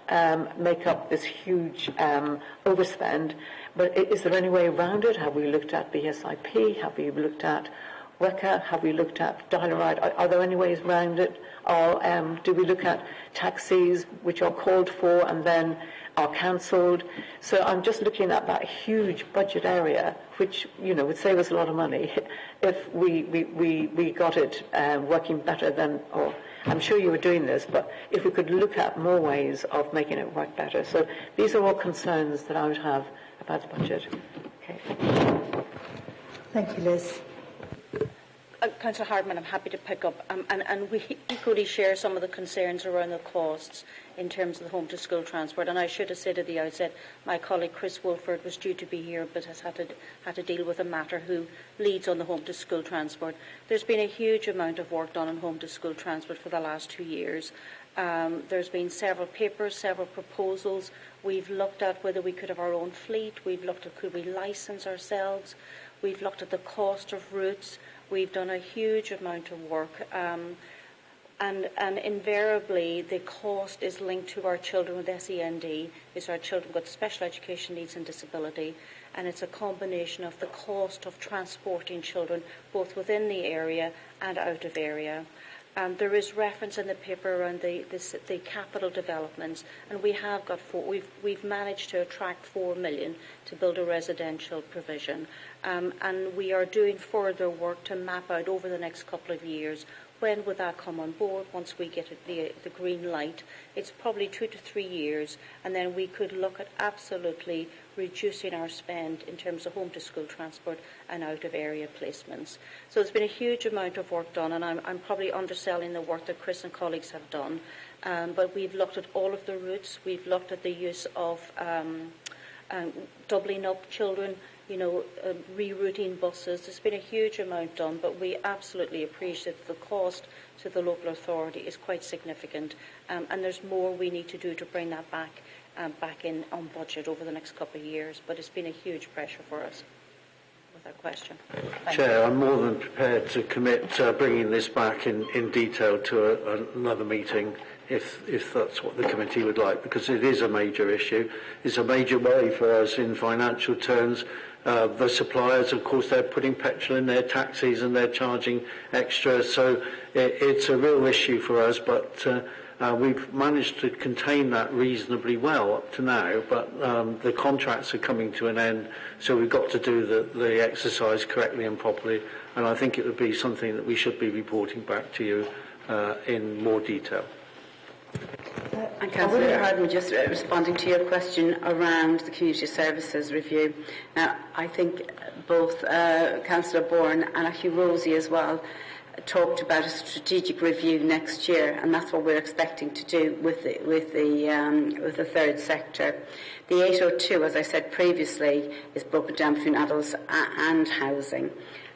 make up this huge overspend. But is there any way around it? Have we looked at BSIP? Have we looked at WECA? Have we looked at dial-a-ride? Are there any ways around it? Or do we look at taxis which are called for and then are cancelled? So I'm just looking at that huge budget area, which would save us a lot of money if we got it working better than. Or I'm sure you were doing this, but if we could look at more ways of making it work better. So these are all concerns that I would have about the budget. Okay. Thank you, Liz. Councillor Hardman, I'm happy to pick up, and we equally share some of the concerns around the costs in terms of the home-to-school transport. And I should have said at the outset, my colleague Chris Wolford was due to be here, but has had to deal with a matter who leads on the home-to-school transport. There's been a huge amount of work done on home-to-school transport for the last 2 years. There's been several papers, several proposals. We've looked at whether we could have our own fleet. We've looked at could we licence ourselves. We've looked at the cost of routes. We've done a huge amount of work, and invariably the cost is linked to our children with SEND, is our children with special education needs and disability, and it's a combination of the cost of transporting children both within the area and out of area. There is reference in the paper around the capital developments, and we've managed to attract 4 million to build a residential provision, and we are doing further work to map out over the next couple of years when would that come on board. Once we get the green light, it's probably 2 to 3 years, and then we could look at absolutely reducing our spend in terms of home-to-school transport and out-of-area placements. So there's been a huge amount of work done, and I'm probably underselling the work that Chris and colleagues have done, but we've looked at all of the routes. We've looked at the use of doubling up children, rerouting buses. There's been a huge amount done, but we absolutely appreciate the cost to the local authority is quite significant, and there's more we need to do to bring that back in on budget over the next couple of years. But it's been a huge pressure for us. Without question. Chair, I'm more than prepared to commit bringing this back in detail to another meeting if that's what the committee would like, because it is a major issue. It's a major worry for us in financial terms. The suppliers, of course, they're putting petrol in their taxis and they're charging extra, so it's a real issue for us, but we've managed to contain that reasonably well up to now, but the contracts are coming to an end, so we've got to do the exercise correctly and properly, and I think it would be something that we should be reporting back to you in more detail. And Councillor Hardman, just responding to your question around the community services review. Now, I think both Councillor Bourne and actually Rosie as well talked about a strategic review next year, and that's what we're expecting to do with the third sector. The 802, as I said previously, is broken down between adults and housing.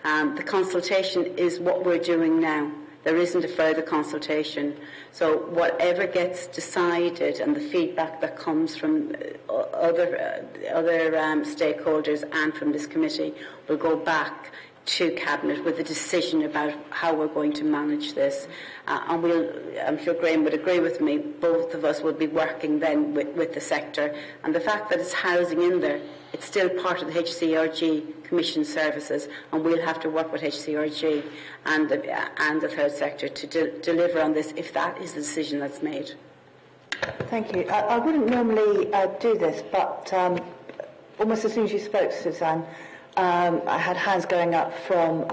The consultation is what we're doing now. there isn't a further consultation. So whatever gets decided and the feedback that comes from other stakeholders and from this committee will go back to Cabinet with a decision about how we're going to manage this. And I'm sure Graham would agree with me, both of us will be working then with the sector. And the fact that it's housing in there, it's still part of the HCRG Commission services, and we'll have to work with HCRG and the third sector to deliver on this if that is the decision that's made. Thank you. I wouldn't normally do this, but almost as soon as you spoke, Suzanne, I had hands going up from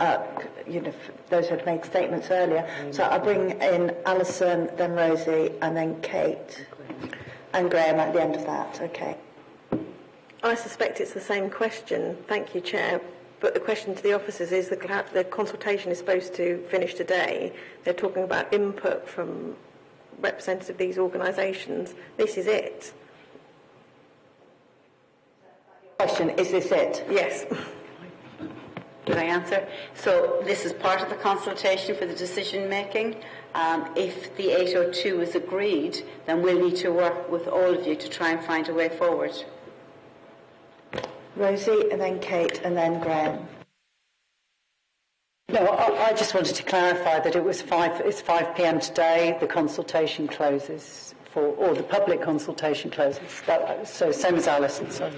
those who had made statements earlier. So I'll bring in Alison, then Rosie, and then Kate, and Graham at the end of that. Okay. I suspect it's the same question. Thank you, Chair. But the question to the officers is the consultation is supposed to finish today. They're talking about input from representatives of these organisations. This is it. Question, is this it? Yes. Can I answer? So this is part of the consultation for the decision making. If the 802 is agreed, then we'll need to work with all of you to try and find a way forward. Rosie, and then Kate, and then Graham. No, I just wanted to clarify that it's 5 p.m. today. The consultation closes or the public consultation closes. So same as Alison. Sorry.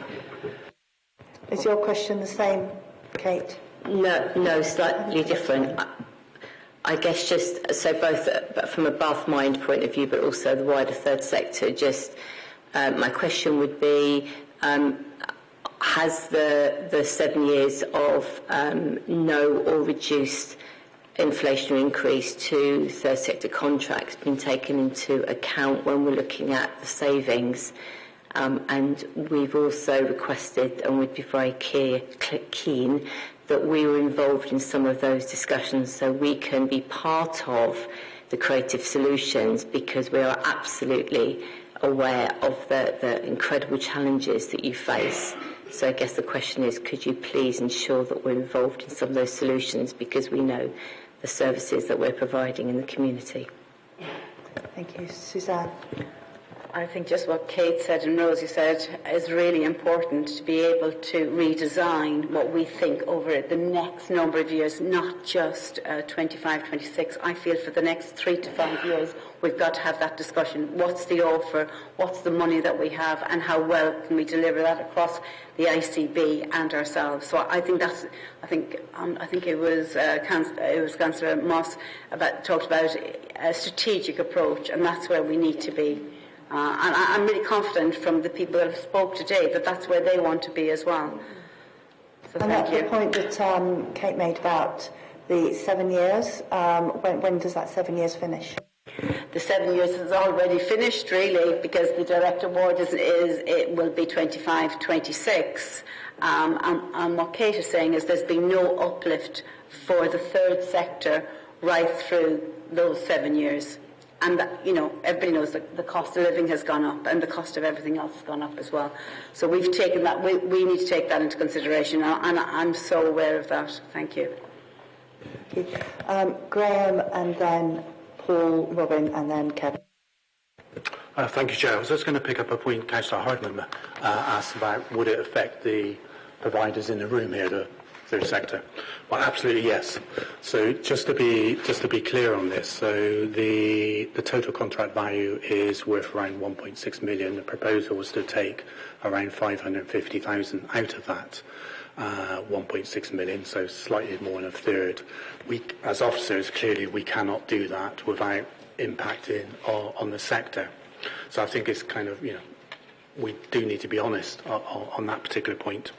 Is your question the same, Kate? No, slightly different. I guess just so both from a Bath Mind point of view, but also the wider third sector. Just my question would be. Has the 7 years of no or reduced inflationary increase to third sector contracts been taken into account when we're looking at the savings? And we've also requested, and we'd be very keen, that we were involved in some of those discussions so we can be part of the creative solutions, because we are absolutely aware of the incredible challenges that you face. So I guess the question is, could you please ensure that we're involved in some of those solutions, because we know the services that we're providing in the community. Thank you. Suzanne? I think just what Kate said and Rosie said is really important, to be able to redesign what we think over the next number of years, not just 25, 26. I feel for the next 3 to 5 years, we've got to have that discussion. What's the offer? What's the money that we have? And how well can we deliver that across the ICB and ourselves? So I think I think it was Councillor Moss talked about a strategic approach, and that's where we need to be. And I'm really confident from the people that have spoke today that that's where they want to be as well. So and thank you. The point that Kate made about the 7 years, when does that 7 years finish? The 7 years is already finished, really, because the direct award it will be 25, 26. And what Kate is saying is there's been no uplift for the third sector right through those 7 years. And everybody knows that the cost of living has gone up, and the cost of everything else has gone up as well. So we've taken that. We need to take that into consideration, and I'm so aware of that. Thank you. Thank you. Graham, and then Paul, Robin, and then Kevin. Thank you, Chair. I was just going to pick up a point Councillor Hardman asked about, would it affect the providers in the room here, the third sector? Well, absolutely yes. So just to be clear on this, so the total contract value is worth around 1.6 million. The proposal was to take around 550,000 out of that 1.6 million, so slightly more than a third. We, as officers, clearly we cannot do that without impacting on the sector. So I think it's kind of, we do need to be honest on that particular point.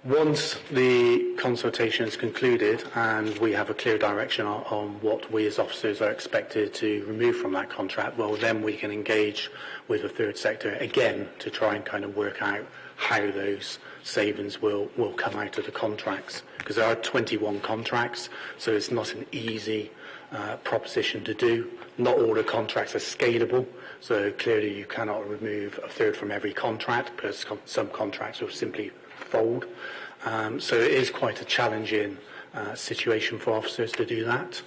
Once the consultation is concluded and we have a clear direction on what we as officers are expected to remove from that contract, well, then we can engage with the third sector again to try and kind of work out how those savings will come out of the contracts. Because there are 21 contracts, so it's not an easy proposition to do. Not all the contracts are scalable, so clearly you cannot remove a third from every contract, because some contracts will simply fold. So it is quite a challenging situation for officers to do that.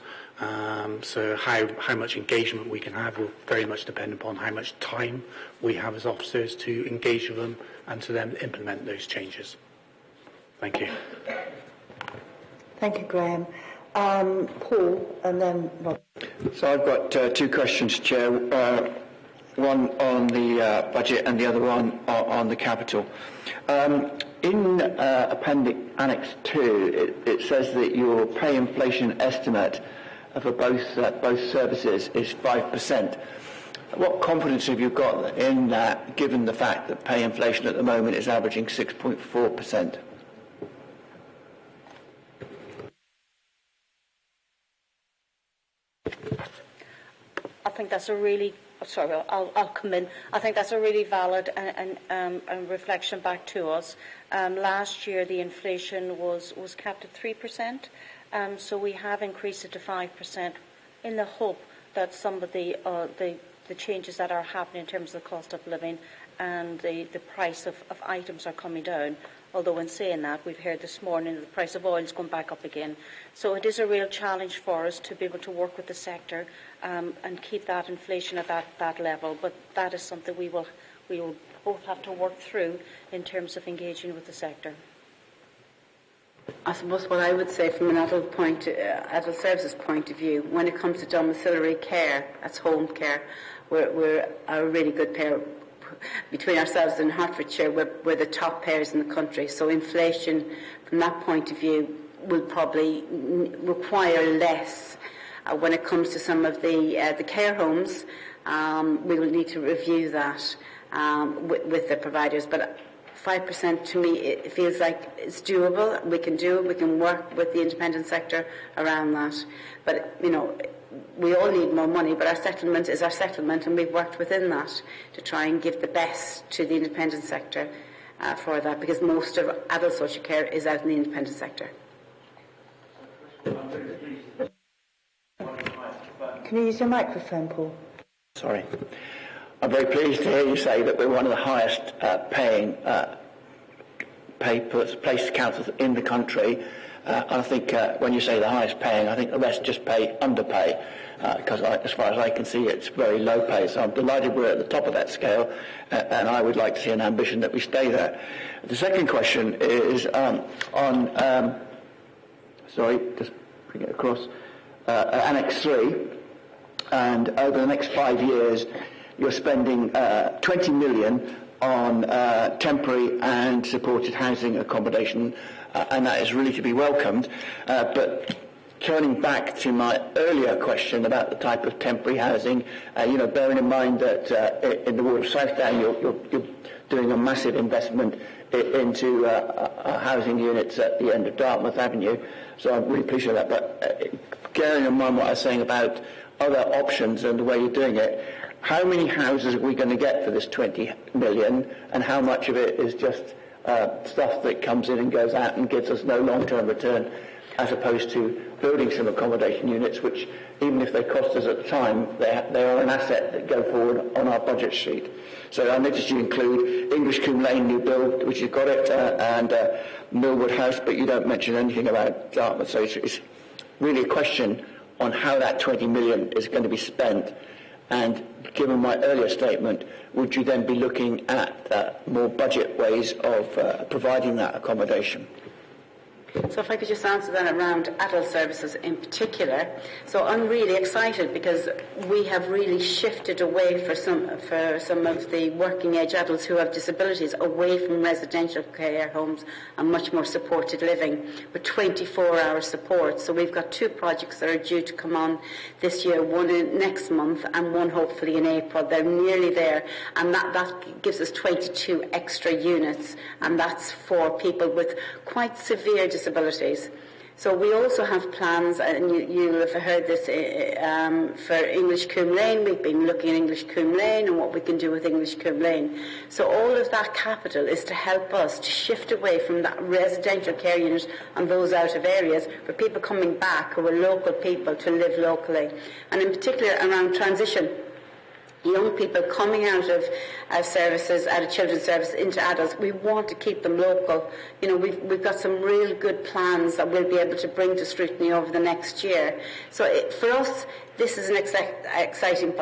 So how much engagement we can have will very much depend upon how much time we have as officers to engage with them and to then implement those changes. Thank you. Thank you, Graham. Paul, and then Rob. So I've got two questions, Chair. One on the budget and the other one on the capital. In Annex 2, it says that your pay inflation estimate for both services is 5%. What confidence have you got in that, given the fact that pay inflation at the moment is averaging 6.4%? I think that's a really, sorry, I'll come in. I think that's a really valid and reflection back to us. Last year the inflation was capped at 3%, so we have increased it to 5% in the hope that some of the changes that are happening in terms of the cost of living and the price of items are coming down. Although in saying that, we've heard this morning that the price of oil is going back up again. So it is a real challenge for us to be able to work with the sector and keep that inflation at that level. But that is something we will both have to work through in terms of engaging with the sector. I suppose what I would say from an adult services point of view, when it comes to domiciliary care, that's home care, we're a really good pair. Between ourselves and Hertfordshire, we're the top payers in the country. So inflation, from that point of view, will probably require less. When it comes to some of the care homes, we will need to review that with the providers. But 5% to me, it feels like it's doable. We can do it. We can work with the independent sector around that. But, you know, we all need more money, but our settlement is our settlement, and we've worked within that to try and give the best to the independent sector for that, because most of adult social care is out in the independent sector. Can you use your microphone, Paul? Sorry. I'm very pleased to hear you say that we're one of the highest paying place councils in the country. I think when you say the highest paying, I think the rest just underpay, because as far as I can see, it's very low pay. So I'm delighted we're at the top of that scale, and I would like to see an ambition that we stay there. The second question is just bring it across, Annex 3, and over the next 5 years, you're spending 20 million on temporary and supported housing accommodation, and that is really to be welcomed. But turning back to my earlier question about the type of temporary housing, bearing in mind that in the ward of Southdown you're doing a massive investment into housing units at the end of Dartmouth Avenue, so I'm really pleased with that. But bearing in mind what I was saying about other options and the way you're doing it, how many houses are we going to get for this 20 million, and how much of it is just stuff that comes in and goes out and gives us no long-term return, as opposed to building some accommodation units, which, even if they cost us at the time, they are an asset that go forward on our budget sheet. So I noticed you include English Combe Lane new build, which you've got it, and Millwood House, but you don't mention anything about Dartmouth. So it's really a question on how that 20 million is going to be spent. And given my earlier statement, would you then be looking at more budget ways of providing that accommodation? So if I could just answer that around adult services in particular. So I'm really excited because we have really shifted away for some of the working age adults who have disabilities away from residential care homes and much more supported living with 24-hour support. So we've got 2 projects that are due to come on this year, one in next month and one hopefully in April. They're nearly there, and that gives us 22 extra units, and that's for people with quite severe disabilities. So we also have plans, and you'll have heard this for English Combe Lane. We've been looking at English Combe Lane and what we can do with English Combe Lane. So all of that capital is to help us to shift away from that residential care unit and those out of areas for people coming back who are local people to live locally. And in particular around transition. young people coming out of services, out of children's services into adults. We want to keep them local. You know, we've got some real good plans that we'll be able to bring to Scrutiny over the next year. So for us, this is an exciting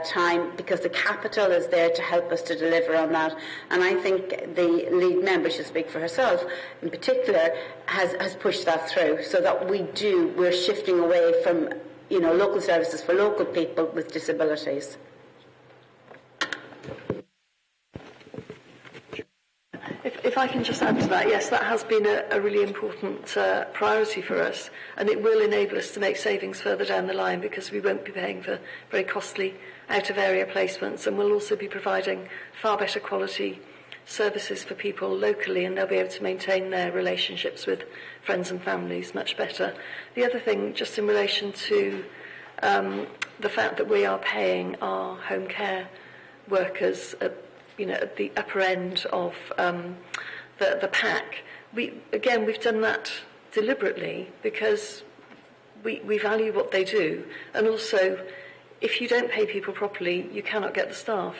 time because the capital is there to help us to deliver on that. And I think the lead member, should speak for herself in particular, has pushed that through so that we're shifting away from, you know, local services for local people with disabilities. If I can just add to that, yes, that has been a really important priority for us, and it will enable us to make savings further down the line because we won't be paying for very costly out-of-area placements, and we'll also be providing far better quality services for people locally, and they'll be able to maintain their relationships with friends and families much better. The other thing, just in relation to the fact that we are paying our home care workers at the upper end of the pack. We've done that deliberately because we value what they do, and also if you don't pay people properly, you cannot get the staff.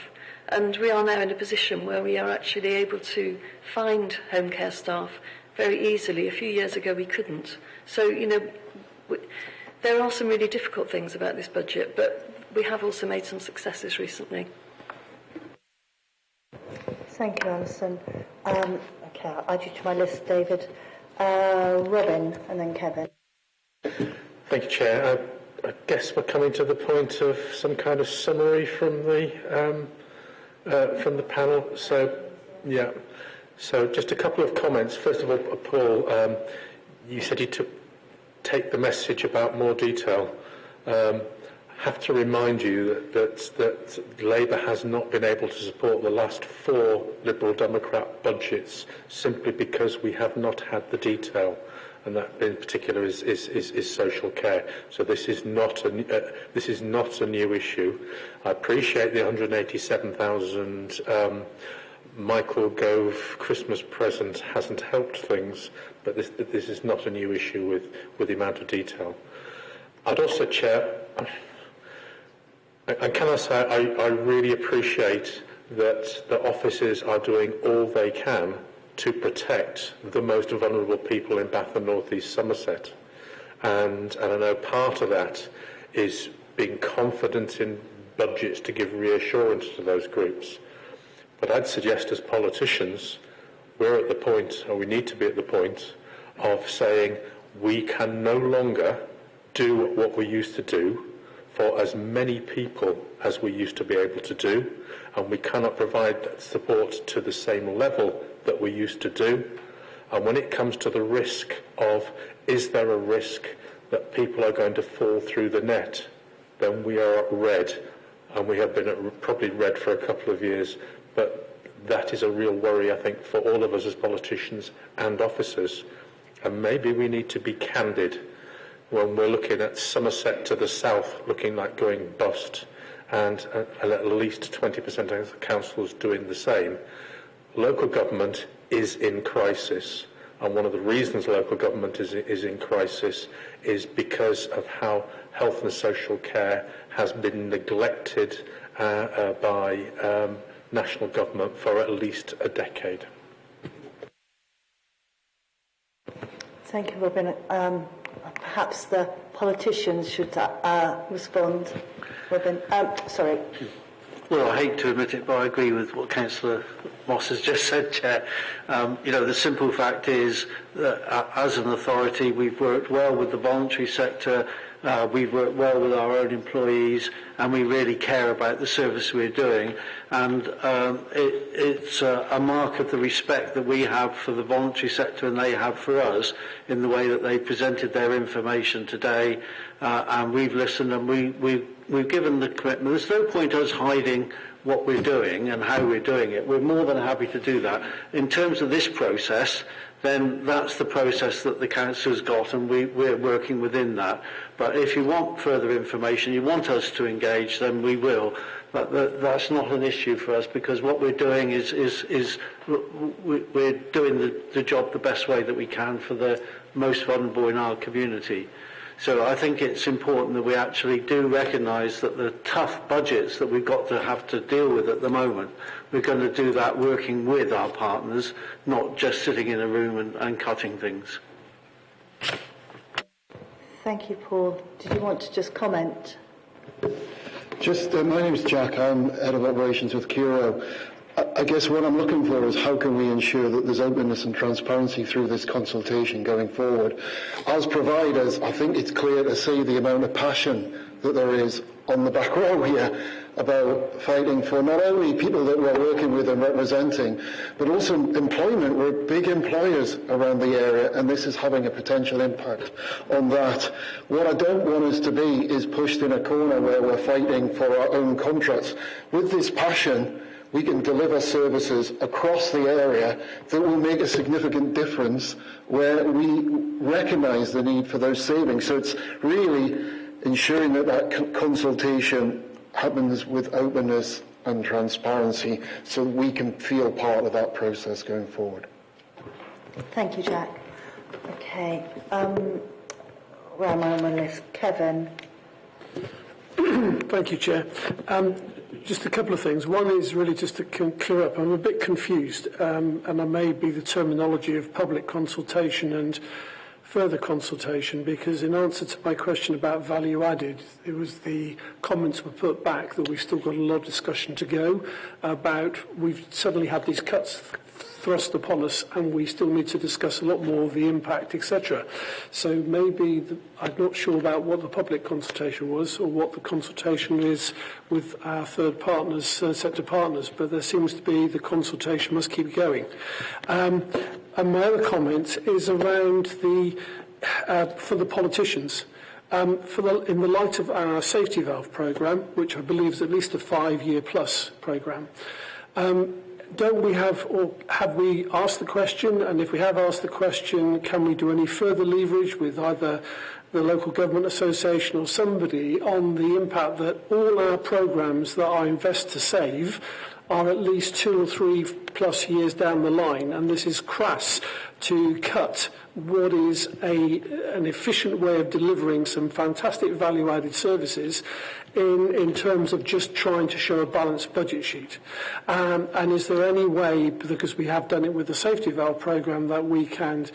And we are now in a position where we are actually able to find home care staff very easily. A few years ago we couldn't. So, there are some really difficult things about this budget, but we have also made some successes recently. Thank you, Alison. Okay, I'll add you to my list, David. Robin, and then Kevin. Thank you, Chair. I guess we're coming to the point of some kind of summary from the panel. So, yeah. So, just a couple of comments. First of all, Paul, you said you take the message about more detail. Have to remind you that Labour has not been able to support the last 4 Liberal Democrat budgets simply because we have not had the detail, and that in particular is social care. So this is not a new issue. I appreciate the 187,000 Michael Gove Christmas present hasn't helped things, but this is not a new issue with the amount of detail. I'd also, Chair. And can I say, I really appreciate that the officers are doing all they can to protect the most vulnerable people in Bath and North East Somerset. And I know part of that is being confident in budgets to give reassurance to those groups. But I'd suggest as politicians, we're at the point, or we need to be at the point, of saying we can no longer do what we used to do for as many people as we used to be able to do, and we cannot provide that support to the same level that we used to do. And when it comes to the risk of, is there a risk that people are going to fall through the net, then we are at red, and we have been at probably red for a couple of years, but that is a real worry, I think, for all of us as politicians and officers. And maybe we need to be candid when we're looking at Somerset to the south looking like going bust, and at least 20% of the councils doing the same. Local government is in crisis, and one of the reasons local government is in crisis is because of how health and social care has been neglected by national government for at least a decade. Thank you, Robin. Perhaps the politicians should respond. Robin, sorry. Well, I hate to admit it, but I agree with what Councillor Moss has just said, Chair. The simple fact is that as an authority, we've worked well with the voluntary sector, we've worked well with our own employees, and we really care about the service we're doing. And it's a mark of the respect that we have for the voluntary sector and they have for us in the way that they presented their information today. And we've listened and we've given the commitment. There's no point us hiding what we're doing and how we're doing it. We're more than happy to do that. In terms of this process, then that's the process that the council's got, and we're working within that. But if you want further information, you want us to engage, then we will. But that's not an issue for us, because what we're doing is we're doing the job the best way that we can for the most vulnerable in our community. So I think it's important that we actually do recognise that the tough budgets that we've got to have to deal with at the moment, we're going to do that working with our partners, not just sitting in a room and cutting things. Thank you, Paul. Did you want to just comment? Just, my name is Jack. I'm Head of Operations with Curo. I guess what I'm looking for is how can we ensure that there's openness and transparency through this consultation going forward. As providers, I think it's clear to see the amount of passion that there is on the back row here about fighting for not only people that we're working with and representing, but also employment. We're big employers around the area, and this is having a potential impact on that. What I don't want us to be is pushed in a corner where we're fighting for our own contracts. With this passion, we can deliver services across the area that will make a significant difference where we recognise the need for those savings. So it's really ensuring that that consultation happens with openness and transparency so we can feel part of that process going forward. Thank you, Jack. Okay. Where am I on my list? Kevin. Thank you, Chair. Just a couple of things. One is really just to clear up. I'm a bit confused, and I may be the terminology of public consultation and further consultation, because in answer to my question about value added, it was the comments were put back that we've still got a lot of discussion to go about. We've suddenly had these cuts thrust upon us, and we still need to discuss a lot more of the impact, etc. So maybe I'm not sure about what the public consultation was or what the consultation is with our third partners, sector partners, but there seems to be the consultation must keep going. And my other comment is around the for the politicians. In the light of our safety valve programme, which I believe is at least a 5-year plus programme, don't we have, or have we asked the question, and if we have asked the question, can we do any further leverage with either the local government association or somebody on the impact that all our programmes that are invest to save are at least 2 or 3 plus years down the line, and this is crass to cut what is an efficient way of delivering some fantastic value-added services in terms of just trying to show a balanced budget sheet. And is there any way, because we have done it with the safety valve programme, that we can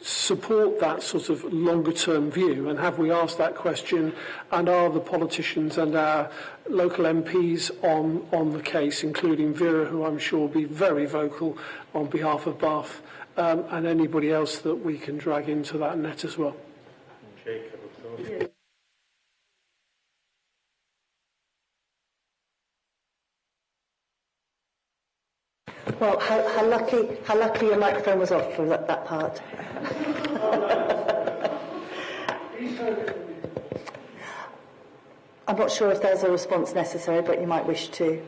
support that sort of longer-term view? And have we asked that question, and are the politicians and our local MPs on the case, including Vera, who I'm sure will be very vocal on behalf of Bath, and anybody else that we can drag into that net as well? Jacob, Well, how lucky your microphone was off for that part. I'm not sure if there's a response necessary, but you might wish to.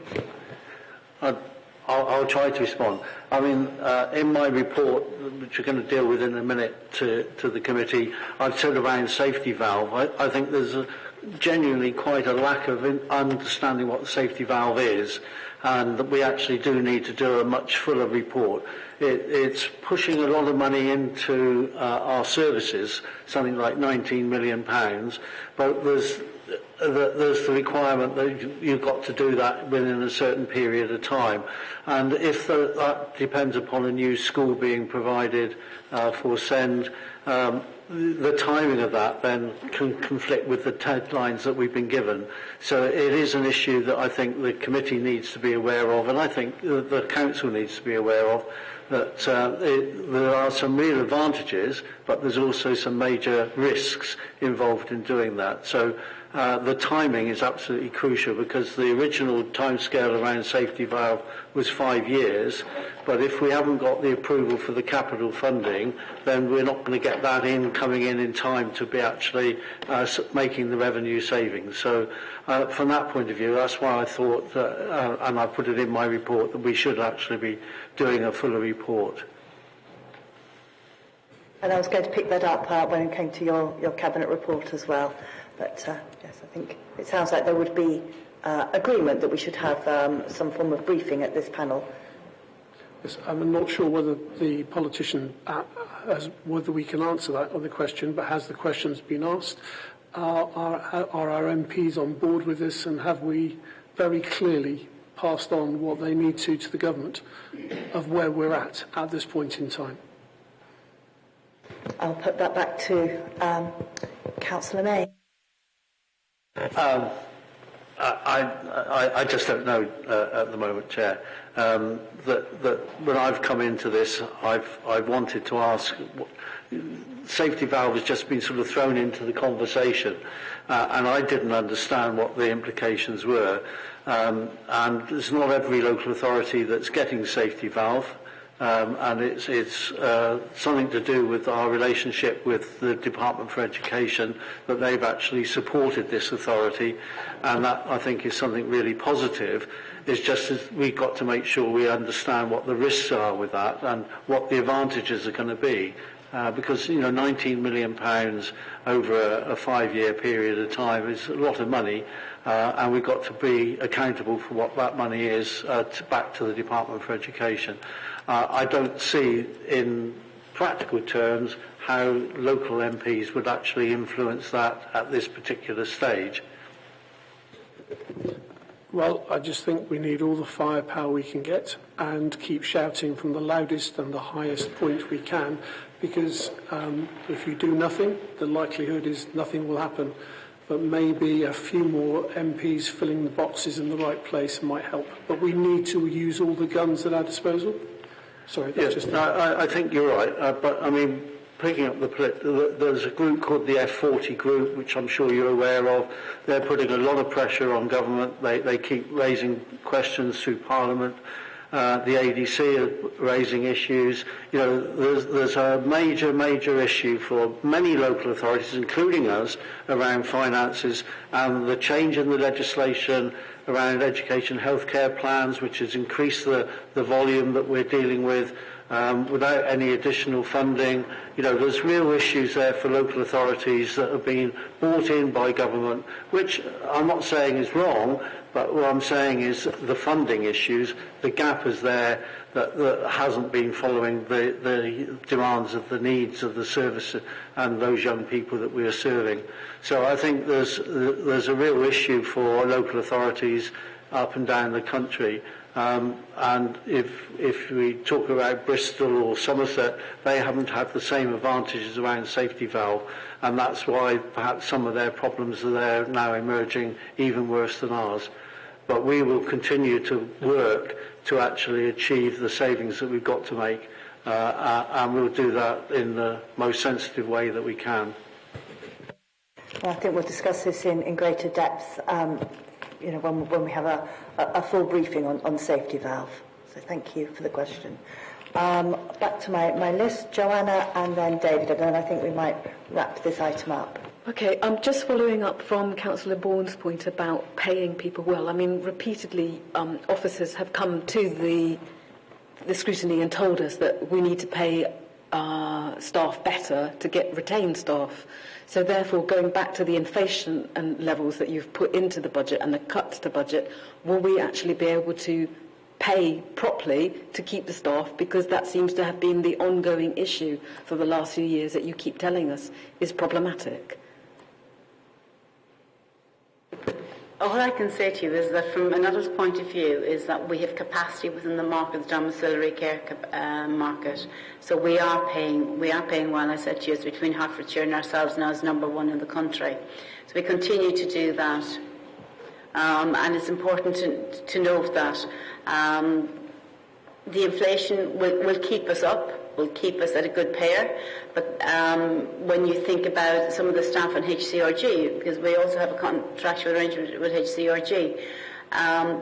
I'll try to respond. I mean, in my report, which we're going to deal with in a minute to the committee, I've said around safety valve. I think there's genuinely quite a lack of understanding what the safety valve is, and that we actually do need to do a much fuller report. It's pushing a lot of money into our services, something like £19 million, but there's the requirement that you've got to do that within a certain period of time. And if that depends upon a new school being provided for SEND, the timing of that then can conflict with the deadlines that we've been given. So it is an issue that I think the committee needs to be aware of, and I think the council needs to be aware of, that there are some real advantages, but there's also some major risks involved in doing that. So the timing is absolutely crucial, because the original timescale around safety valve was 5 years, but if we haven't got the approval for the capital funding, then we're not going to get that coming in time to be actually making the revenue savings. So from that point of view, that's why I thought, and I put it in my report, that we should actually be doing a fuller report. And I was going to pick that up when it came to your cabinet report as well. But yes, I think it sounds like there would be agreement that we should have some form of briefing at this panel. Yes, I'm not sure whether the politician, whether we can answer that on the question, but has the questions been asked? Are our MPs on board with this, and have we very clearly passed on what they need to the government of where we're at this point in time? I'll put that back to Councillor May. I just don't know at the moment, Chair. That when I've come into this, I've wanted to ask. Safety valve has just been sort of thrown into the conversation, and I didn't understand what the implications were. And it's not every local authority that's getting safety valve. And it's something to do with our relationship with the Department for Education, that they've actually supported this authority, and that I think is something really positive. It's just that we've got to make sure we understand what the risks are with that and what the advantages are going to be. Because, you know, £19 million over a 5-year period of time is a lot of money, and we've got to be accountable for what that money is back to the Department for Education. I don't see, in practical terms, how local MPs would actually influence that at this particular stage. Well, I just think we need all the firepower we can get and keep shouting from the loudest and the highest point we can, because if you do nothing, the likelihood is nothing will happen. But maybe a few more MPs filling the boxes in the right place might help. But we need to use all the guns at our disposal. Sorry, that's just... I think you're right, but I mean, picking up there's a group called the F40 group, which I'm sure you're aware of. They're putting a lot of pressure on government. They keep raising questions through Parliament. The ADC are raising issues. You know, there's a major issue for many local authorities, including us, around finances, and the change in the legislation around education healthcare plans, which has increased the volume that we're dealing with without any additional funding. You know, there's real issues there for local authorities that have been brought in by government, which I'm not saying is wrong, but what I'm saying is the funding issues, the gap is there that hasn't been following the demands of the needs of the service and those young people that we are serving. So I think there's a real issue for local authorities up and down the country. And if we talk about Bristol or Somerset, they haven't had the same advantages around safety valve, and that's why perhaps some of their problems are there now emerging even worse than ours. But we will continue to work to actually achieve the savings that we've got to make, and we'll do that in the most sensitive way that we can. Well, I think we'll discuss this in greater depth you know, when we have a full briefing on safety valve. So thank you for the question. Back to my list, Joanna and then David, and then I think we might wrap this item up. Okay, just following up from Councillor Bourne's point about paying people well. I mean, repeatedly officers have come to the scrutiny and told us that we need to pay staff better to retain staff. So therefore, going back to the inflation and levels that you've put into the budget and the cuts to budget, will we actually be able to pay properly to keep the staff? Because that seems to have been the ongoing issue for the last few years that you keep telling us is problematic. All I can say to you is that from another's point of view is that we have capacity within the market, the domiciliary care market. So we are paying well. I said to you, it's between Hertfordshire and ourselves now is number one in the country. So we continue to do that. And it's important to note that the inflation will keep us up, will keep us at a good pair. But when you think about some of the staff on HCRG, because we also have a contractual arrangement with HCRG,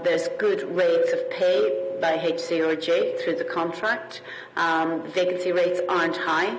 there's good rates of pay by HCRG through the contract. Vacancy rates aren't high.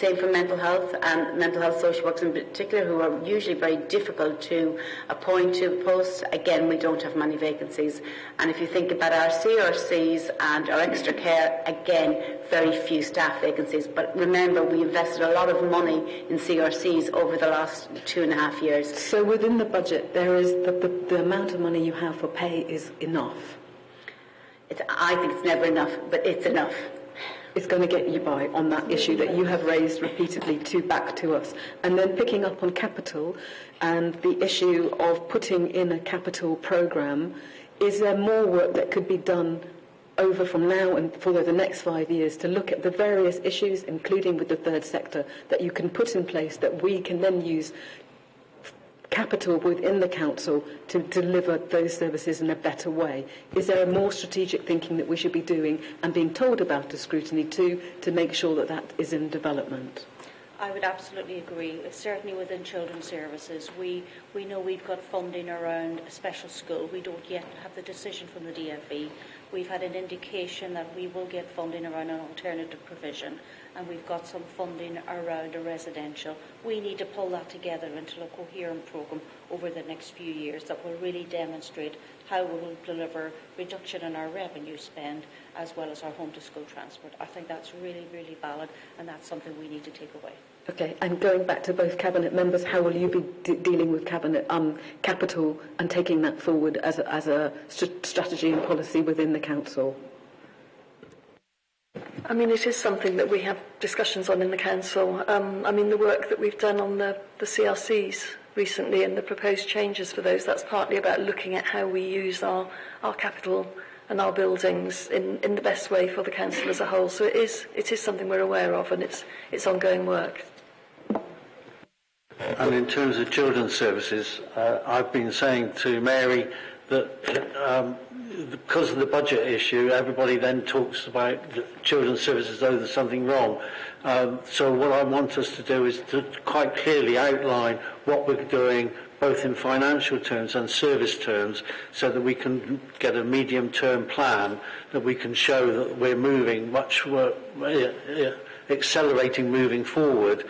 Same for mental health and mental health social workers in particular, who are usually very difficult to appoint to posts. Again, we don't have many vacancies. And if you think about our CRCs and our extra care, again, very few staff vacancies. But remember, we invested a lot of money in CRCs over the last 2.5 years. So within the budget, there is the amount of money you have for pay is enough? I think it's never enough, but it's enough. It's going to get you by on that issue that you have raised repeatedly back to us. And then picking up on capital and the issue of putting in a capital programme, is there more work that could be done over from now and for the next 5 years to look at the various issues, including with the third sector, that you can put in place that we can then use capital within the council to deliver those services in a better way? Is there a more strategic thinking that we should be doing and being told about to Scrutiny to make sure that that is in development? I would absolutely agree. Certainly within children's services, we know we've got funding around a special school. We don't yet have the decision from the DFE. We've had an indication that we will get funding around an alternative provision, and we've got some funding around a residential. We need to pull that together into a coherent programme over the next few years that will really demonstrate how we will deliver reduction in our revenue spend as well as our home-to-school transport. I think that's really, really valid, and that's something we need to take away. Okay, and going back to both cabinet members, how will you be dealing with cabinet capital and taking that forward as a strategy and policy within the council? I mean, it is something that we have discussions on in the council. I mean, the work that we've done on the CRCs recently and the proposed changes for those, that's partly about looking at how we use our capital and our buildings in the best way for the council as a whole. So it is something we're aware of, and it's ongoing work. And in terms of children's services, I've been saying to Mary that because of the budget issue, everybody then talks about children's services as though there's something wrong. So what I want us to do is to quite clearly outline what we're doing, both in financial terms and service terms, so that we can get a medium-term plan that we can show that we're moving accelerating moving forward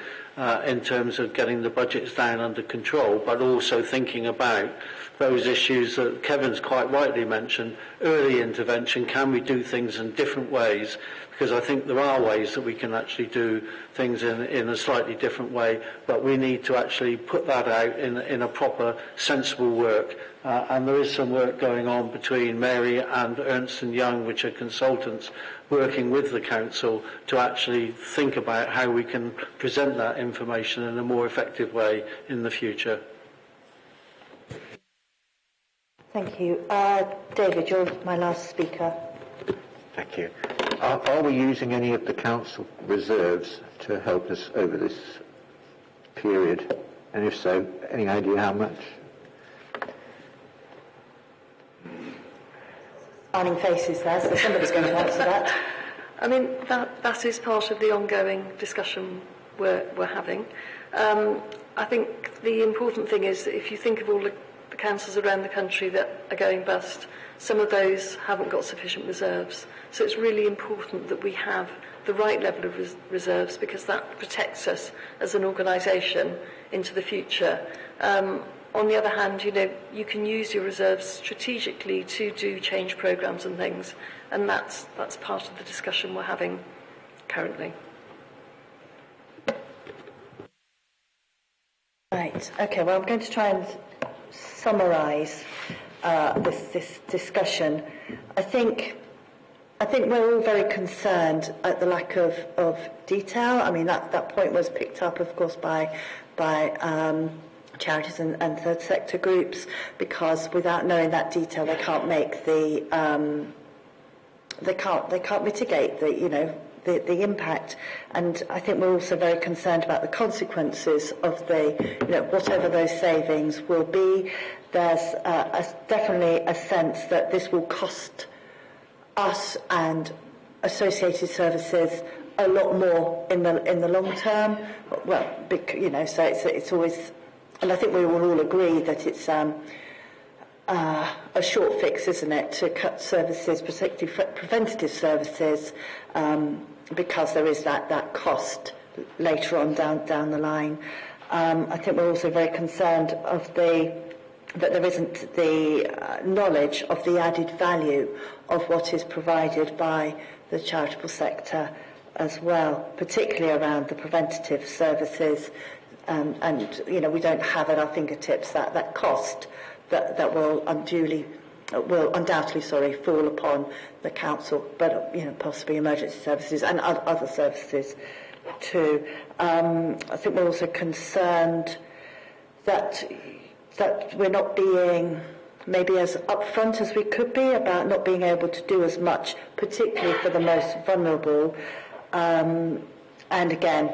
in terms of getting the budgets down under control, but also thinking about those issues that Kevin's quite rightly mentioned, early intervention. Can we do things in different ways? Because I think there are ways that we can actually do things in a slightly different way, but we need to actually put that out in a proper, sensible work. And there is some work going on between Mary and Ernst & Young, which are consultants working with the council to actually think about how we can present that information in a more effective way in the future. Thank you. David, you're my last speaker. Thank you. Are we using any of the council reserves to help us over this period? And if so, any idea how much? Smiling faces there, so somebody's going to answer that. I mean, that is part of the ongoing discussion we're having. I think the important thing is that if you think of all the councils around the country that are going bust, some of those haven't got sufficient reserves. So it's really important that we have the right level of reserves, because that protects us as an organisation into the future. On the other hand, you can use your reserves strategically to do change programmes and things, and that's part of the discussion we're having currently. Right. Okay. Well, I'm going to try and summarise this discussion. I think we're all very concerned at the lack of detail. I mean, that point was picked up, of course, by charities and third sector groups, because without knowing that detail, they can't make the they can't mitigate the impact. And I think we're also very concerned about the consequences of whatever those savings will be. There's definitely a sense that this will cost us and associated services a lot more in the long term. Well, so it's always, and I think we will all agree that it's a short fix, isn't it, to cut services, particularly preventative services, because there is that cost later on down the line. I think we're also very concerned that there isn't the knowledge of the added value of what is provided by the charitable sector as well, particularly around the preventative services. And we don't have at our fingertips that cost that will unduly will undoubtedly, fall upon the council, but possibly emergency services and other services too. I think we're also concerned that we're not being maybe as upfront as we could be about not being able to do as much, particularly for the most vulnerable. And again,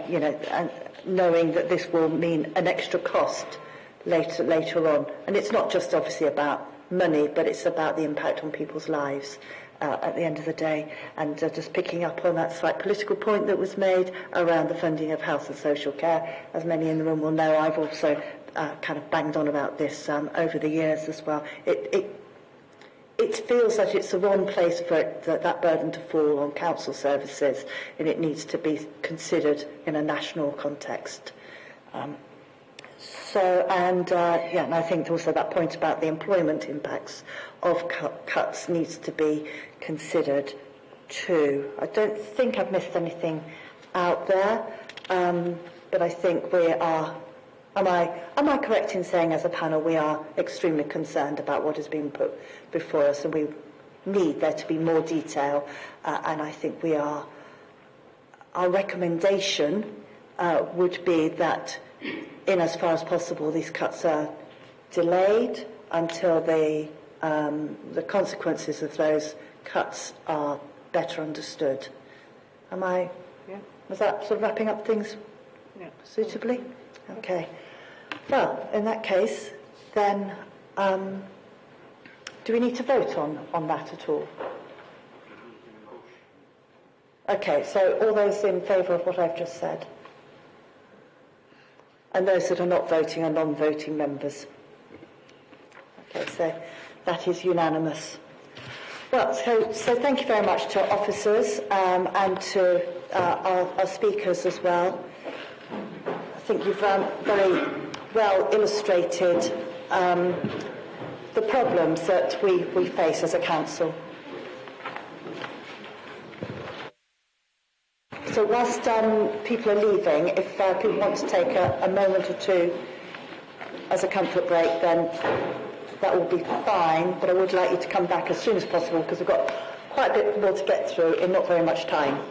and knowing that this will mean an extra cost later on. And it's not just obviously about money, but it's about the impact on people's lives at the end of the day. And just picking up on that slight political point that was made around the funding of health and social care, as many in the room will know, I've also kind of banged on about this over the years as well. It feels like it's the wrong place for that burden to fall on council services, and it needs to be considered in a national context. And I think also that point about the employment impacts of cuts needs to be considered too. I don't think I've missed anything out there, but I think we are. Am I correct in saying, as a panel, we are extremely concerned about what has been put before us, and we need there to be more detail. And I think our recommendation would be that, in as far as possible, these cuts are delayed until the consequences of those cuts are better understood. Was that sort of wrapping up things suitably? Okay. Well, in that case, then, do we need to vote on that at all? Okay, so all those in favour of what I've just said? And those that are not voting are non-voting members. Okay, so that is unanimous. Well, so thank you very much to our officers and to our speakers as well. I think you've very well illustrated the problems that we face as a council. So whilst people are leaving, if people want to take a moment or two as a comfort break, then that will be fine, but I would like you to come back as soon as possible because we've got quite a bit more to get through in not very much time.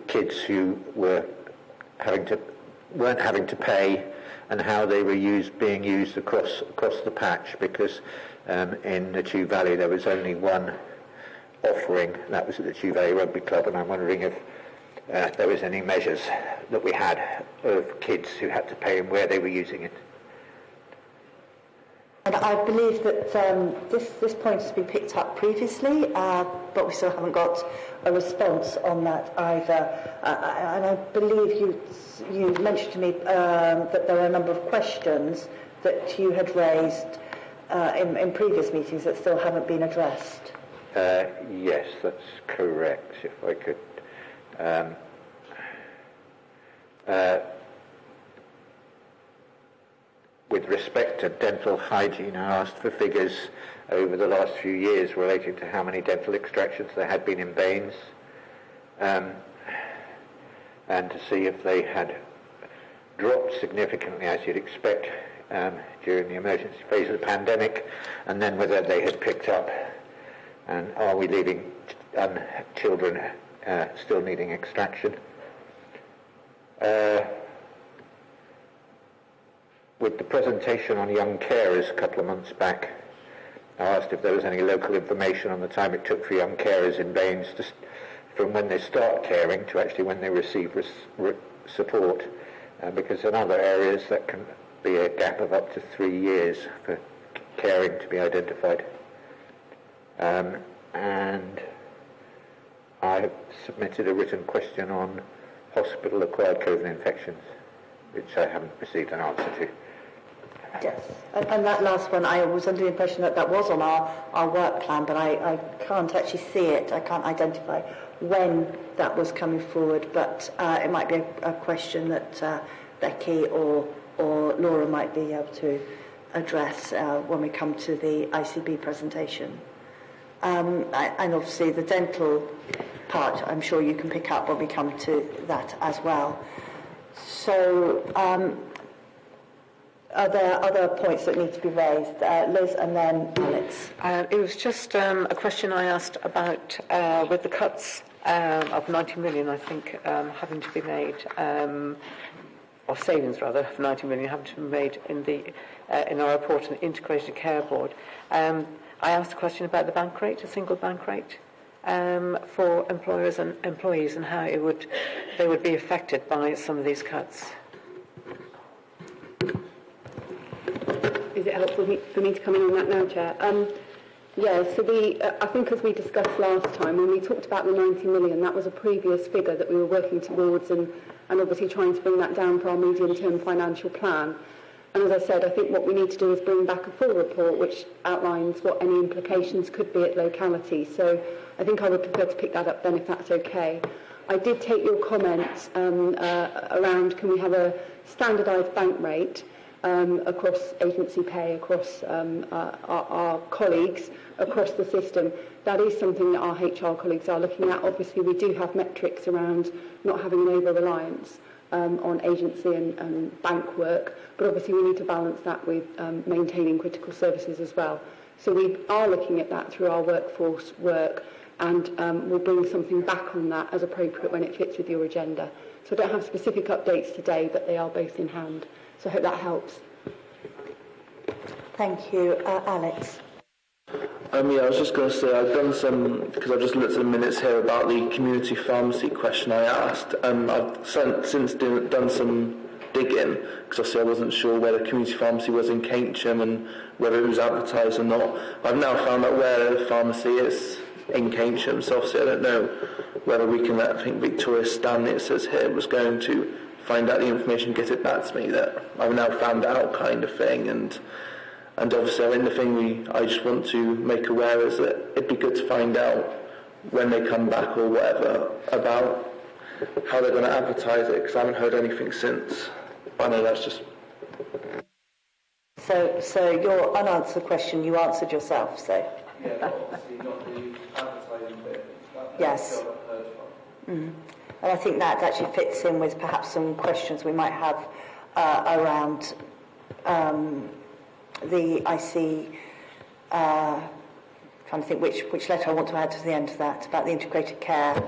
kids who weren't having to pay, and how they were being used across the patch, because in the Chew Valley there was only one offering, and that was at the Chew Valley Rugby Club, and I'm wondering if there was any measures that we had of kids who had to pay and where they were using it. And I believe that this point has been picked up previously, but we still haven't got a response on that either. And I believe you mentioned to me that there are a number of questions that you had raised in previous meetings that still haven't been addressed. Yes, that's correct. If I could... with respect to dental hygiene, I asked for figures over the last few years relating to how many dental extractions there had been in Baines, and to see if they had dropped significantly, as you'd expect, during the emergency phase of the pandemic, and then whether they had picked up, and are we leaving children still needing extraction. With the presentation on young carers a couple of months back, I asked if there was any local information on the time it took for young carers in Baines from when they start caring to actually when they receive support, because in other areas that can be a gap of up to 3 years for caring to be identified. And I have submitted a written question on hospital-acquired COVID infections, which I haven't received an answer to. Yes, and that last one, I was under the impression that that was on our work plan, but I can't actually see it. I can't identify when that was coming forward, but it might be a question that Becky or Laura might be able to address when we come to the ICB presentation. And obviously the dental part, I'm sure you can pick up when we come to that as well. So, are there other points that need to be raised? Liz and then Alex. It was just a question I asked about with the cuts of 90 million, I think, having to be made, or savings rather, of 90 million having to be made in our report on the Integrated Care Board. I asked a question about the bank rate, a single bank rate, for employers and employees, and how they would be affected by some of these cuts. Is it helpful for me to come in on that now, Chair? Yeah, so I think as we discussed last time, when we talked about the 90 million, that was a previous figure that we were working towards and obviously trying to bring that down for our medium-term financial plan. And as I said, I think what we need to do is bring back a full report which outlines what any implications could be at locality. So I think I would prefer to pick that up then if that's okay. I did take your comments around can we have a standardised bank rate across agency pay, across our colleagues, across the system. That is something that our HR colleagues are looking at. Obviously, we do have metrics around not having an over-reliance on agency and bank work, but obviously we need to balance that with maintaining critical services as well. So we are looking at that through our workforce work, and we'll bring something back on that as appropriate when it fits with your agenda. So I don't have specific updates today, but they are both in hand. So I hope that helps. Thank you. Alex. Yeah, I was just going to say, I've done some, because I've just looked at the minutes here about the community pharmacy question I asked. I've since done some digging, because obviously I wasn't sure where the community pharmacy was in Keynsham and whether it was advertised or not. I've now found out where the pharmacy is in Keynsham, so obviously I don't know whether we can let, I think Victoria Stanley, it says here, was going to find out the information, get it back to me, that I've now found out kind of thing, and obviously I think the thing I just want to make aware is that it'd be good to find out when they come back or whatever about how they're going to advertise it, because I haven't heard anything since. I know that's just... So your unanswered question you answered yourself, so... Yeah, but obviously not the advertising bit. Yes. Mm. And I think that actually fits in with perhaps some questions we might have around the IC, trying to think which letter I want to add to the end of that, about the integrated care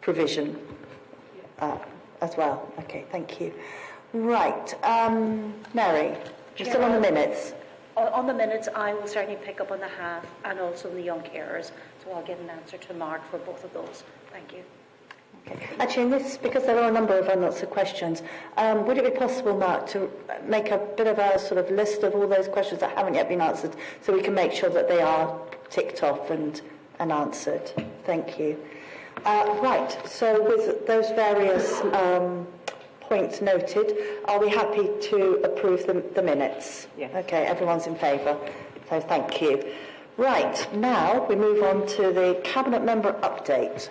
provision as well. Okay, thank you. Right, Mary, you're still on the minutes. On the minutes, I will certainly pick up on the half and also on the young carers, so I'll get an answer to Mark for both of those. Thank you. Okay. Actually, in this, because there are a number of unanswered questions, would it be possible, Mark, to make a bit of a sort of list of all those questions that haven't yet been answered, so we can make sure that they are ticked off and answered? Thank you. Right, so with those various points noted, are we happy to approve the minutes? Yes. Okay, everyone's in favour, so thank you. Right, now we move on to the Cabinet Member update.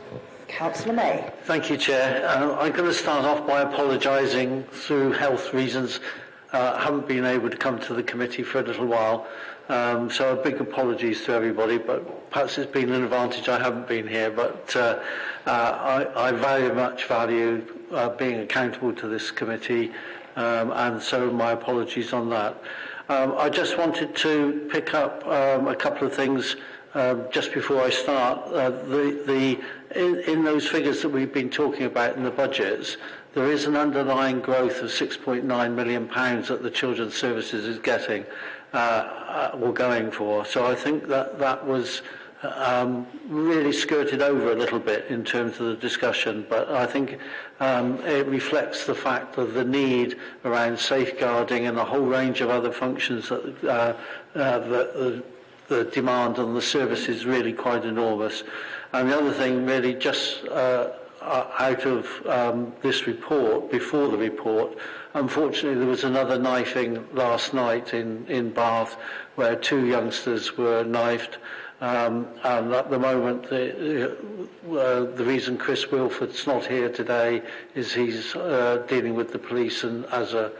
Councillor May. Thank you, Chair. I'm going to start off by apologising through health reasons. I haven't been able to come to the committee for a little while, so a big apologies to everybody, but perhaps it's been an advantage I haven't been here, but I very much value being accountable to this committee, and so my apologies on that. I just wanted to pick up a couple of things just before I start. In those figures that we've been talking about in the budgets, there is an underlying growth of £6.9 million that the Children's Services is getting or going for. So I think that was really skirted over a little bit in terms of the discussion, but I think it reflects the fact of the need around safeguarding and a whole range of other functions that the demand on the service is really quite enormous. And the other thing, really, just out of this report, before the report, unfortunately there was another knifing last night in Bath where 2 youngsters were knifed. And at the moment, the reason Chris Wilford's not here today is he's dealing with the police and as a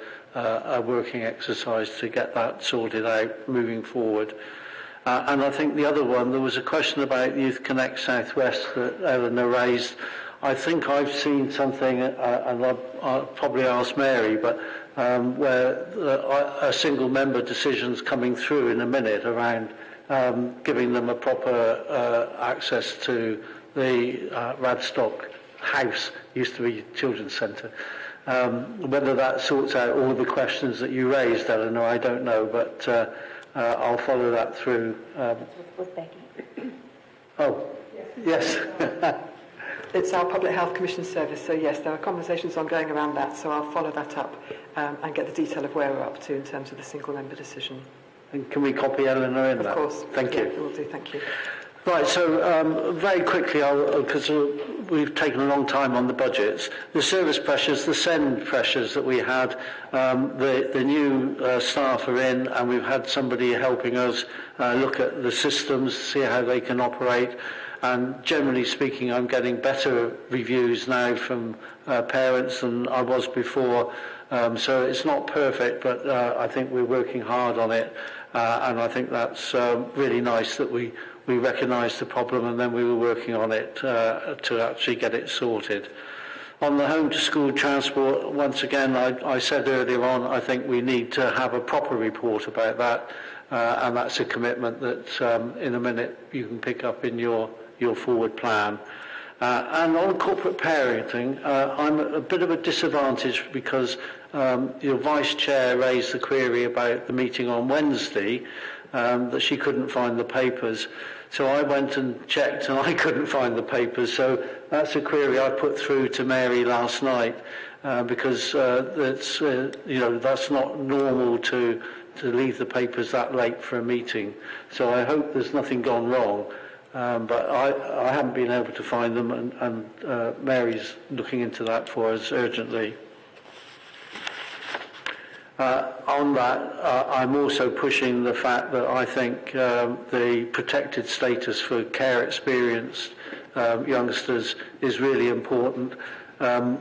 working exercise to get that sorted out moving forward. And I think the other one, there was a question about Youth Connect Southwest that Eleanor raised. I think I've seen something, and I'll probably ask Mary, but where a single member decision's coming through in a minute around giving them a proper access to the Radstock House, used to be Children's Centre. Whether that sorts out all the questions that you raised, Eleanor, I don't know, but I'll follow that through. With Becky. Oh, yes. It's our Public Health Commission service, so yes, there are conversations ongoing around that, so I'll follow that up and get the detail of where we're up to in terms of the single member decision. And can we copy Eleanor in that? Of course. Thank you. We'll do, thank you. Right, so very quickly, because we've taken a long time on the budgets, the service pressures, the SEND pressures that we had, the new staff are in, and we've had somebody helping us look at the systems, see how they can operate, and generally speaking, I'm getting better reviews now from parents than I was before, so it's not perfect, but I think we're working hard on it, and I think that's really nice that we recognised the problem and then we were working on it to actually get it sorted. On the home to school transport, once again, I said earlier on, I think we need to have a proper report about that, and that's a commitment that in a minute you can pick up in your forward plan. And on corporate parenting, I'm at a bit of a disadvantage because your Vice Chair raised the query about the meeting on Wednesday, that she couldn't find the papers. So I went and checked and I couldn't find the papers. So that's a query I put through to Mary last night because that's, that's not normal to leave the papers that late for a meeting. So I hope there's nothing gone wrong. But I haven't been able to find them, and Mary's looking into that for us urgently. On that, I'm also pushing the fact that I think the protected status for care experienced youngsters is really important. I'm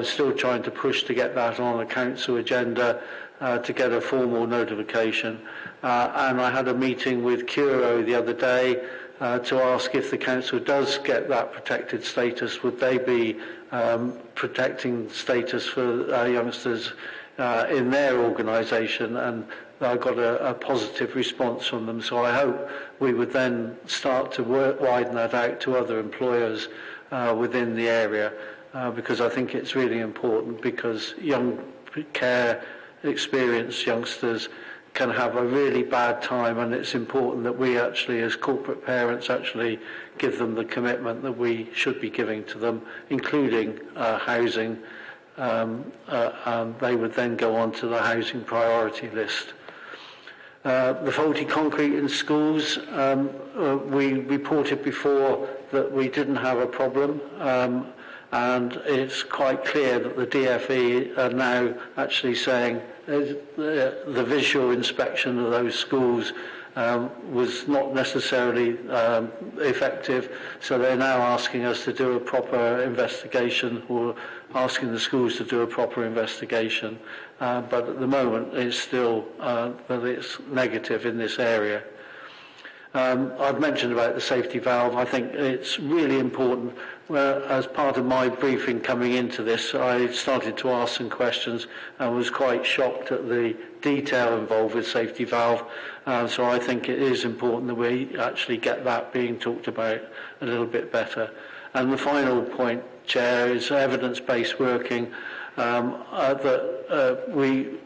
still trying to push to get that on a council agenda to get a formal notification. And I had a meeting with Curo the other day to ask if the council does get that protected status, would they be protecting status for youngsters in their organisation, and I got a positive response from them. So I hope we would then start to widen that out to other employers within the area, because I think it's really important, because young care experienced youngsters can have a really bad time, and it's important that we actually, as corporate parents, actually give them the commitment that we should be giving to them, including housing, and they would then go on to the housing priority list. The faulty concrete in schools, we reported before that we didn't have a problem, and it's quite clear that the DfE are now actually saying the visual inspection of those schools was not necessarily effective, so they're now asking us to do a proper investigation, or asking the schools to do a proper investigation, but at the moment it's still that it's negative in this area. I've mentioned about the safety valve. I think it's really important. As part of my briefing coming into this, I started to ask some questions and was quite shocked at the detail involved with safety valve. So I think it is important that we actually get that being talked about a little bit better. And the final point, Chair, is evidence-based working. That we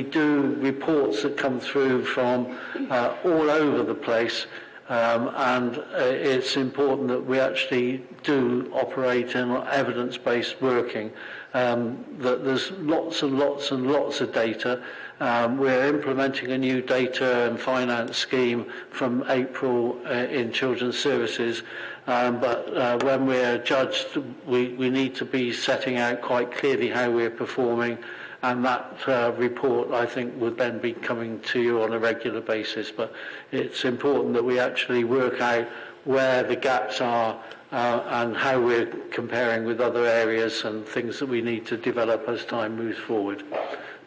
do reports that come through from all over the place, and it's important that we actually do operate in evidence-based working, that there's lots and lots and lots of data. We're implementing a new data and finance scheme from April in Children's Services, but when we're judged, we need to be setting out quite clearly how we're performing, and that report, I think, would then be coming to you on a regular basis. But it's important that we actually work out where the gaps are and how we're comparing with other areas and things that we need to develop as time moves forward.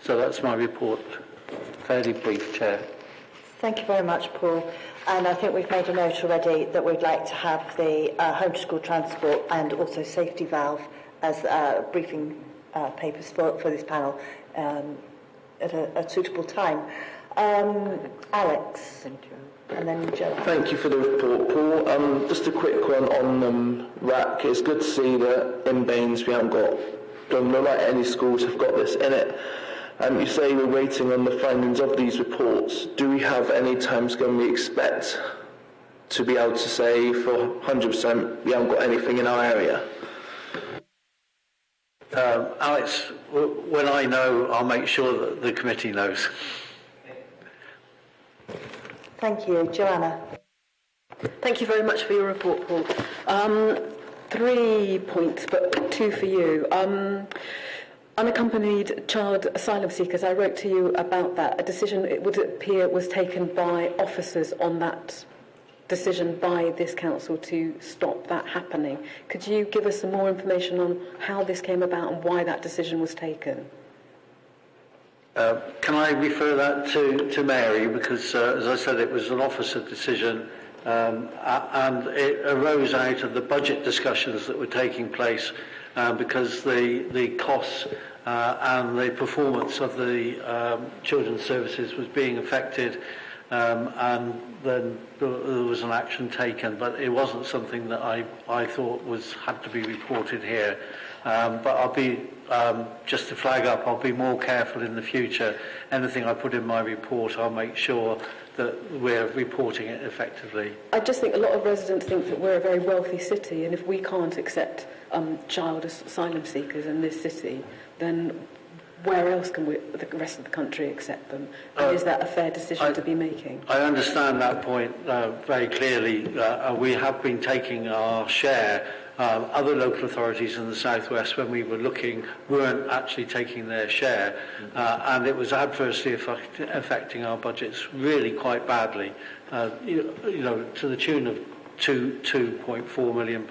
So that's my report. Fairly brief, Chair. Thank you very much, Paul. And I think we've made a note already that we'd like to have the home to school transport and also safety valve as briefing papers for this panel at a suitable time. Alex. Thank you. And then Joe. Thank you for the report, Paul. Just a quick one on RAC. It's good to see that in Baines we haven't got, don't look like any schools have got this in it. You say we're waiting on the findings of these reports. Do we have any timescale we expect to be able to say for 100% we haven't got anything in our area? Alex, when I know, I'll make sure that the committee knows. Thank you. Joanna. Thank you very much for your report, Paul. 3 points, but 2 for you. Unaccompanied child asylum seekers, I wrote to you about that. A decision, it would appear, was taken by officers on that decision by this council to stop that happening. Could you give us some more information on how this came about and why that decision was taken? Can I refer that to Mary, because as I said, it was an officer decision, and it arose out of the budget discussions that were taking place, because the costs and the performance of the children's services was being affected, and then there was an action taken, but it wasn't something that I thought had to be reported here. But I'll be, just to flag up, I'll be more careful in the future. Anything I put in my report, I'll make sure that we're reporting it effectively. I just think a lot of residents think that we're a very wealthy city, and if we can't accept child asylum seekers in this city, then where else can the rest of the country accept them? And is that a fair decision to be making? I understand that point very clearly. We have been taking our share. Other local authorities in the southwest, when we were looking, weren't actually taking their share, and it was adversely affecting our budgets really quite badly, to the tune of £2.4 million.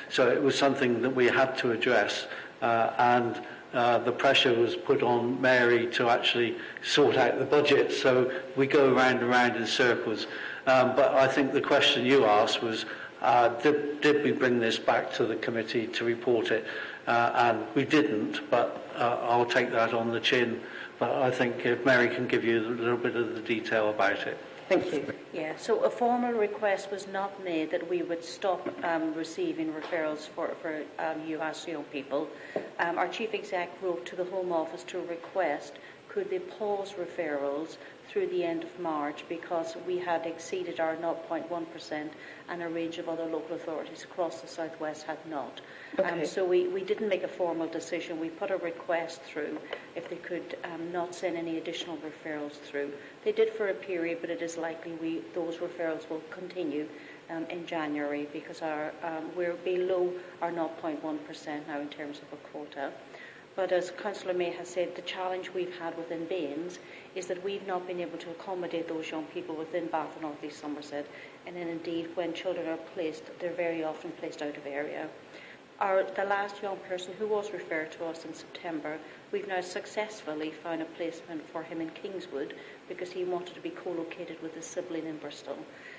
So it was something that we had to address, and the pressure was put on Mary to actually sort out the budget, so we go round and round in circles. But I think the question you asked was, did we bring this back to the committee to report it? And we didn't, but I'll take that on the chin. But I think if Mary can give you a little bit of the detail about it. Thank you. Yeah, so a formal request was not made that we would stop receiving referrals for US young people. Our Chief Exec wrote to the Home Office to request could they pause referrals through the end of March because we had exceeded our 0.1% and a range of other local authorities across the southwest had not. Okay. So we didn't make a formal decision. We put a request through if they could not send any additional referrals through. They did for a period, but it is likely those referrals will continue in January because we're below our 0.1% now in terms of a quota. But as Councillor May has said, the challenge we've had within Baines is that we've not been able to accommodate those young people within Bath and North East Somerset. And then indeed, when children are placed, they're very often placed out of area. The last young person who was referred to us in September, we've now successfully found a placement for him in Kingswood because he wanted to be co-located with his sibling in Bristol.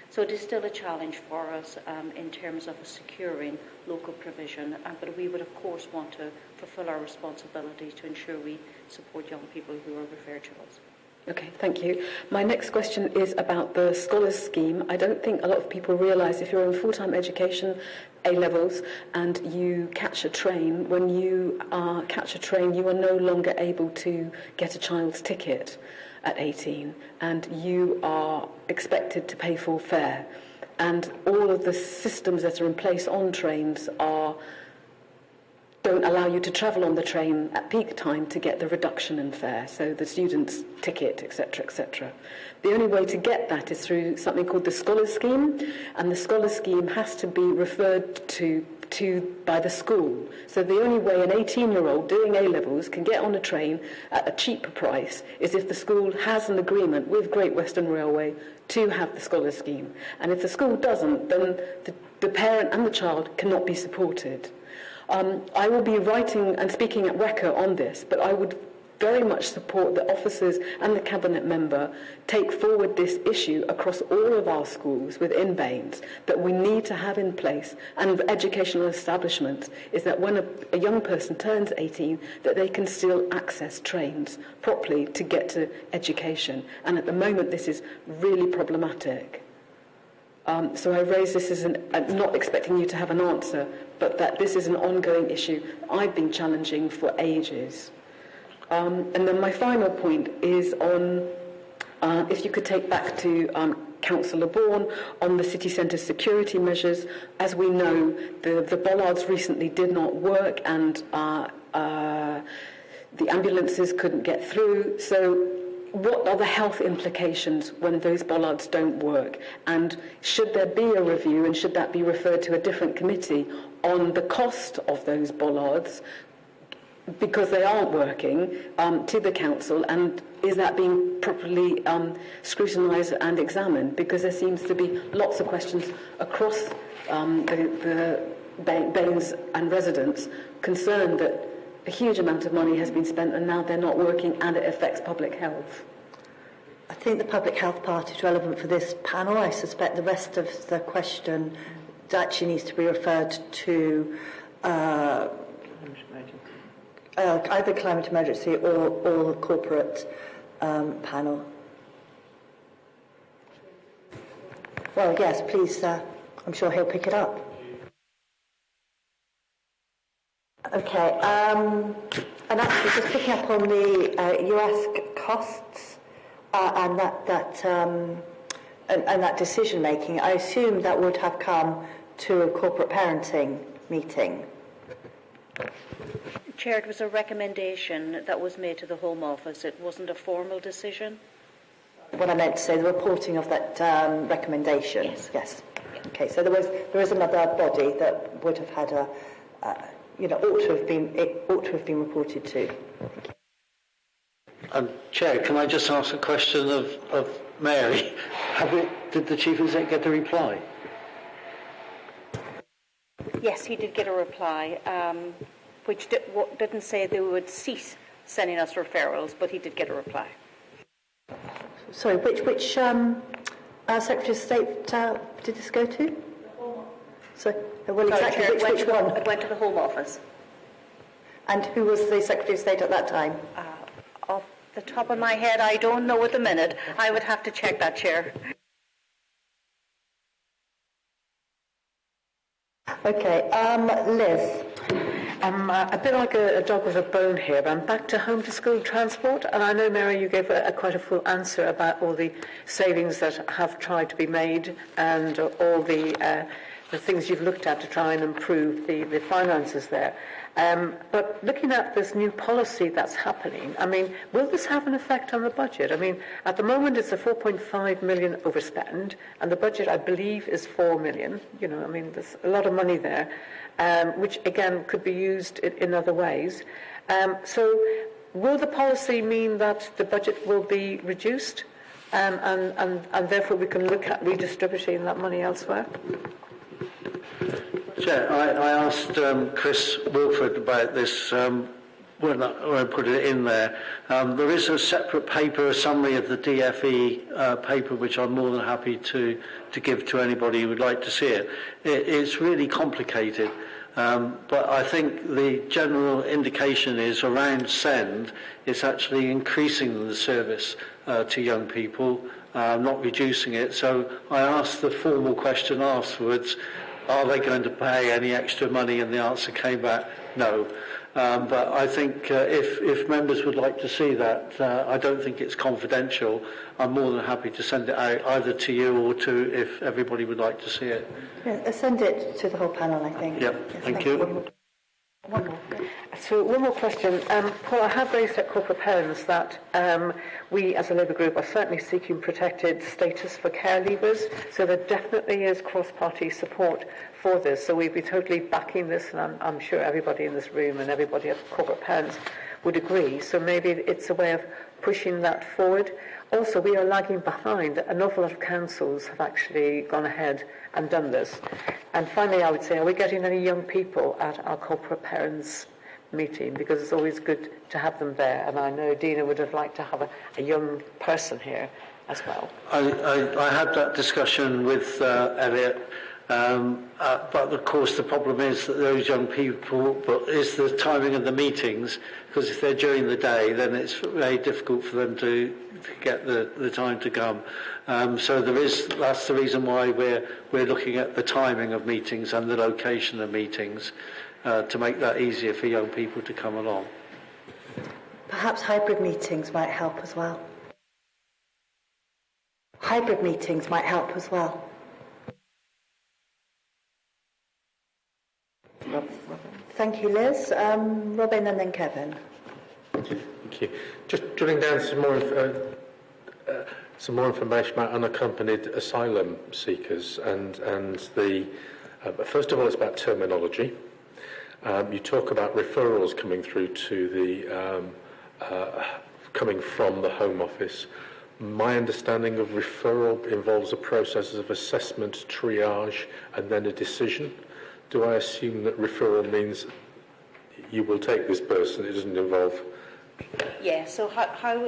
So it is still a challenge for us in terms of securing local provision, but we would of course want to fulfil our responsibility to ensure we support young people who are referred to us. Okay, thank you. My next question is about the Scholars Scheme. I don't think a lot of people realise if you're in full-time education, A-levels, and you catch a train, when you catch a train, you are no longer able to get a child's ticket at 18, and you are expected to pay full fare. And all of the systems that are in place on trains don't allow you to travel on the train at peak time to get the reduction in fare, so the student's ticket, etc., etc. The only way to get that is through something called the Scholars Scheme, and the Scholars Scheme has to be referred to by the school. So the only way an 18-year-old doing A-levels can get on a train at a cheaper price is if the school has an agreement with Great Western Railway to have the Scholars Scheme. And if the school doesn't, then the parent and the child cannot be supported. I will be writing and speaking at WECA on this, but I would very much support the officers and the cabinet member take forward this issue across all of our schools within Baines that we need to have in place, and educational establishments, is that when a young person turns 18 that they can still access trains properly to get to education. And at the moment this is really problematic. So I raise this as not expecting you to have an answer, but that this is an ongoing issue I've been challenging for ages. And then my final point is on, if you could take back to Councillor Bourne on the city centre security measures. As we know, the bollards recently did not work and the ambulances couldn't get through. So what are the health implications when those bollards don't work? And should there be a review, and should that be referred to a different committee on the cost of those bollards, because they aren't working, to the council, and is that being properly scrutinised and examined? Because there seems to be lots of questions across the Baines and residents concerned that a huge amount of money has been spent and now they're not working and it affects public health. I think the public health part is relevant for this panel. I suspect the rest of the question actually needs to be referred to either climate emergency or the corporate panel. Well, yes, please, I'm sure he'll pick it up. Okay, and actually just picking up on the, you ask costs and that decision making, I assume that would have come to a corporate parenting meeting. Chair, it was a recommendation that was made to the Home Office. It wasn't a formal decision. What I meant to say, the reporting of that recommendation. Yes. Yes. Okay, so there is another body that would have had ought to have been reported to. Chair, can I just ask a question of Mary? Did the Chief Exec get a reply? Yes, he did get a reply, which didn't say they would cease sending us referrals, but he did get a reply. Sorry, which Secretary of State did this go to? So, well, exactly, Chair, which one? It went to the Home Office. And who was the Secretary of State at that time? Off the top of my head, I don't know at the minute. I would have to check that, Chair. Okay, Liz. A bit like a dog with a bone here, but I'm back to home to school transport, and I know, Mary, you gave quite a full answer about all the savings that have tried to be made and all the things you've looked at to try and improve the finances there. But looking at this new policy that's happening, I mean, will this have an effect on the budget? I mean, at the moment it's a 4.5 million overspend, and the budget, I believe, is 4 million. You know, I mean, there's a lot of money there, which again could be used in other ways. So, will the policy mean that the budget will be reduced, and therefore we can look at redistributing that money elsewhere? Chair, I asked Chris Wilford about this when I put it in there. There is a separate paper, a summary of the DFE paper, which I'm more than happy to give to anybody who would like to see it. It's really complicated, but I think the general indication is around SEND, it's actually increasing the service to young people, not reducing it. So I asked the formal question afterwards, are they going to pay any extra money? And the answer came back, no. But I think if members would like to see that, I don't think it's confidential. I'm more than happy to send it out either to you or to if everybody would like to see it. Yeah, send it to the whole panel, I think. Yep, Yes, thank you. One more. So one more question. Paul, I have raised at corporate parents that we as a Labour group are certainly seeking protected status for care leavers, so there definitely is cross-party support for this. So we'd be totally backing this, and I'm sure everybody in this room and everybody at corporate parents would agree. So maybe it's a way of pushing that forward. Also, we are lagging behind. An awful lot of councils have actually gone ahead and done this. And finally, I would say, are we getting any young people at our corporate parents meeting? Because it's always good to have them there. And I know Dina would have liked to have a young person here as well. I had that discussion with Elliot, but of course the problem is that those young people, but is the timing of the meetings, because if they're during the day, then it's very difficult for them to get the time to come. So that's the reason why we're looking at the timing of meetings and the location of meetings to make that easier for young people to come along. Perhaps hybrid meetings might help as well. Hybrid meetings might help as well. Thank you, Liz. Robin and then Kevin. Thank you. Just drilling down some more information about unaccompanied asylum seekers, and the first of all, it's about terminology. You talk about referrals coming through to the coming from the Home Office. My understanding of referral involves a process of assessment, triage, and then a decision. Do I assume that referral means you will take this person? It doesn't involve. Yeah, so how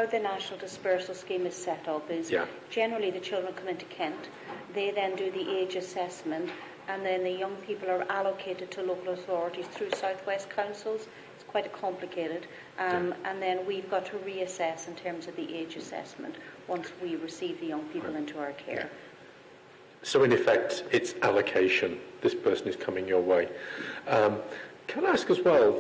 the National Dispersal Scheme is set up is generally the children come into Kent, they then do the age assessment, and then the young people are allocated to local authorities through South West councils. It's quite complicated, and then we've got to reassess in terms of the age assessment once we receive the young people into our care. Yeah. So in effect, it's allocation. This person is coming your way. Can I ask as well,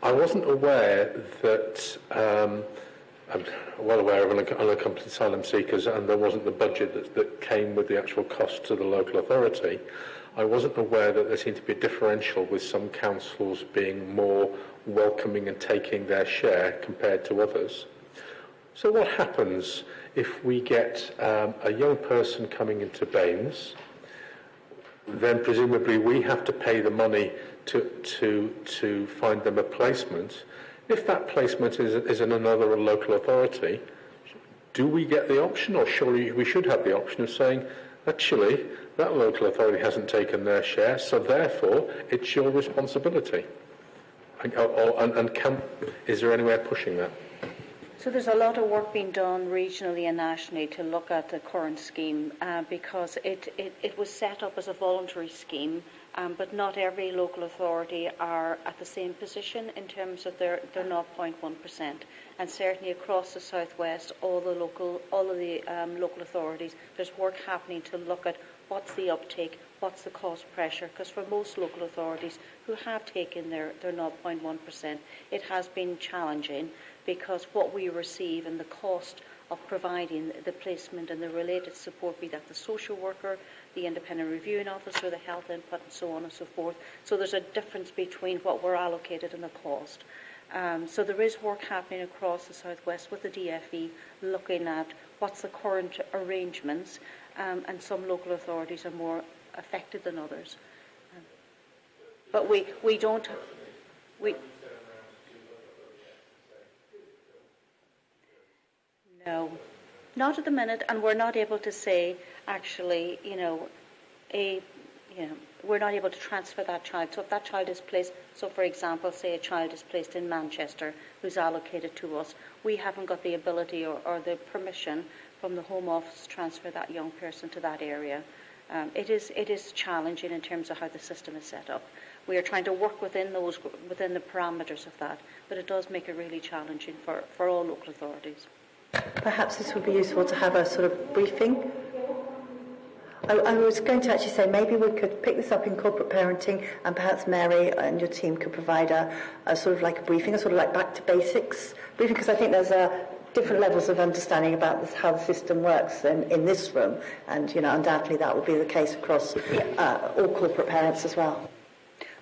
I wasn't aware that, I'm well aware of unaccompanied asylum seekers, and there wasn't the budget that came with the actual cost to the local authority. I wasn't aware that there seemed to be a differential with some councils being more welcoming and taking their share compared to others. So what happens if we get a young person coming into Baines? Then presumably we have to pay the money to find them a placement. If that placement is in another local authority, do we get the option, or surely we should have the option of saying, actually, that local authority hasn't taken their share, so therefore it's your responsibility? Is there any way of pushing that? So there's a lot of work being done regionally and nationally to look at the current scheme because it was set up as a voluntary scheme, but not every local authority are at the same position in terms of their 0.1%. And certainly across the South West, all of the local authorities, there's work happening to look at what's the uptake, what's the cost pressure, because for most local authorities who have taken their 0.1%, it has been challenging because what we receive and the cost of providing the placement and the related support, be that the social worker, the independent reviewing officer, the health input, and so on and so forth. So there's a difference between what we're allocated and the cost. So there is work happening across the Southwest with the DFE looking at what's the current arrangements, and some local authorities are more affected than others. But we don't... No, not at the minute, and we're not able to say, actually, we're not able to transfer that child. So if that child is placed, so for example, say a child is placed in Manchester who's allocated to us, we haven't got the ability or the permission from the Home Office to transfer that young person to that area. It is challenging in terms of how the system is set up. We are trying to work within the parameters of that, but it does make it really challenging for all local authorities. Perhaps this would be useful to have a sort of briefing. I was going to actually say maybe we could pick this up in corporate parenting, and perhaps Mary and your team could provide a sort of like a briefing, a sort of like back to basics briefing, because I think there's different levels of understanding about this, how the system works in this room, and undoubtedly that will be the case across all corporate parents as well.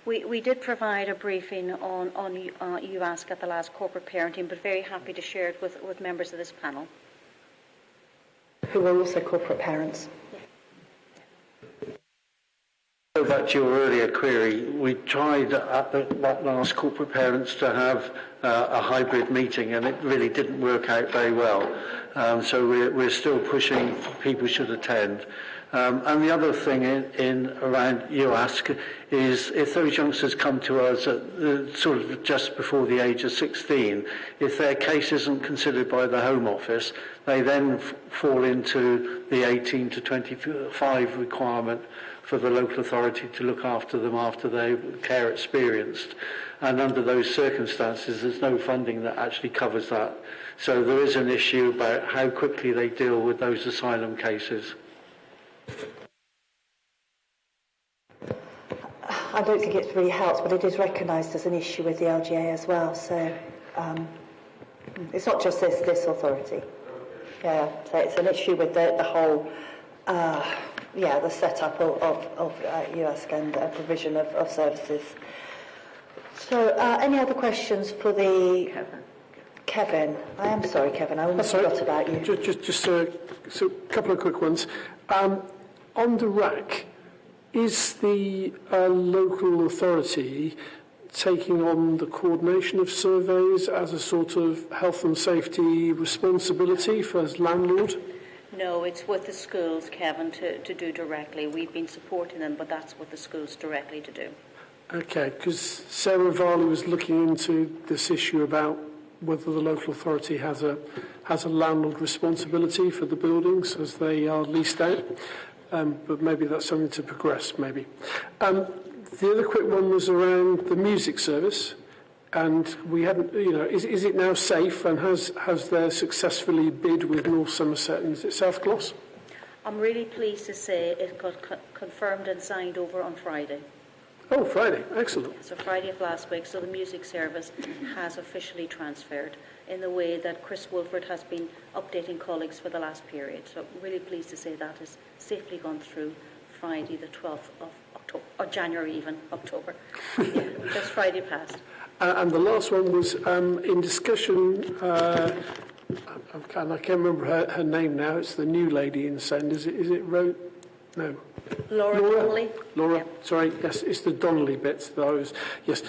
We did provide a briefing on UASC at the last corporate parenting, but very happy to share it with members of this panel. Who are also corporate parents. Go back to your earlier query. We tried at that last corporate parents to have a hybrid meeting, and it really didn't work out very well. So we're still pushing for people should attend. And the other thing in around UASC is if those youngsters come to us at sort of just before the age of 16, if their case isn't considered by the Home Office, they then fall into the 18 to 25 requirement for the local authority to look after them after their care experienced. And under those circumstances, there's no funding that actually covers that. So there is an issue about how quickly they deal with those asylum cases. I don't think it really helps, but it is recognised as an issue with the LGA as well. So it's not just this authority. Yeah, so it's an issue with the whole, the setup of UASC and provision of services. So any other questions for the... Kevin. I am sorry, Kevin, I almost forgot about you. Just a couple of quick ones. On the RAC, is the local authority taking on the coordination of surveys as a sort of health and safety responsibility for as landlord? No, it's with the schools, Kevin, to do directly. We've been supporting them, but that's with the schools directly to do. Okay, because Sarah Varley was looking into this issue about whether the local authority has a landlord responsibility for the buildings as they are leased out. But maybe that's something to progress, maybe. The other quick one was around the music service, and we hadn't, is it now safe, and has there successfully bid with North Somerset and is it South Gloss? I'm really pleased to say it got confirmed and signed over on Friday. Oh, Friday, excellent. So Friday of last week, so the music service has officially transferred in the way that Chris Wolford has been updating colleagues for the last period. So I'm really pleased to say that has safely gone through Friday the 12th of October, or January even, October. Just Friday passed. And the last one was in discussion, I can't remember her name now, it's the new lady in Send, is it Ro? No. Laura Donnelly. Laura, yeah. Sorry, yes, it's the Donnelly bit that I was, yes.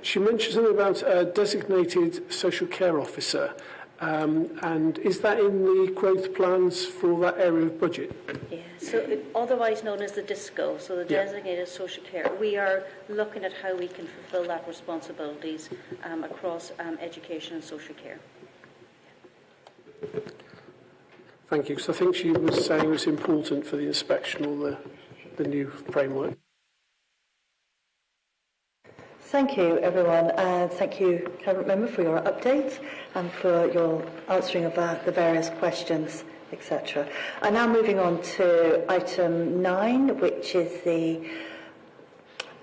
She mentioned something about a designated social care officer, and is that in the growth plans for that area of budget? Yeah, so otherwise known as the DISCO, so the designated social care. We are looking at how we can fulfil that responsibilities across education and social care. Thank you, because I think she was saying it was important for the inspection or the new framework. Thank you, everyone, and thank you, Cabinet Member, for your update and for your answering of the various questions etc. And now moving on to item 9, which is the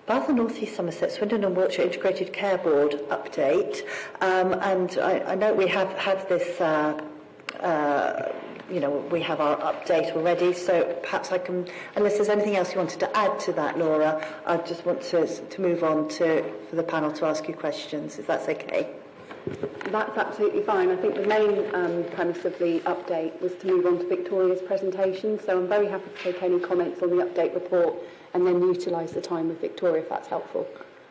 Bath and North East Somerset, Swindon and Wiltshire Integrated Care Board update. And I know we have had this, we have our update already, so perhaps I can, unless there's anything else you wanted to add to that, Laura, I just want to move on for the panel to ask you questions, if that's okay. That's absolutely fine. I think the main premise of the update was to move on to Victoria's presentation, so I'm very happy to take any comments on the update report and then utilise the time with Victoria if that's helpful.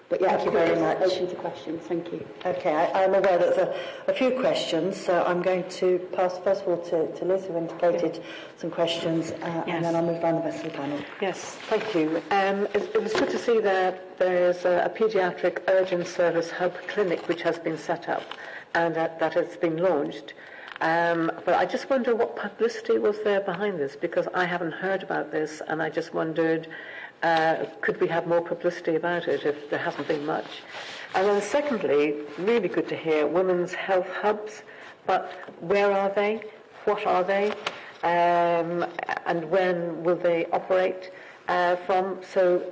But yeah, thank you very much. Open to questions. Thank you. Okay, I'm aware that there's a few questions, so I'm going to pass first of all to Liz, who indicated some questions, and then I'll move around the rest of the panel. Yes, thank you. It was good to see that there's a paediatric urgent service hub clinic which has been set up and that has been launched. But I just wonder what publicity was there behind this, because I haven't heard about this, and I just wondered, could we have more publicity about it if there hasn't been much? And then secondly, really good to hear women's health hubs, but where are they? What are they? And when will they operate from? So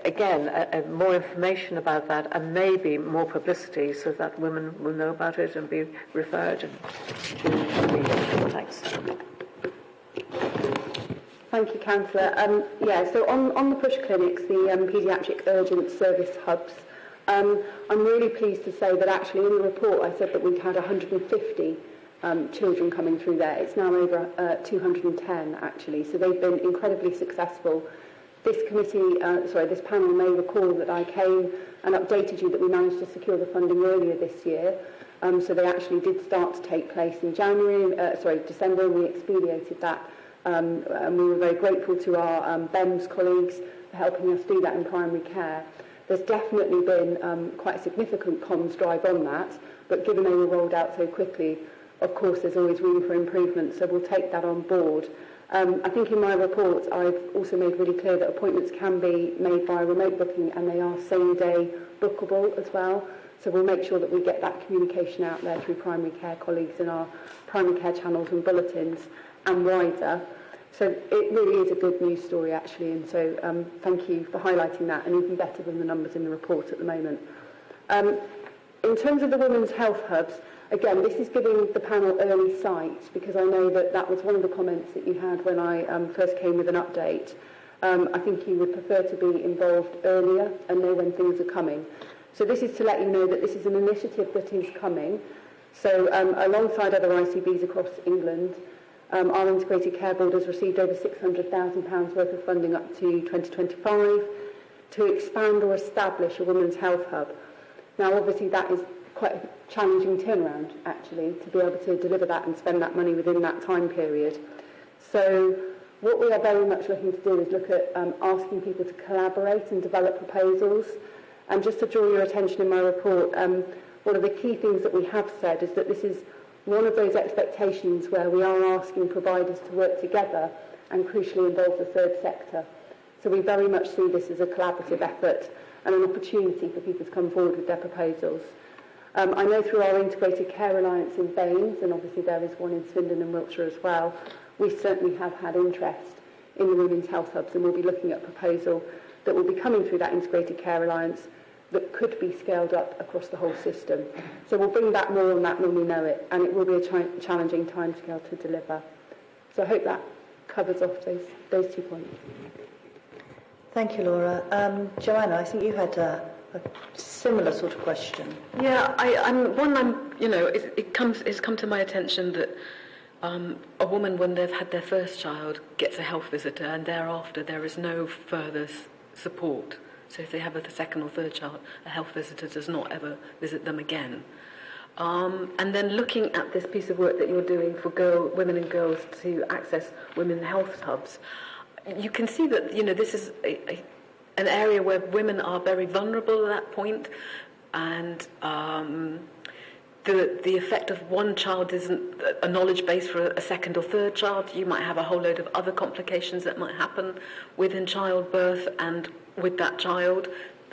again, more information about that and maybe more publicity so that women will know about it and be referred. Thanks. Thank you, Councillor. So on the push clinics, the paediatric urgent service hubs, I'm really pleased to say that actually in the report I said that we'd had 150 children coming through there. It's now over 210 actually, so they've been incredibly successful. This this panel may recall that I came and updated you that we managed to secure the funding earlier this year. So they actually did start to take place in December, and we expedited that. And we were very grateful to our BEMS colleagues for helping us do that in primary care. There's definitely been quite a significant comms drive on that, but given they were rolled out so quickly, of course there's always room for improvement, so we'll take that on board. I think in my report I've also made really clear that appointments can be made by remote booking and they are same-day bookable as well. So we'll make sure that we get that communication out there through primary care colleagues in our primary care channels and bulletins and wider. So it really is a good news story actually, and so thank you for highlighting that, and even better than the numbers in the report at the moment. In terms of the women's health hubs, again, this is giving the panel early sight, because I know that was one of the comments that you had when I first came with an update. I think you would prefer to be involved earlier and know when things are coming. So this is to let you know that this is an initiative that is coming. So alongside other ICBs across England, our Integrated Care Board has received over £600,000 worth of funding up to 2025 to expand or establish a women's health hub. Now, obviously, that is quite a challenging turnaround, actually, to be able to deliver that and spend that money within that time period. So what we are very much looking to do is look at asking people to collaborate and develop proposals. And just to draw your attention in my report, one of the key things that we have said is that this is one of those expectations where we are asking providers to work together and crucially involve the third sector. So we very much see this as a collaborative effort and an opportunity for people to come forward with their proposals. I know through our Integrated Care Alliance in Baines, and obviously there is one in Swindon and Wiltshire as well, we certainly have had interest in the women's health hubs, and we'll be looking at a proposal that will be coming through that Integrated Care Alliance that could be scaled up across the whole system. So we'll bring back more on that when we know it, and it will be a challenging timescale to deliver. So I hope that covers off those 2 points. Thank you, Laura. Joanna, I think you had a similar sort of question. Yeah, it's come to my attention that a woman, when they've had their first child, gets a health visitor, and thereafter there is no further support. So if they have a second or third child, a health visitor does not ever visit them again. And then looking at this piece of work that you're doing for women and girls to access women's health hubs, you can see that this is an area where women are very vulnerable at that point, and the effect of one child isn't a knowledge base for a second or third child. You might have a whole load of other complications that might happen within childbirth and with that child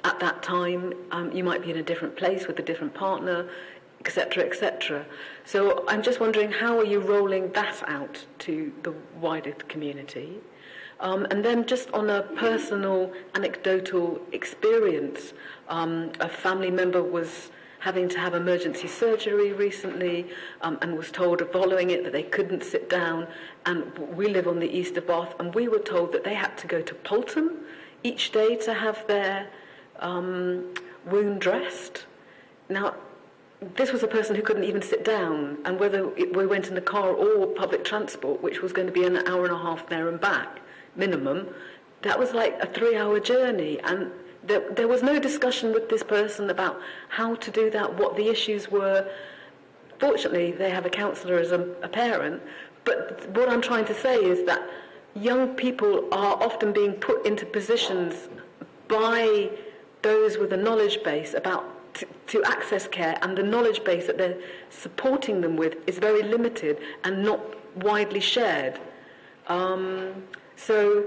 at that time. You might be in a different place with a different partner. etc., etc. So I'm just wondering, how are you rolling that out to the wider community? And then just on a personal, anecdotal experience, a family member was having to have emergency surgery recently and was told following it that they couldn't sit down. And we live on the east of Bath, and we were told that they had to go to Poulton each day to have their wound dressed. Now, this was a person who couldn't even sit down, and whether we went in the car or public transport, which was going to be an hour and a half there and back, minimum, that was like a 3-hour journey, and there was no discussion with this person about how to do that, what the issues were. Fortunately, they have a counsellor as a parent, but what I'm trying to say is that young people are often being put into positions by those with a knowledge base about to access care, and the knowledge base that they're supporting them with is very limited and not widely shared. So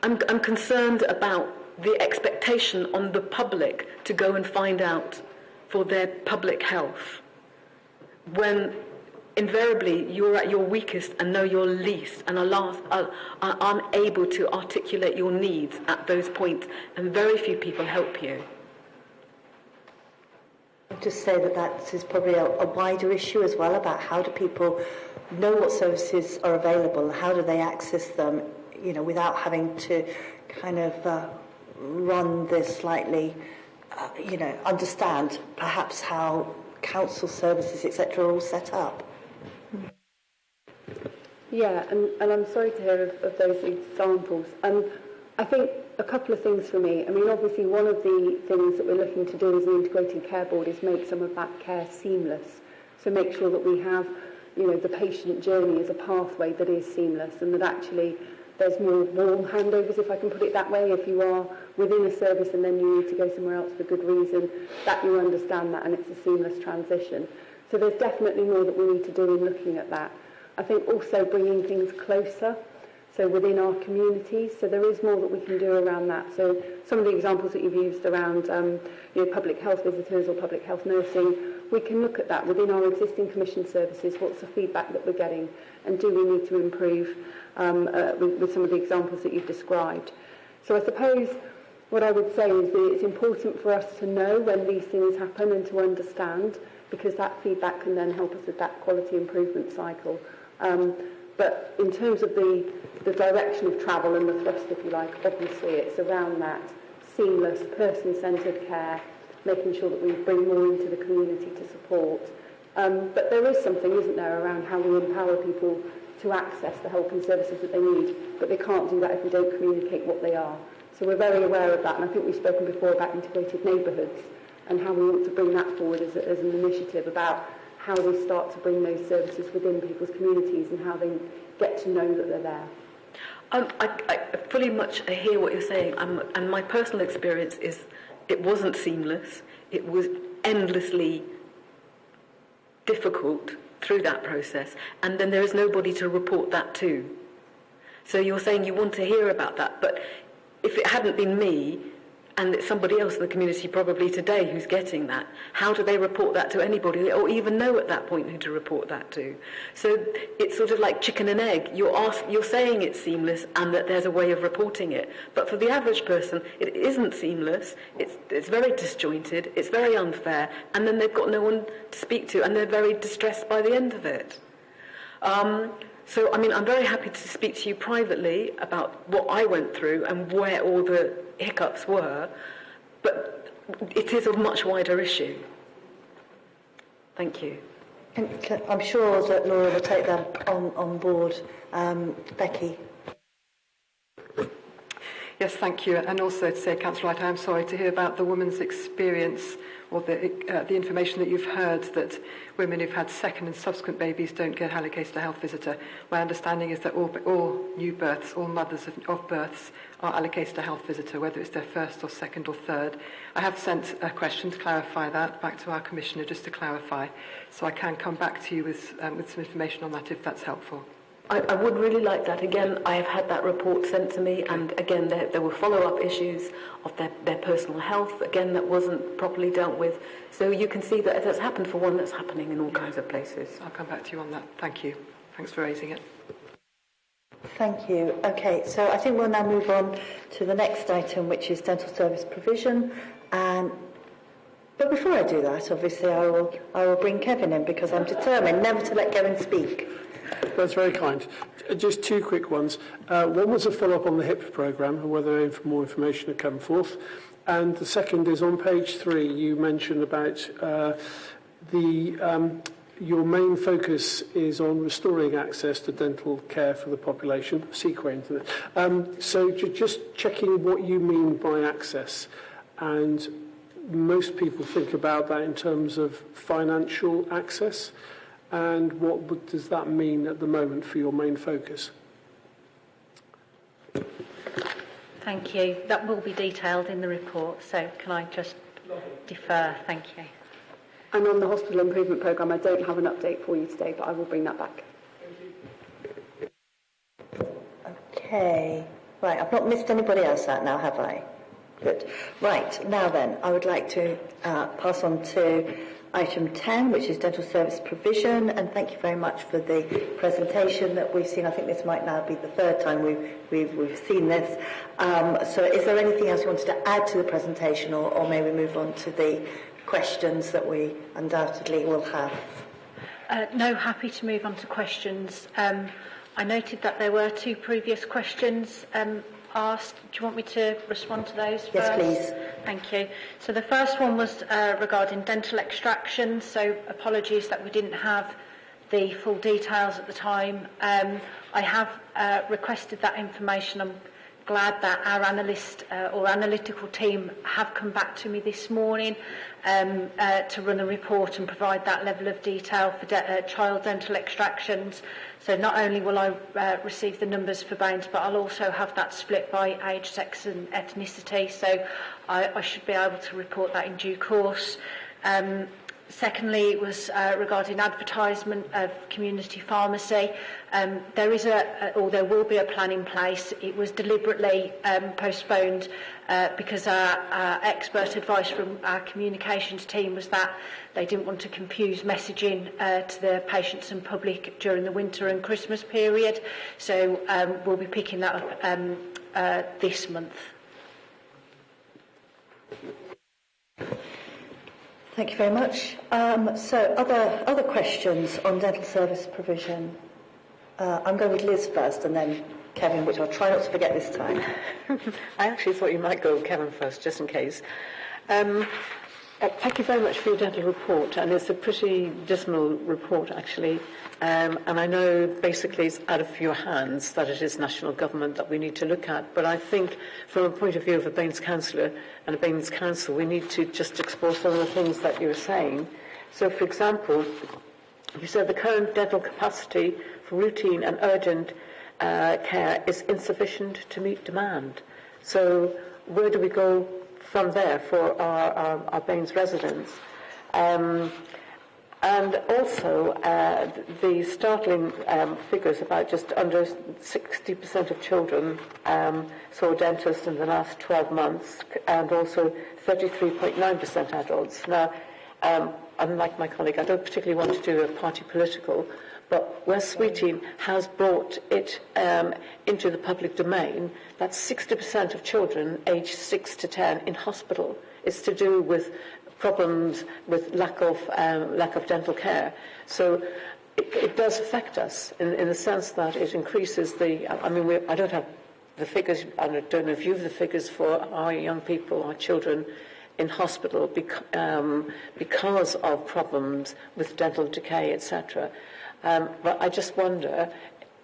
I'm concerned about the expectation on the public to go and find out for their public health, when invariably you're at your weakest and know your least and are unable to articulate your needs at those points, and very few people help you. I'll just say that is probably a wider issue as well, about how do people know what services are available, how do they access them, without having to kind of run this slightly, understand perhaps how council services, etc., are all set up. Yeah, and I'm sorry to hear of those examples. I think a couple of things for me. I mean, obviously, one of the things that we're looking to do as an integrated care board is make some of that care seamless. So make sure that we have, the patient journey as a pathway that is seamless, and that actually there's more warm handovers, if I can put it that way, if you are within a service and then you need to go somewhere else for good reason, that you understand that and it's a seamless transition. So there's definitely more that we need to do in looking at that. I think also bringing things closer, so within our communities, so there is more that we can do around that. So some of the examples that you've used around public health visitors or public health nursing, we can look at that within our existing commission services. What's the feedback that we're getting, and do we need to improve with some of the examples that you've described? So I suppose what I would say is that it's important for us to know when these things happen and to understand, because that feedback can then help us with that quality improvement cycle. But in terms of the direction of travel and the thrust, if you like, obviously it's around that seamless, person-centred care, making sure that we bring more into the community to support. But there is something, isn't there, around how we empower people to access the help and services that they need, but they can't do that if we don't communicate what they are. So we're very aware of that, and I think we've spoken before about integrated neighbourhoods and how we want to bring that forward as an initiative about how we start to bring those services within people's communities and how they get to know that they're there. I fully much hear what you're saying, and my personal experience is it wasn't seamless. It was endlessly difficult through that process, and then there is nobody to report that to. So you're saying you want to hear about that, but if it hadn't been me, and it's somebody else in the community probably today who's getting that, how do they report that to anybody, or even know at that point who to report that to? So it's sort of like chicken and egg. You're saying it's seamless and that there's a way of reporting it, but for the average person it isn't seamless. It's very disjointed, it's very unfair, and then they've got no one to speak to, and they're very distressed by the end of it. So, I mean, I'm very happy to speak to you privately about what I went through and where all the hiccups were, but it is a much wider issue. Thank you. I'm sure that Laura will take that on board. Becky. Yes, thank you. And also to say, Councillor Wright, I am sorry to hear about the woman's experience, or the information that you've heard that women who've had second and subsequent babies don't get allocated a health visitor. My understanding is that all new births, all mothers of births are allocated a health visitor, whether it's their first or second or third. I have sent a question to clarify that back to our Commissioner, just to clarify, so I can come back to you with some information on that if that's helpful. I would really like that. Again, I have had that report sent to me, and again, there were follow-up issues of their personal health. Again, that wasn't properly dealt with. So you can see that if that's happened for one, that's happening in all kinds of places. I'll come back to you on that. Thank you. Thanks for raising it. Thank you. Okay, so I think we'll now move on to the next item, which is dental service provision. But before I do that, obviously, I will bring Kevin in, because I'm determined never to let Kevin speak. That's very kind. Just two quick ones. One was a follow-up on the HIP programme and whether more information had come forth. And the second is on page 3, you mentioned about your main focus is on restoring access to dental care for the population, sequence. So just checking what you mean by access. And most people think about that in terms of financial access. And what does that mean at the moment for your main focus? Thank you. That will be detailed in the report, so can I just defer? Thank you. And on the hospital improvement programme, I don't have an update for you today, but I will bring that back. Okay. Right, I've not missed anybody else out now, have I? Good. Right, now then, I would like to pass on to item 10, which is dental service provision, and thank you very much for the presentation that we've seen. I think this might now be the third time we've seen this. So is there anything else you wanted to add to the presentation, or may we move on to the questions that we undoubtedly will have? No, happy to move on to questions. I noted that there were 2 previous questions asked. Do you want me to respond to those first? Yes, please. Thank you. So the first one was regarding dental extractions. So apologies that we didn't have the full details at the time. I have requested that information. I'm glad that our analyst or analytical team have come back to me this morning to run a report and provide that level of detail for child dental extractions. So not only will I receive the numbers for Baines, but I'll also have that split by age, sex and ethnicity. So I should be able to report that in due course. Secondly, it was regarding advertisement of community pharmacy. There is there will be a plan in place. It was deliberately postponed because our expert advice from our communications team was that they didn't want to confuse messaging to the patients and public during the winter and Christmas period. So we'll be picking that up this month. Thank you very much. So other questions on dental service provision? I'm going with Liz first and then Kevin, which I'll try not to forget this time. I actually thought you might go with Kevin first, just in case. Thank you very much for your dental report, and it's a pretty dismal report, actually. And I know basically it's out of your hands that it is national government that we need to look at, but I think from a point of view of a Baines councillor and a Baines council, we need to just explore some of the things that you were saying. So, for example, you said the current dental capacity for routine and urgent care is insufficient to meet demand. So where do we go from there for our Baines residents? And also the startling figures about just under 60% of children saw a dentist in the last 12 months, and also 33.9% adults. Now, unlike my colleague, I don't particularly want to do a party political, but West Sweeting has brought it into the public domain that 60% of children aged 6 to 10 in hospital is to do with problems with lack of dental care. So it does affect us in the sense that it increases the. I mean, I don't have the figures. I don't know if you have the figures for our young people, our children in hospital because of problems with dental decay, etc. But I just wonder,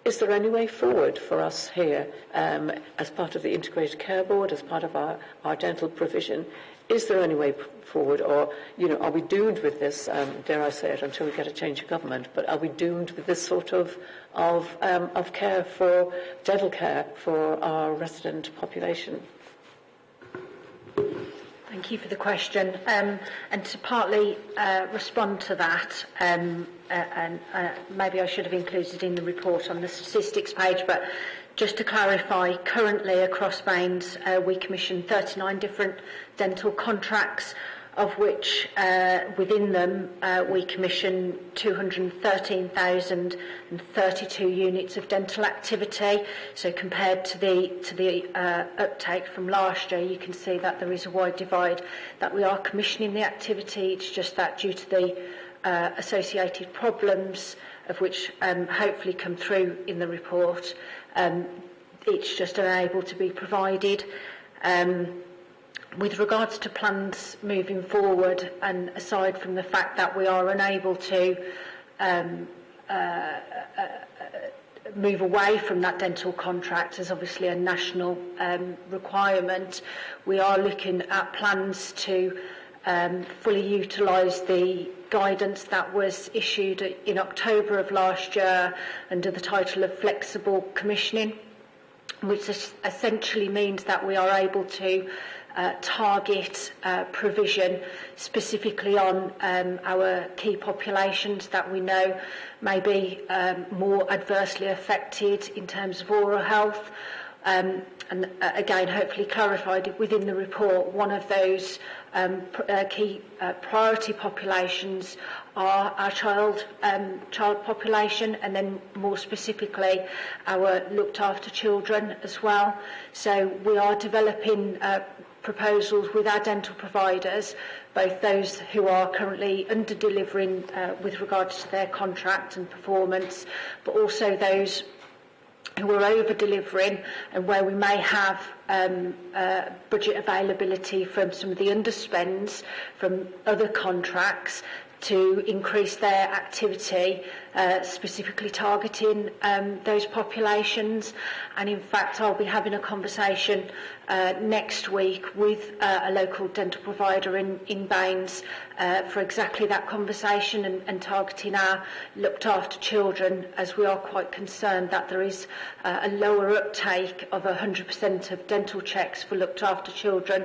is there any way forward for us here as part of the Integrated Care Board, as part of our dental provision? Is there any way forward, or are we doomed with this? Dare I say it, until we get a change of government? But are we doomed with this sort of care for dental care for our resident population? Thank you for the question. And to partly respond to that, maybe I should have included in the report on the statistics page, but just to clarify, currently across Baines we commission 39 different dental contracts, of which within them we commission 213,032 units of dental activity. So compared to the uptake from last year, you can see that there is a wide divide, that we are commissioning the activity. It's just that due to the associated problems, of which hopefully come through in the report, it's just unable to be provided. With regards to plans moving forward, and aside from the fact that we are unable to move away from that dental contract as obviously a national requirement, we are looking at plans to fully utilise the guidance that was issued in October of last year under the title of Flexible Commissioning, which essentially means that we are able to target provision specifically on our key populations that we know may be more adversely affected in terms of oral health. And again, hopefully clarified within the report, one of those key priority populations are our child population, and then more specifically our looked after children as well. So we are developing proposals with our dental providers, both those who are currently under delivering with regards to their contract and performance, but also those who are over delivering and where we may have budget availability from some of the underspends from other contracts to increase their activity, specifically targeting those populations. And in fact, I'll be having a conversation next week with a local dental provider in Baines for exactly that conversation and targeting our looked after children, as we are quite concerned that there is a lower uptake of 100% of dental checks for looked after children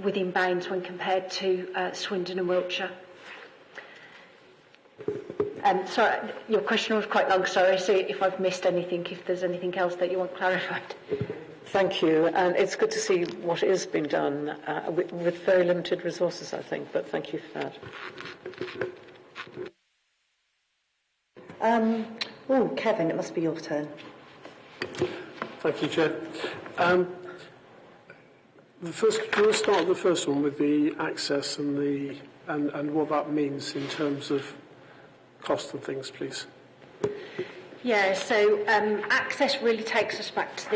within Baines when compared to Swindon and Wiltshire. Sorry, your question was quite long, sorry, so if I've missed anything, if there's anything else that you want clarified. Thank you, and it's good to see what is being done with very limited resources, I think, but thank you for that. Kevin, it must be your turn. Thank you, Chair. Can we start the first one with the access and what that means in terms of cost and things, please? Yeah, so access really takes us back to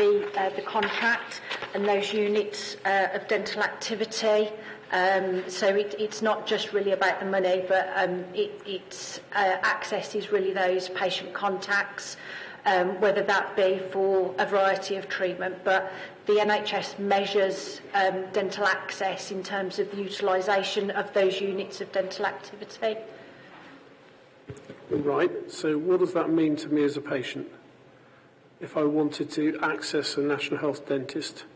the contract and those units of dental activity. So it's not just really about the money, but access is really those patient contacts, whether that be for a variety of treatment. But the NHS measures dental access in terms of the utilisation of those units of dental activity. Right, so what does that mean to me as a patient? If I wanted to access a National Health dentist,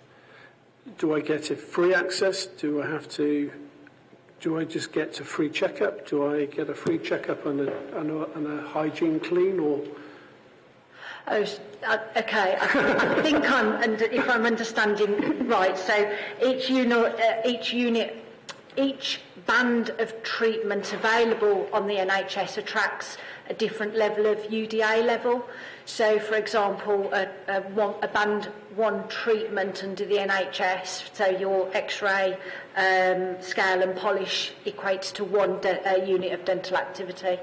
do I get a free access? Do I just get a free checkup? Do I get a free checkup and a hygiene clean, or? Oh, okay. I think if I'm understanding right, so each band of treatment available on the NHS attracts a different level of UDA level. So, for example, a band 1 treatment under the NHS, so your X-ray, scale and polish, equates to one unit of dental activity.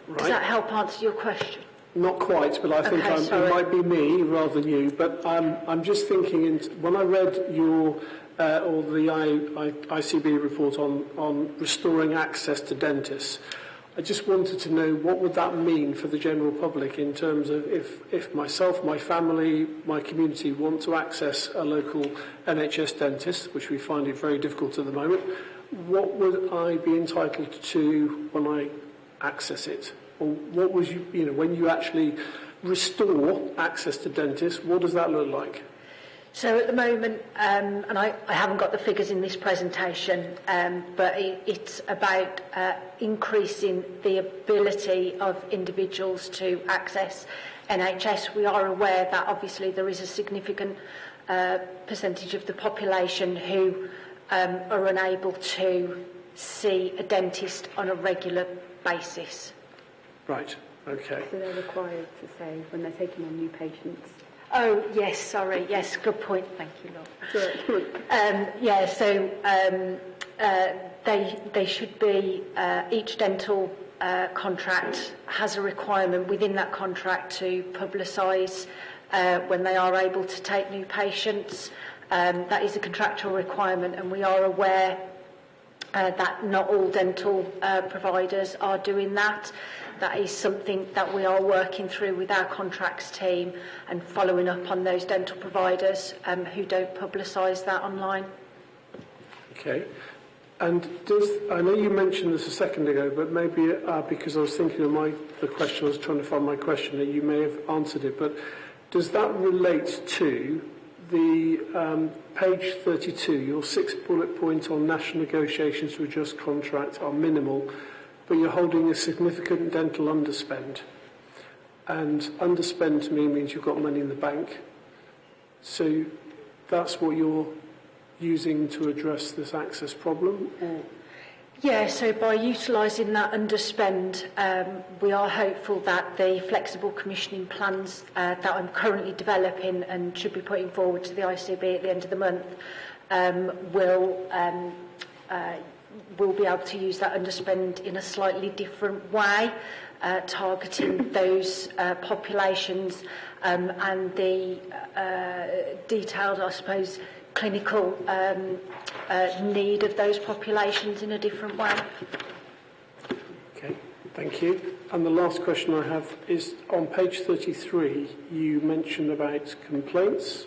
Right. Does that help answer your question? Not quite, but I think it might be me rather than you. But I'm just thinking, when I read your or the ICB report on restoring access to dentists, I just wanted to know what would that mean for the general public in terms of if myself, my family, my community want to access a local NHS dentist, which we find it very difficult at the moment, what would I be entitled to when I access it? Or what was when you actually restore access to dentists, what does that look like? So at the moment, and I haven't got the figures in this presentation, but it's about increasing the ability of individuals to access NHS. We are aware that obviously there is a significant percentage of the population who are unable to see a dentist on a regular basis. Right, okay. So they're required to say when they're taking on new patients. Oh, yes, sorry. Yes, good point. Thank you, Laura. They should be, each dental contract has a requirement within that contract to publicise when they are able to take new patients. That is a contractual requirement, and we are aware that not all dental providers are doing that. That is something that we are working through with our contracts team and following up on those dental providers who don't publicise that online. Okay. And I know you mentioned this a second ago, but maybe because I was thinking of the question, I was trying to find my question, that you may have answered it, but does that relate to the page 32, your 6th bullet point on national negotiations to adjust contract are minimal, but you're holding a significant dental underspend? And underspend to me means you've got money in the bank. So that's what you're using to address this access problem? Or? Yeah, so by utilising that underspend, we are hopeful that the flexible commissioning plans that I'm currently developing and should be putting forward to the ICB at the end of the month will be able to use that underspend in a slightly different way, targeting those populations and the detailed, I suppose, clinical need of those populations in a different way. Okay, thank you. And the last question I have is on page 33, you mentioned about complaints,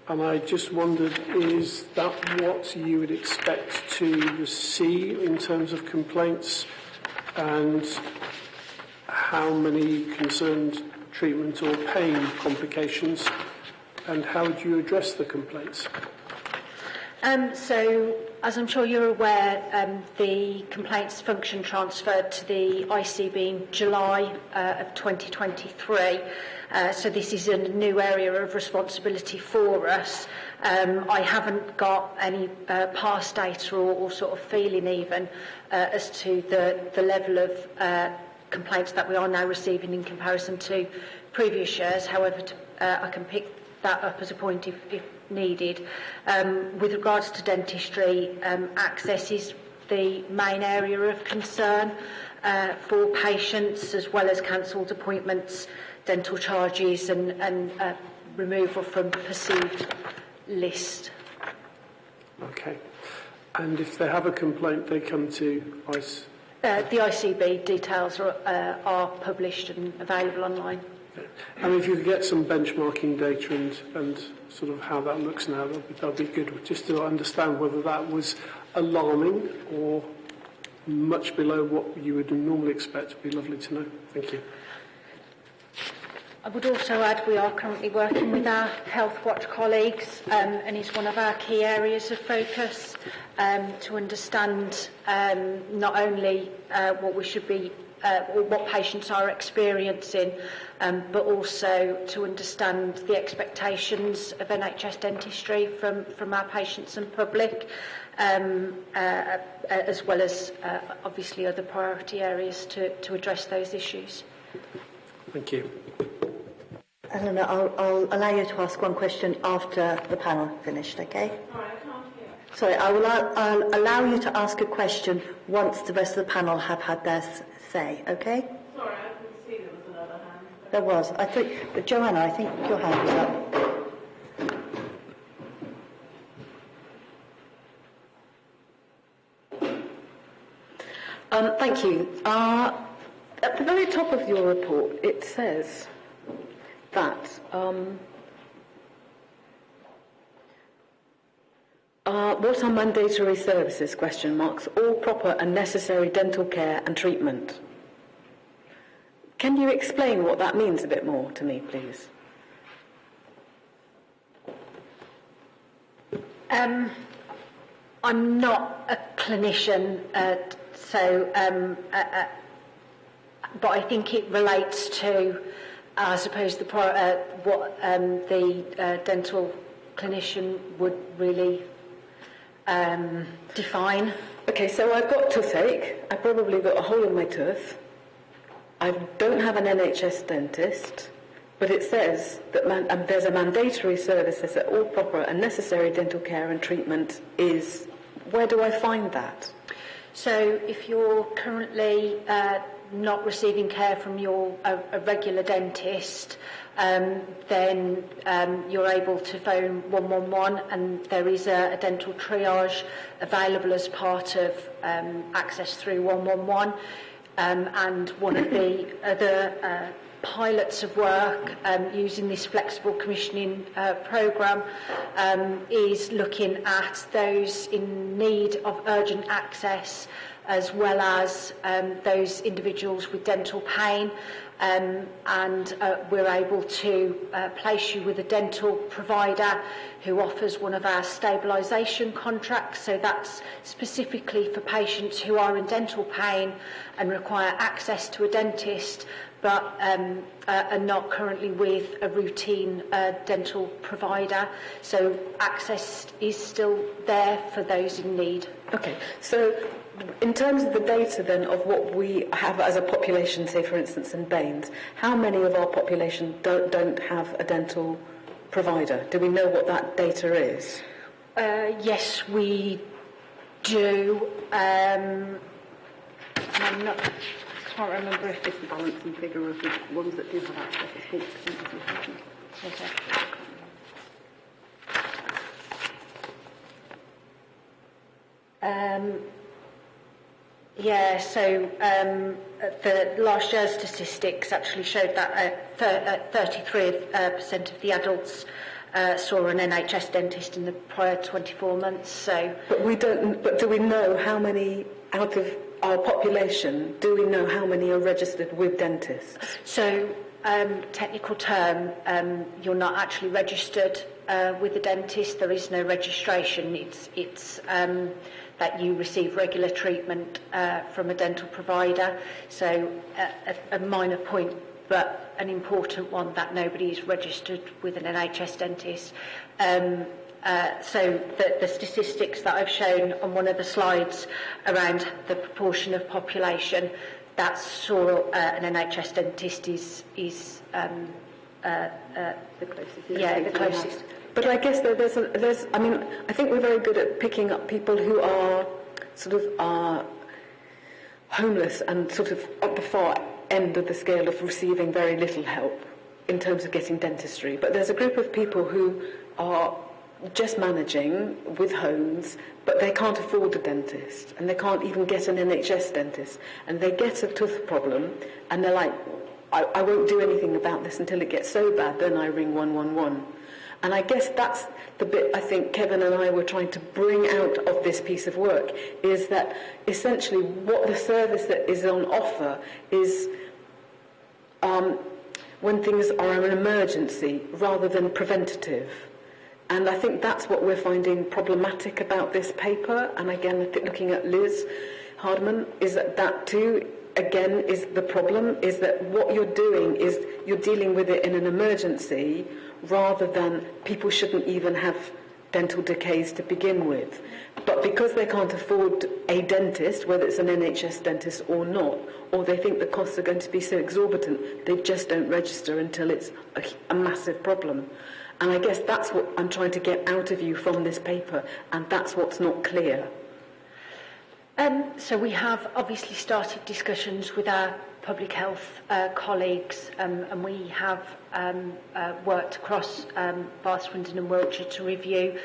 and I just wondered, is that what you would expect to see in terms of complaints, and how many concerned treatment or pain complications, and how would you address the complaints? So, as I'm sure you're aware, the complaints function transferred to the ICB in July of 2023. So this is a new area of responsibility for us. I haven't got any past data or sort of feeling even as to the level of complaints that we are now receiving in comparison to previous years. However, I can pick that up as a point if needed. With regards to dentistry, access is the main area of concern for patients, as well as cancelled appointments, dental charges and removal from perceived list. Okay. And if they have a complaint, they come to ICE? The ICB details are published and available online. And if you could get some benchmarking data and sort of how that looks now, that'd be good, just to understand whether that was alarming or much below what you would normally expect. Would be lovely to know. Thank you. I would also add we are currently working with our Health Watch colleagues, and it's one of our key areas of focus to understand not only what we should be or what patients are experiencing, but also to understand the expectations of NHS dentistry from our patients and public, as well as obviously other priority areas to address those issues. Thank you. Eleanor, I'll allow you to ask one question after the panel finished, okay? Sorry, I can't hear. Sorry, I'll allow you to ask a question once the rest of the panel have had their say, okay? Sorry, I didn't see there was another hand. There was. I think, but Joanna, I think your hand was up. Thank you. At the very top of your report, it says that what are mandatory services, ? All proper and necessary dental care and treatment. Can you explain what that means a bit more to me, please? I'm not a clinician, but I think it relates to, I suppose, what the dental clinician would really define. Okay, so I've got toothache. I've probably got a hole in my tooth. I don't have an NHS dentist, but it says that there's a mandatory service that all proper and necessary dental care and treatment is. Where do I find that? So if you're currently not receiving care from a regular dentist, then you're able to phone 111, and there is a dental triage available as part of access through 111. And one of the other pilots of work using this flexible commissioning programme is looking at those in need of urgent access, as well as those individuals with dental pain, and we're able to place you with a dental provider who offers one of our stabilisation contracts. So that's specifically for patients who are in dental pain and require access to a dentist, but are not currently with a routine dental provider. So access is still there for those in need. Okay, so in terms of the data then of what we have as a population, say for instance in Baines, how many of our population don't have a dental provider? Do we know what that data is? Yes, we do. I can't remember if it's the balancing figure of the ones that do have access. It's 40%. The last year's statistics actually showed that 33% of the adults saw an NHS dentist in the prior 24 months. So, but do we know how many out of our population? Do we know how many are registered with dentists? So, technical term, you're not actually registered with a dentist. There is no registration. It's that you receive regular treatment from a dental provider. So a minor point, but an important one, that nobody is registered with an NHS dentist. So the statistics that I've shown on one of the slides around the proportion of population that saw an NHS dentist is the closest. The closest. But I guess I think we're very good at picking up people who are homeless and sort of at the far end of the scale of receiving very little help in terms of getting dentistry. But there's a group of people who are just managing with homes, but they can't afford a dentist, and they can't even get an NHS dentist, and they get a tooth problem, and they're like, I won't do anything about this until it gets so bad, then I ring 111. And I guess that's the bit I think Kevin and I were trying to bring out of this piece of work, is that essentially what the service that is on offer is when things are an emergency rather than preventative. And I think that's what we're finding problematic about this paper. And again, I think looking at Liz Hardman, is that too, again, is the problem, is that what you're doing is you're dealing with it in an emergency rather than people shouldn't even have dental decays to begin with. But because they can't afford a dentist, whether it's an NHS dentist or not, or they think the costs are going to be so exorbitant, they just don't register until it's a massive problem. And I guess that's what I'm trying to get out of you from this paper, and that's what's not clear. So we have obviously started discussions with our public health colleagues, and we have worked across Bath, Swindon and Wiltshire to review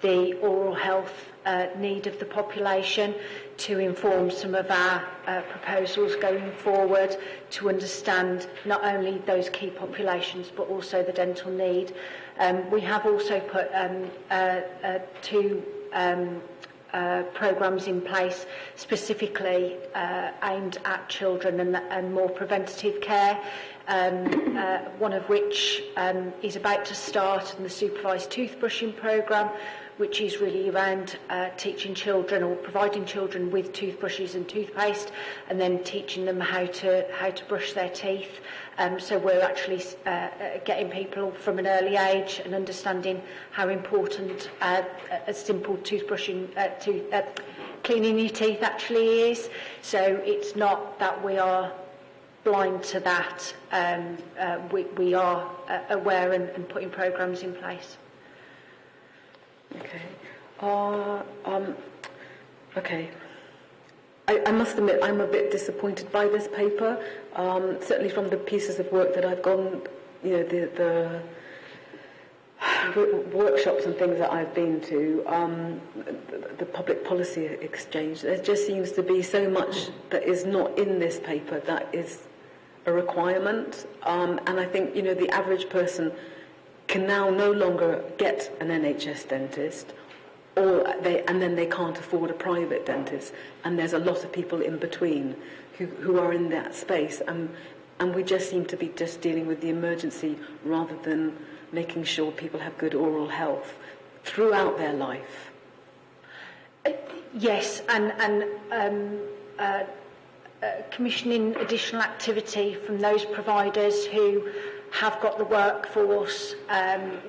the oral health need of the population, to inform some of our proposals going forward, to understand not only those key populations but also the dental need. We have also put two programmes in place specifically aimed at children and more preventative care. one of which is about to start, and the supervised toothbrushing programme, which is really around teaching children or providing children with toothbrushes and toothpaste, and then teaching them how to brush their teeth. So we're actually getting people from an early age and understanding how important a simple toothbrushing, cleaning your teeth actually is. So it's not that we are blind to that. We are aware and putting programmes in place. Okay. Okay. I must admit, I'm a bit disappointed by this paper. Certainly from the pieces of work that I've gone, the workshops and things that I've been to, the public policy exchange, there just seems to be so much that is not in this paper that is a requirement. And I think, the average person can now no longer get an NHS dentist, and then they can't afford a private dentist, and there's a lot of people in between who are in that space, and we just seem to be just dealing with the emergency rather than making sure people have good oral health throughout their life. Yes, and commissioning additional activity from those providers who have got the workforce.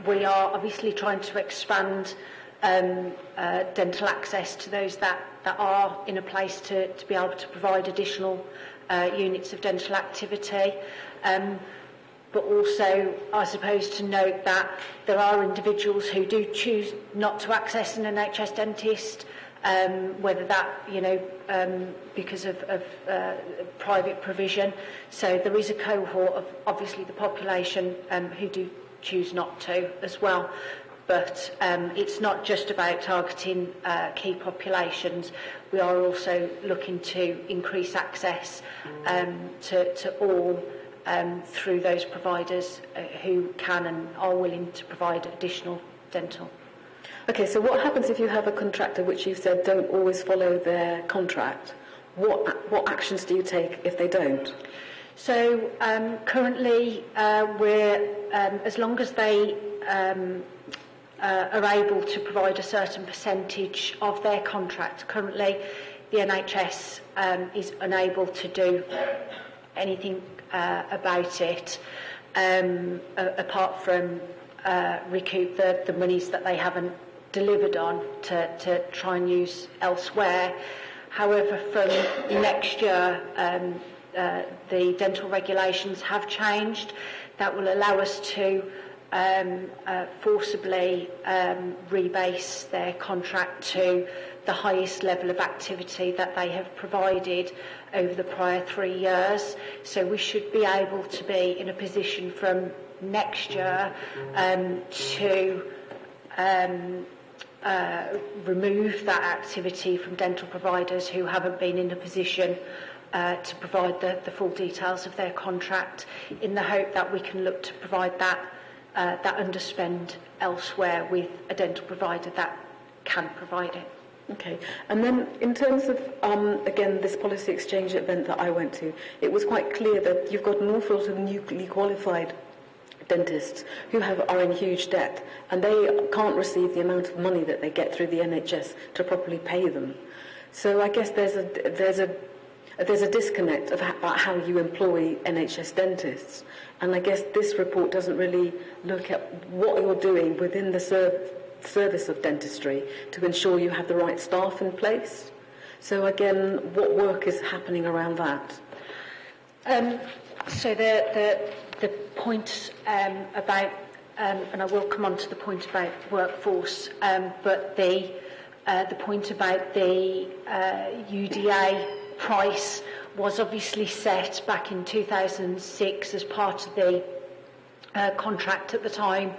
We are obviously trying to expand dental access to those that are in a place to be able to provide additional units of dental activity. But also, I suppose, to note that there are individuals who do choose not to access an NHS dentist, whether that, because of private provision. So there is a cohort of, obviously, the population who do choose not to as well. But it's not just about targeting key populations. We are also looking to increase access to all through those providers who can and are willing to provide additional dental. Okay, so what happens if you have a contractor which you've said don't always follow their contract? What actions do you take if they don't? So currently we're, as long as they are able to provide a certain percentage of their contract, currently the NHS is unable to do anything about it apart from recoup the monies that they haven't delivered on to try and use elsewhere. However, from next year, the dental regulations have changed. That will allow us to forcibly rebase their contract to the highest level of activity that they have provided over the prior 3 years. So we should be able to be in a position from next year to remove that activity from dental providers who haven't been in a position to provide the full details of their contract, in the hope that we can look to provide that underspend elsewhere with a dental provider that can provide it. Okay, and then in terms of, again, this policy exchange event that I went to, it was quite clear that you've got an awful lot of newly qualified dentists who are in huge debt, and they can't receive the amount of money that they get through the NHS to properly pay them. So I guess there's a disconnect about how you employ NHS dentists, and I guess this report doesn't really look at what you're doing within the service of dentistry to ensure you have the right staff in place. So again, what work is happening around that? So the point about, and I will come on to the point about workforce, but the point about the UDA price was obviously set back in 2006 as part of the contract at the time,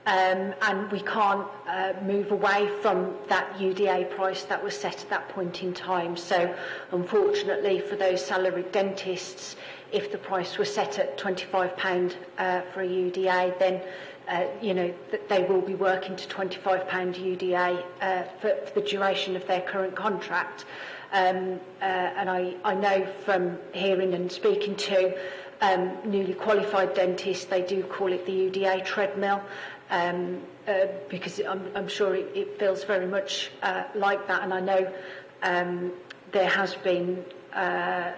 and we can't move away from that UDA price that was set at that point in time. So unfortunately for those salaried dentists, if the price was set at £25 for a UDA, then they will be working to £25 UDA for the duration of their current contract. And I know from hearing and speaking to newly qualified dentists, they do call it the UDA treadmill, because I'm sure it feels very much like that. And I know there has been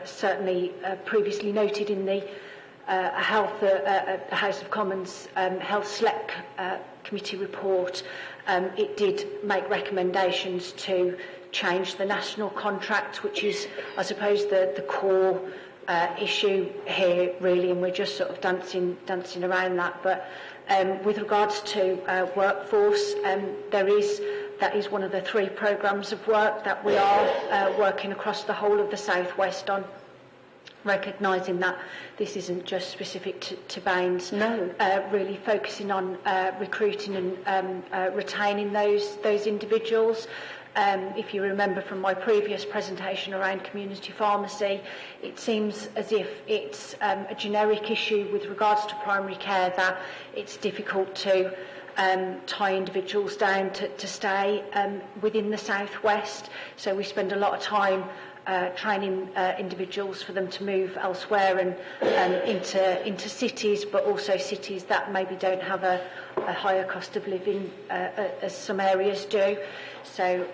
certainly previously noted in the House of Commons Health Select Committee report, it did make recommendations to change the national contract, which is, I suppose, the core issue here, really, and we're just sort of dancing around that. But with regards to workforce, that is one of the 3 programmes of work that we are working across the whole of the South West on, recognising that this isn't just specific to Baines. No. Really focusing on recruiting and retaining those individuals. If you remember from my previous presentation around community pharmacy, it seems as if it's a generic issue with regards to primary care, that it's difficult to tie individuals down to stay within the South West. So we spend a lot of time training individuals for them to move elsewhere and into cities, but also cities that maybe don't have a higher cost of living as some areas do. So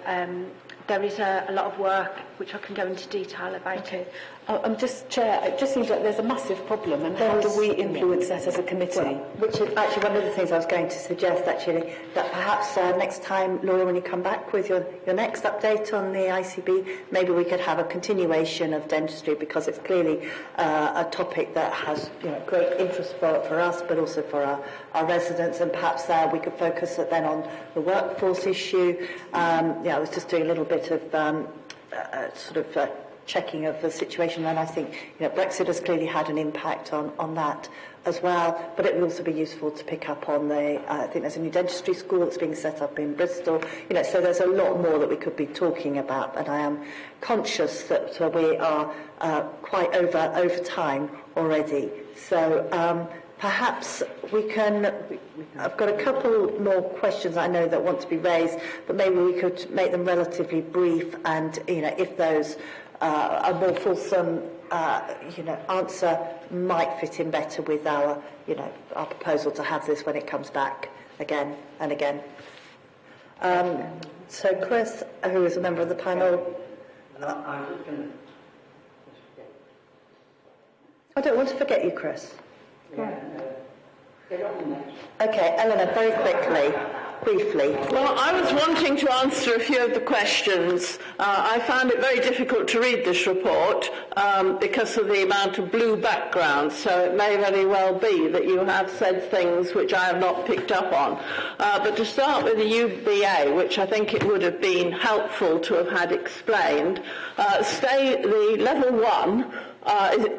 there is a lot of work which I can go into detail about. Okay. I'm just, Chair, it just seems like there's a massive problem, and how do we influence that as a committee? Well, which is actually one of the things I was going to suggest, actually, that perhaps next time, Laura, when you come back with your next update on the ICB, maybe we could have a continuation of dentistry, because it's clearly a topic that has great interest for us, but also for our residents, and perhaps we could focus then on the workforce issue. I was just doing a little bit of checking of the situation, and I think Brexit has clearly had an impact on that as well, but it would also be useful to pick up on I think there's a new dentistry school that's being set up in Bristol, so there's a lot more that we could be talking about, and I am conscious that we are quite over time already. So perhaps we can, I've got a couple more questions I know that want to be raised, but maybe we could make them relatively brief, and if those a more fulsome answer might fit in better with our proposal to have this when it comes back again and again. So Chris, who is a member of the panel. I don't want to forget you, Chris. Okay, Eleanor, very quickly. Briefly. Well, I was wanting to answer a few of the questions. I found it very difficult to read this report because of the amount of blue background, so it may very well be that you have said things which I have not picked up on. But to start with the UBA, which I think it would have been helpful to have had explained, the level 1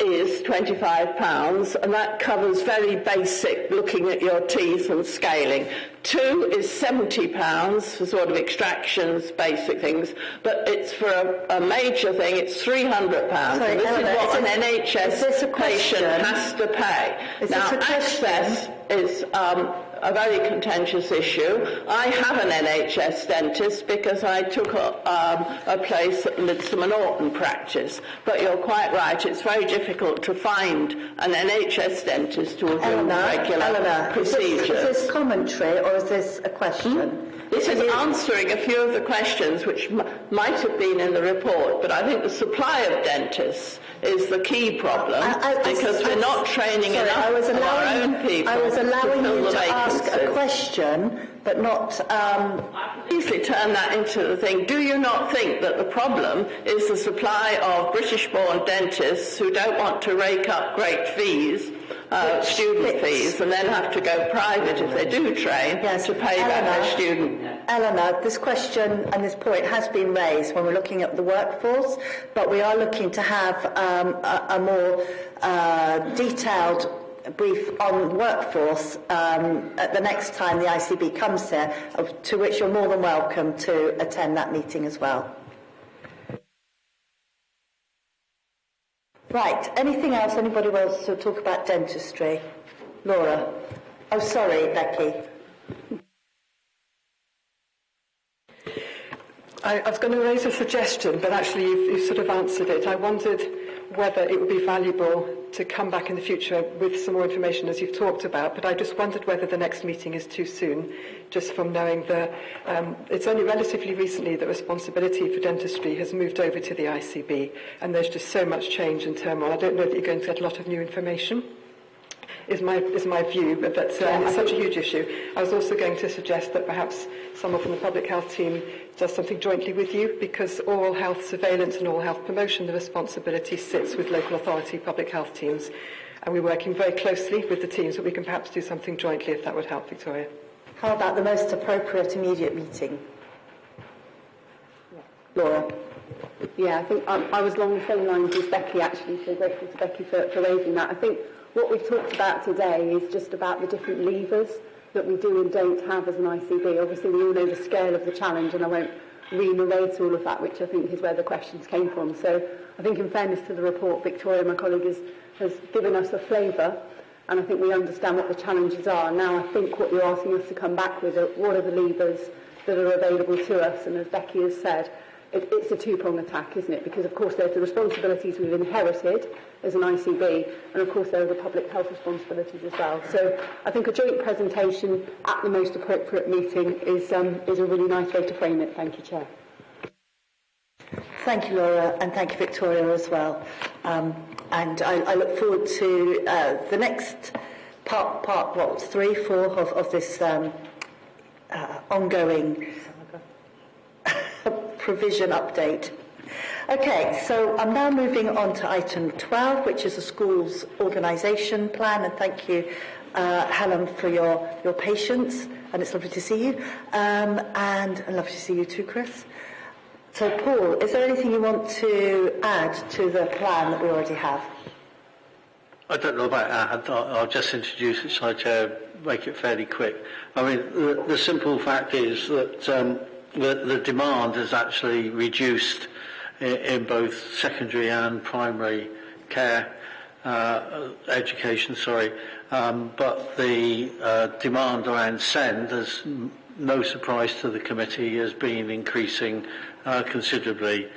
is £25, and that covers very basic, looking at your teeth and scaling. 2 is £70 for sort of extractions, basic things, but it's for a major thing, it's £300. Sorry, and this Eleanor, is what an NHS patient has to pay. Now, access is a very contentious issue. I have an NHS dentist because I took a place at Lidsom and Orton practice. But you're quite right, it's very difficult to find an NHS dentist who will do regular procedures. Is this commentary or is this a question? This is answering a few of the questions which might have been in the report, but I think the supply of dentists is the key problem because we're not training enough of our own people. I was allowing you to ask vacancies. a question, but not... I can easily turn that into the thing. Do you not think that the problem is the supply of British-born dentists who don't want to rake up great fees, student fees, and then have to go private if they do train to pay back their student? Eleanor, this question and this point has been raised when we're looking at the workforce, but we are looking to have a more detailed brief on workforce at the next time the ICB comes here, to which you're more than welcome to attend that meeting as well. Right, anything else anybody wants to talk about dentistry? Laura? Oh, sorry, Becky. I was going to raise a suggestion, but actually you've sort of answered it. I wondered whether it would be valuable to come back in the future with some more information as you've talked about, but I just wondered whether the next meeting is too soon, just from knowing that it's only relatively recently that responsibility for dentistry has moved over to the ICB, and there's just so much change and turmoil. I don't know that you're going to get a lot of new information. Is my view, but that's it's such a huge issue. I was also going to suggest that perhaps someone from the public health team does something jointly with you, because oral health surveillance and oral health promotion, the responsibility sits with local authority public health teams, and we're working very closely with the teams, but we can perhaps do something jointly if that would help, Victoria. How about the most appropriate immediate meeting? Laura? Yeah, I think I was along the same lines as Becky, actually, so grateful to Becky for raising that. I think what we've talked about today is just about the different levers that we do and don't have as an ICB. Obviously, we all know the scale of the challenge, and I won't re-narrate all of that, which I think is where the questions came from. So I think in fairness to the report, Victoria, my colleague, has given us a flavour, and I think we understand what the challenges are. Now I think what you're asking us to come back with are what are the levers that are available to us, and as Becky has said, it's a two-prong attack, isn't it? Because, of course, there's the responsibilities we've inherited as an ICB, and, of course, there are the public health responsibilities as well. So I think a joint presentation at the most appropriate meeting is a really nice way to frame it. Thank you, Chair. Thank you, Laura, and thank you, Victoria, as well. And I look forward to the next part 3, 4 of this ongoing provision update. Okay, so I'm now moving on to item 12, which is the school's organisation plan, and thank you, Helen, for your patience, and it's lovely to see you, and lovely to see you too, Chris. So, Paul, is there anything you want to add to the plan that we already have? I don't know about add. I'll just introduce it, so I make it fairly quick. I mean, the simple fact is that the demand is actually reduced in both secondary and primary care education, but the demand around SEND, as no surprise to the committee, has been increasing considerably.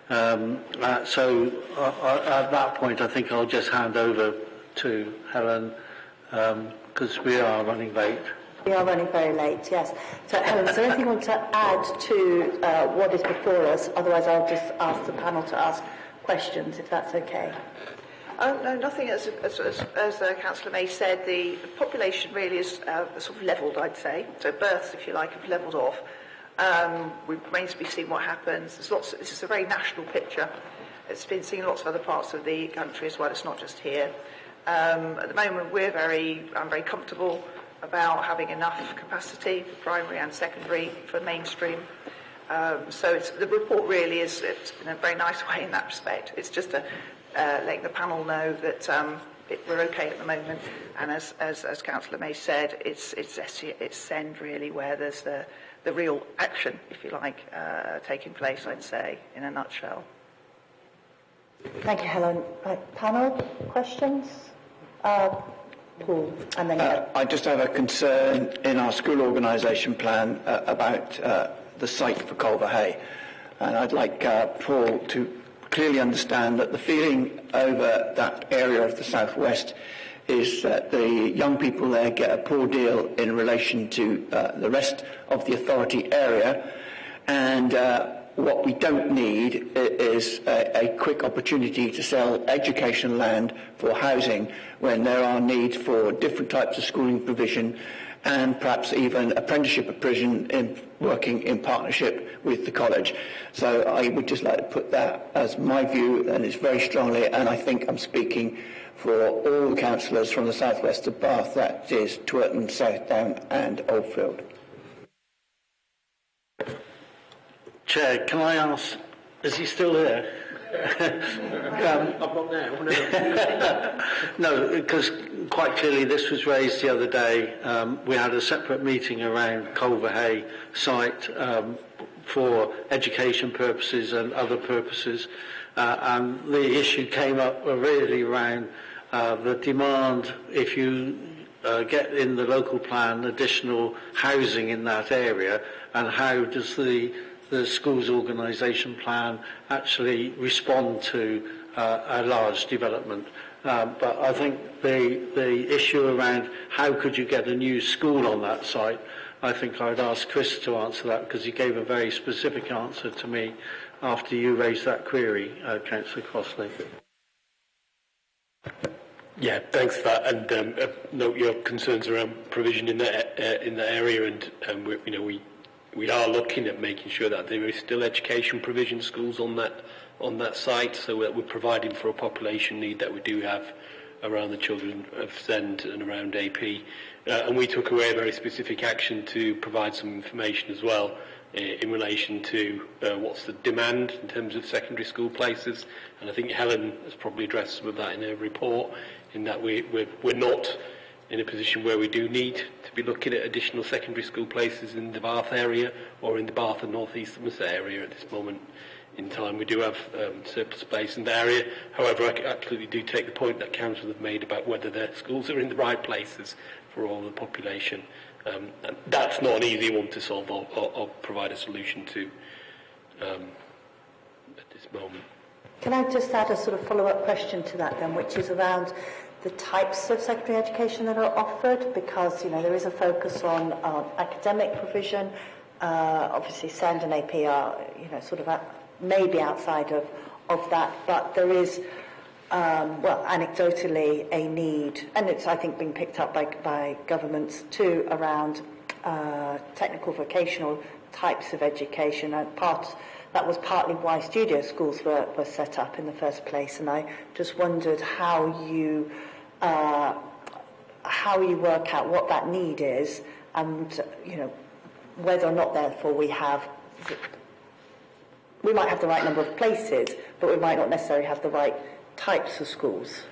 So at that point I think I'll just hand over to Helen, because we are running late. We are running very late, yes. So, Helen, is there anything you want to add to what is before us? Otherwise, I'll just ask the panel to ask questions, if that's okay. No, nothing. As Councillor May said, the population really is sort of levelled, I'd say. So births, if you like, have levelled off. It remains to be seen what happens. This is a very national picture. It's been seen in lots of other parts of the country as well. It's not just here. At the moment, I'm very comfortable about having enough capacity for primary and secondary for mainstream. So the report really is, it's in a very nice way in that respect. It's just letting the panel know that we're okay at the moment. And as Councillor May said, it's SEND really where there's the real action, if you like, taking place, I'd say, in a nutshell. Thank you, Helen. Right, panel, questions? Paul, and then I just have a concern in our school organisation plan about the site for Culver Hay, and I'd like Paul to clearly understand that the feeling over that area of the southwest is that the young people there get a poor deal in relation to the rest of the authority area, and what we don't need is a quick opportunity to sell education land for housing when there are needs for different types of schooling provision and perhaps even apprenticeship provision in working in partnership with the college. So I would just like to put that as my view, and it's very strongly, and I think I'm speaking for all the councillors from the southwest of Bath, that is Twerton, Southdown and Oldfield. Chair, can I ask, is he still here? I'm not now. No, because quite clearly this was raised the other day. We had a separate meeting around Culver Hay site for education purposes and other purposes, and the issue came up really around the demand if you get in the local plan additional housing in that area, and how does the school's organisation plan actually respond to a large development. But I think the issue around how could you get a new school on that site, I think I'd ask Chris to answer that, because he gave a very specific answer to me after you raised that query, Councillor Crossley. Yeah, thanks for that, and note your concerns around provision in that area, and we are looking at making sure that there is still education provision schools on that site, so that we're providing for a population need that we do have around the children of SEND and around AP. And we took away a very specific action to provide some information as well in relation to what's the demand in terms of secondary school places. And I think Helen has probably addressed some of that in her report, in that we're not in a position where we do need to be looking at additional secondary school places in the Bath area or in the Bath and North East Somerset area at this moment in time. We do have surplus space in the area. However, I absolutely do take the point that Council have made about whether their schools are in the right places for all the population. And that's not an easy one to solve or provide a solution to at this moment. Can I just add a sort of follow-up question to that then, which is around the types of secondary education that are offered, because there is a focus on academic provision. Obviously, SEND and AP are sort of maybe outside of that, but there is anecdotally a need, and it's I think being picked up by governments too, around technical vocational types of education, and that was partly why studio schools were set up in the first place. And I just wondered how you work out what that need is, and whether or not therefore we might have the right number of places, but we might not necessarily have the right types of schools.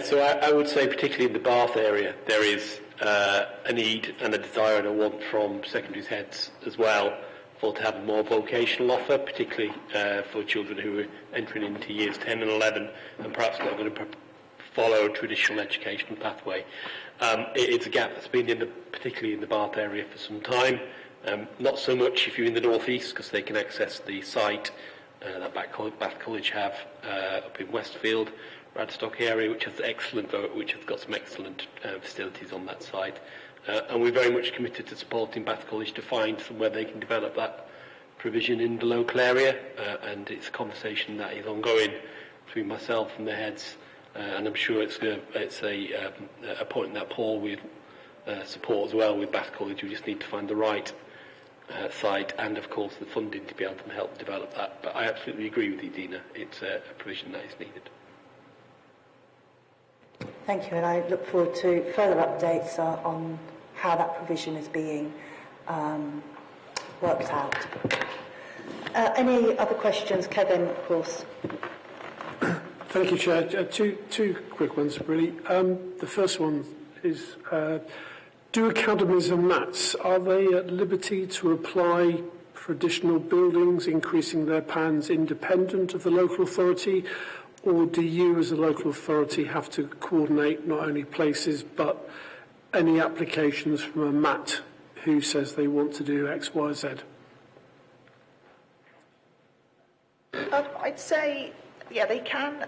So I would say, particularly in the Bath area, there is a need and a desire and a want from secondary heads as well to have a more vocational offer, particularly for children who are entering into years 10 and 11 and perhaps not going to follow a traditional educational pathway. It's a gap that's been particularly in the Bath area for some time. Not so much if you're in the North East, because they can access the site that Bath College have up in Westfield, Radstock area, which has got some excellent facilities on that site. And we're very much committed to supporting Bath College to find somewhere they can develop that provision in the local area. And it's a conversation that is ongoing between myself and the heads. And I'm sure it's a point that Paul will support as well with Bath College. We just need to find the right site and, of course, the funding to be able to help develop that. But I absolutely agree with you, Dina. It's a provision that is needed. Thank you, and I look forward to further updates on how that provision is being worked out. Any other questions? Kevin, of course. Thank you, Chair. Two quick ones, really. The first one is, do academies and MATs, are they at liberty to apply for additional buildings, increasing their plans independent of the local authority, or do you as a local authority have to coordinate not only places but any applications from a MAT who says they want to do X, Y, Z? I'd say, yeah, they can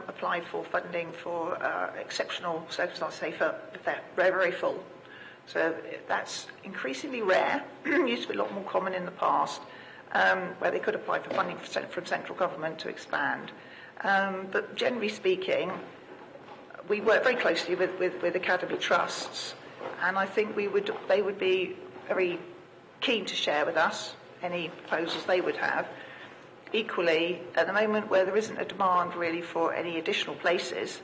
apply for funding for exceptional circumstances, say if they're very, very full. So that's increasingly rare. Used to be a lot more common in the past, where they could apply for funding from central government to expand. But generally speaking, we work very closely with academy trusts, and I think they would be very keen to share with us any proposals they would have. Equally, at the moment where there isn't a demand really for any additional places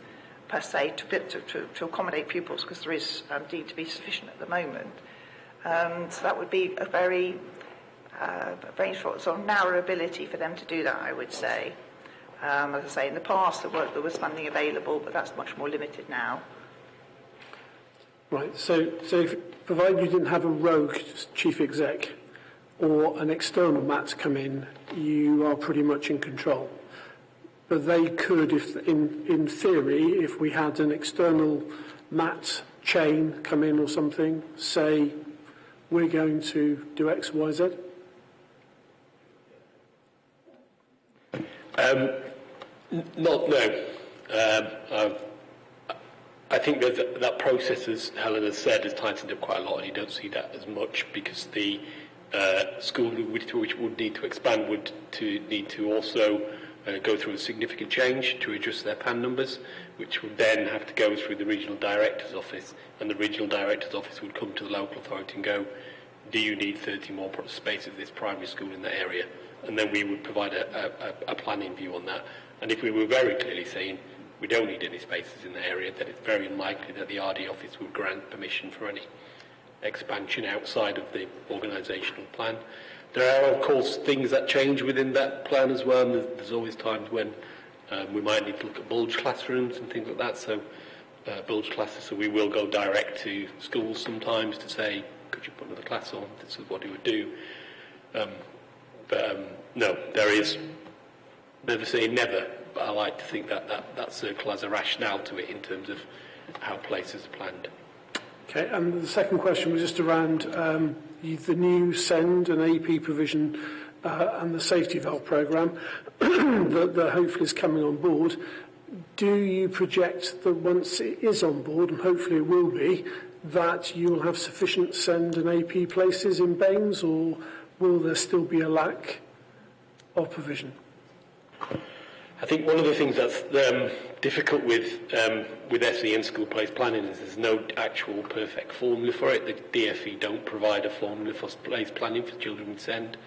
per se to accommodate pupils, because there is deemed to be sufficient at the moment, so that would be a very sort of narrow ability for them to do that, I would say. As I say, in the past there was funding available, but that's much more limited now. Right, so provided you didn't have a rogue chief exec or an external MAT come in, you are pretty much in control. But they could, in theory, if we had an external MAT chain come in or something, say, we're going to do X, Y, Z? No. I think that process, as Helen has said, has tightened up quite a lot, and you don't see that as much because the school which would need to expand would need to also go through a significant change to adjust their PAN numbers, which would then have to go through the regional director's office, and the regional director's office would come to the local authority and go, do you need 30 more spaces of this primary school in that area? And then we would provide a planning view on that. And if we were very clearly saying we don't need any spaces in the area, then it's very unlikely that the RD office would grant permission for any expansion outside of the organisational plan. There are, of course, things that change within that plan as well. And there's always times when we might need to look at bulge classrooms and things like that. So bulge classes, so we will go direct to schools sometimes to say, could you put another class on? This is what it would do. No, there is, never say never, but I like to think that circle has a rationale to it in terms of how places are planned. Okay, and the second question was just around the new SEND and AP provision and the safety valve programme that hopefully is coming on board. Do you project that once it is on board, and hopefully it will be, that you will have sufficient SEND and AP places in Baines, or will there still be a lack of provision? I think one of the things that's difficult with SE and school place planning is there's no actual perfect formula for it. The DFE don't provide a formula for place planning for children with SEND.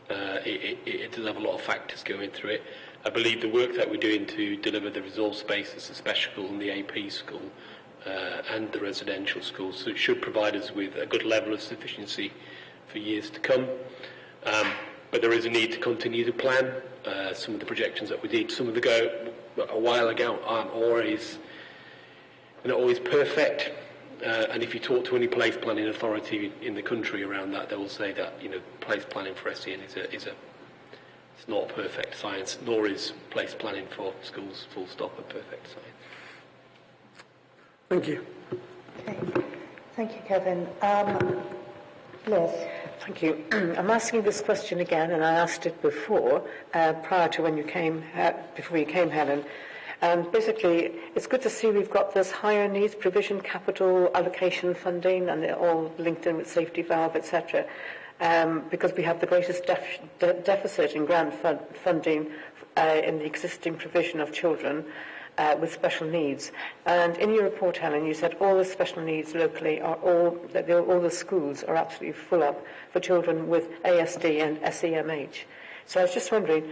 It does have a lot of factors going through it. I believe the work that we're doing to deliver the resource spaces, the special school and the AP school, and the residential schools, so it should provide us with a good level of sufficiency for years to come. But there is a need to continue to plan. Some of the projections that we did, some of the go a while ago, aren't always perfect. And if you talk to any place planning authority in the country around that, they will say that place planning for SEN it's not a perfect science, nor is place planning for schools full stop a perfect science. Thank you. Okay. Thank you, Kevin. Liz. Thank you. I'm asking this question again, and I asked it before, prior to when you came, before you came, Helen. Basically, it's good to see we've got this higher needs provision, capital allocation funding, and they're all linked in with safety valve, etc. Because we have the greatest deficit in grant funding in the existing provision of children with special needs. And in your report, Helen, you said all the special needs locally are all the schools are absolutely full up for children with ASD and SEMH. So I was just wondering,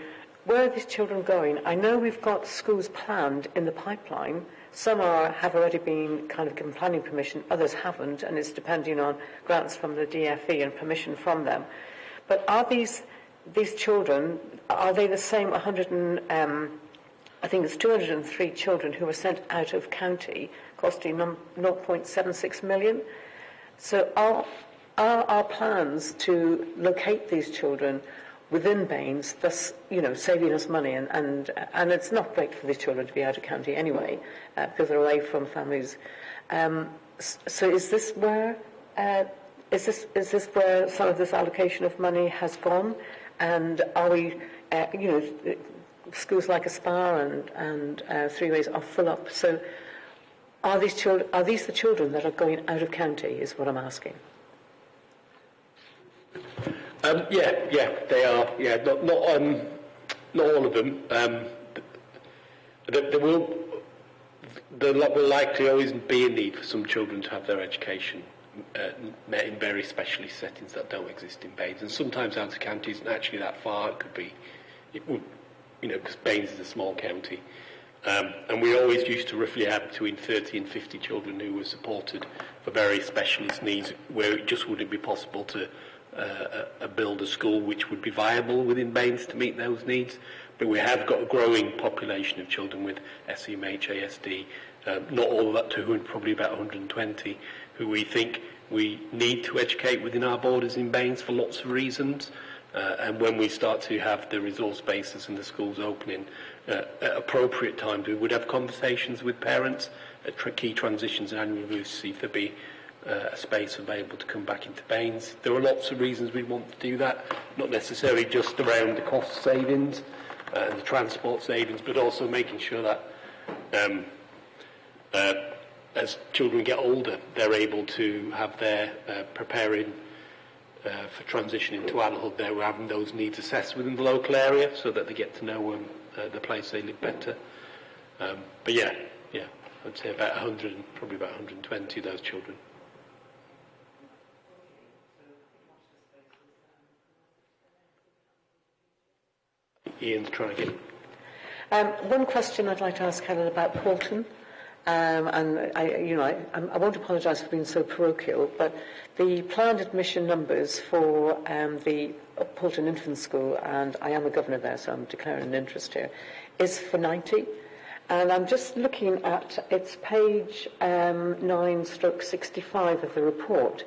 where are these children going? I know we've got schools planned in the pipeline. Some have already been kind of given planning permission, others haven't, and it's depending on grants from the DFE and permission from them. But are these children, are they the same 203 children who were sent out of county, costing 0.76 million? So are our plans to locate these children within Baines, thus, saving us money, and it's not great for these children to be out of county anyway, because they're away from families. So is this where some of this allocation of money has gone? And are we, schools like Aspire and Three Ways are full up. So are these the children that are going out of county, is what I'm asking. Yeah, they are. Yeah, not all of them. There will likely always be a need for some children to have their education met in very specialist settings that don't exist in Baines, and sometimes out of county isn't actually that far. It would, because Baines is a small county. And we always used to roughly have between 30 and 50 children who were supported for very specialist needs, where it just wouldn't be possible to build a school which would be viable within Baines to meet those needs. But we have got a growing population of children with SEMH, ASD, not all of that 200, probably about 120, who we think we need to educate within our borders in Baines for lots of reasons. And when we start to have the resource bases and the schools opening at appropriate times, we would have conversations with parents at key transitions and annual reviews to see if there be a space available to come back into Baines. There are lots of reasons we want to do that, not necessarily just around the cost savings, and the transport savings, but also making sure that as children get older, they're able to have their preparing for transition into adulthood. They're having those needs assessed within the local area so that they get to know the place they live better. But yeah, I'd say about 100, probably about 120 of those children. Ian's trying to get. One question I'd like to ask Helen about Paulton. And I won't apologise for being so parochial, but the planned admission numbers for the Paulton Infant School, and I am a governor there, so I'm declaring an interest here, is for 90. And I'm just looking at its page 9/65 of the report,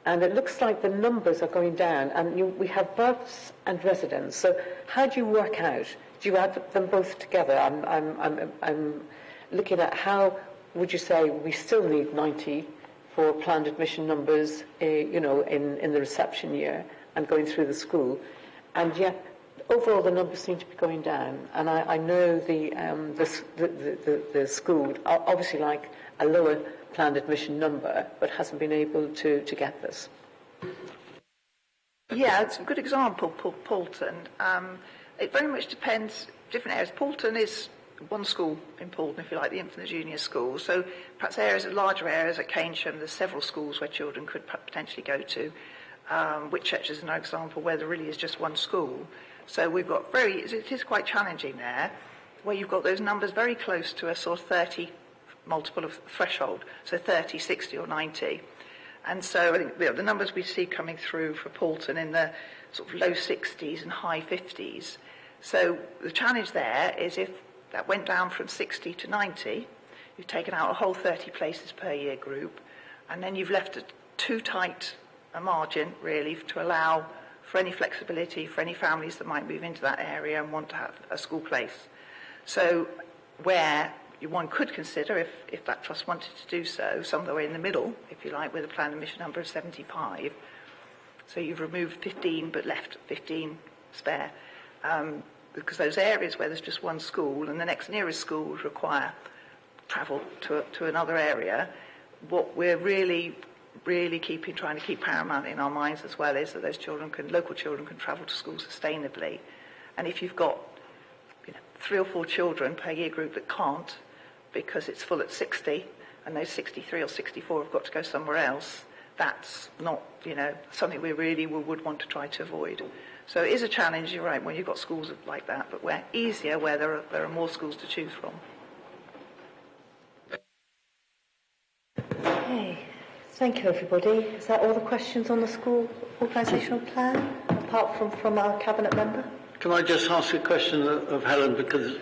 and it looks like the numbers are going down, and we have births and residents. So how do you work out? Do you add them both together? I'm looking at how would you say we still need 90 for planned admission numbers, in the reception year and going through the school, and yet overall the numbers seem to be going down. And I know the school would obviously like a lower planned admission number, but hasn't been able to get this. Yeah, it's a good example, Paulton. It very much depends, different areas. Paulton is one school in Paulton, if you like, the infant and junior school. So perhaps larger areas at Keynsham, there's several schools where children could potentially go to. Whitchurch is another example where there really is just one school. So we've got it is quite challenging there, where you've got those numbers very close to a sort of 30 multiple of threshold, so 30, 60 or 90. And so I think the numbers we see coming through for Paulton in the sort of low 60s and high 50s. So the challenge there is if that went down from 60 to 90, you've taken out a whole 30 places per year group, and then you've left too tight a margin, really, to allow for any flexibility for any families that might move into that area and want to have a school place. So where one could consider, if that trust wanted to do so, somewhere in the middle, if you like, with a planned admission number of 75. So you've removed 15 but left 15 spare. Because those areas where there's just one school and the next nearest school would require travel to another area, what we're really trying to keep paramount in our minds as well is that those local children can travel to school sustainably. And if you've got 3 or 4 children per year group that can't because it's full at 60 and those 63 or 64 have got to go somewhere else, that's not something we really would want to try to avoid. So it is a challenge, you're right, when you've got schools like that, but we're easier where there are more schools to choose from. Okay, thank you everybody. Is that all the questions on the school organisational plan, apart from our cabinet member? Can I just ask a question of Helen, because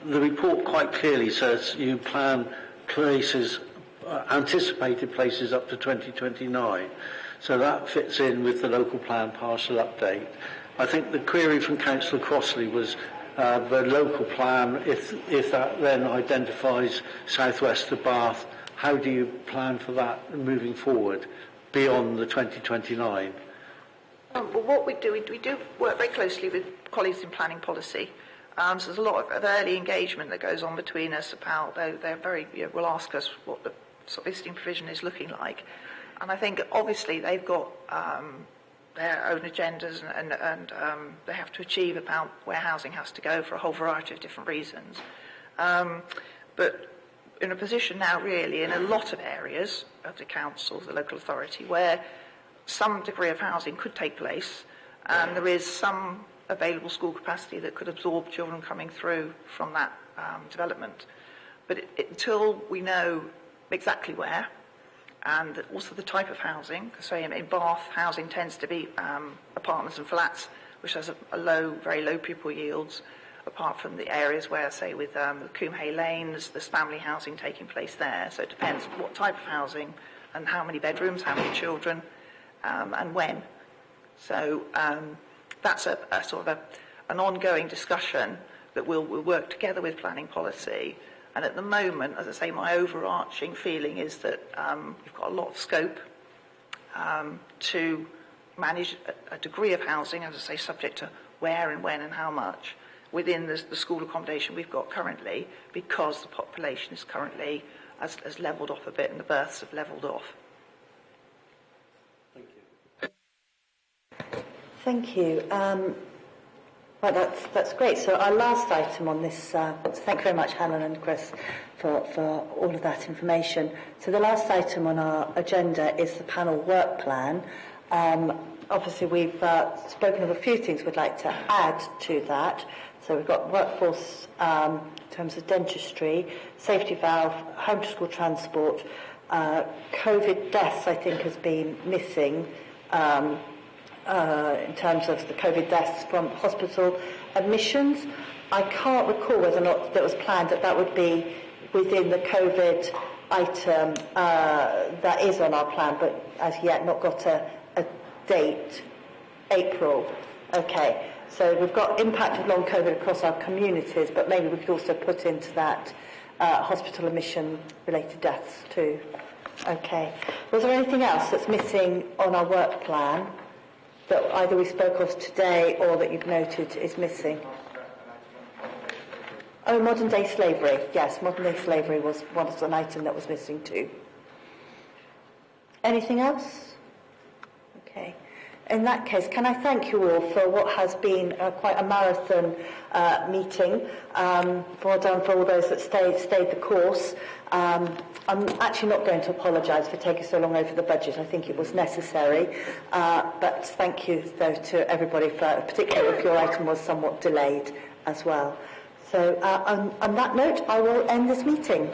the report quite clearly says you plan places, anticipated places up to 2029. So that fits in with the local plan partial update. I think the query from Councillor Crossley was the local plan, if that then identifies southwest of Bath, how do you plan for that moving forward beyond the 2029? Well, what we do work very closely with colleagues in planning policy. So there's a lot of early engagement that goes on between us about, they're very, will ask us what the sort of visiting provision is looking like. And I think obviously they've got their own agendas and they have to achieve about where housing has to go for a whole variety of different reasons. But in a position now really in a lot of areas of the council, the local authority, where some degree of housing could take place and there is some available school capacity that could absorb children coming through from that development. But until we know exactly where, and also the type of housing, so in Bath, housing tends to be apartments and flats, which has very low pupil yields, apart from the areas where, say, with the Coombe Lanes, there's family housing taking place there. So it depends what type of housing and how many bedrooms, how many children, and when. So that's a sort of an ongoing discussion that we'll work together with planning policy. And at the moment, as I say, my overarching feeling is that we've got a lot of scope to manage a degree of housing, as I say, subject to where and when and how much. within the school accommodation we've got currently, because the population is currently has levelled off a bit and the births have levelled off. Thank you. Well, that's great. So our last item on this, thank you very much, Helen and Chris, for all of that information. So the last item on our agenda is the panel work plan. Obviously, we've spoken of a few things we'd like to add to that. So we've got workforce in terms of dentistry, safety valve, home to school transport, COVID deaths, I think, has been missing. In terms of the COVID deaths from hospital admissions. I can't recall whether or not that was planned that would be within the COVID item that is on our plan, but as yet not got a date. April. Okay. So we've got impact of long COVID across our communities, but maybe we could also put into that hospital admission related deaths too. Okay. Was there anything else that's missing on our work plan that either we spoke of today or that you've noted is missing? Oh, modern day slavery. Yes, modern day slavery was an item that was missing too. Anything else? Okay. In that case, can I thank you all for what has been quite a marathon meeting. Well done for all those that stayed the course. I'm actually not going to apologise for taking so long over the budget. I think it was necessary. But thank you, though, to everybody, particularly if your item was somewhat delayed as well. So on that note, I will end this meeting.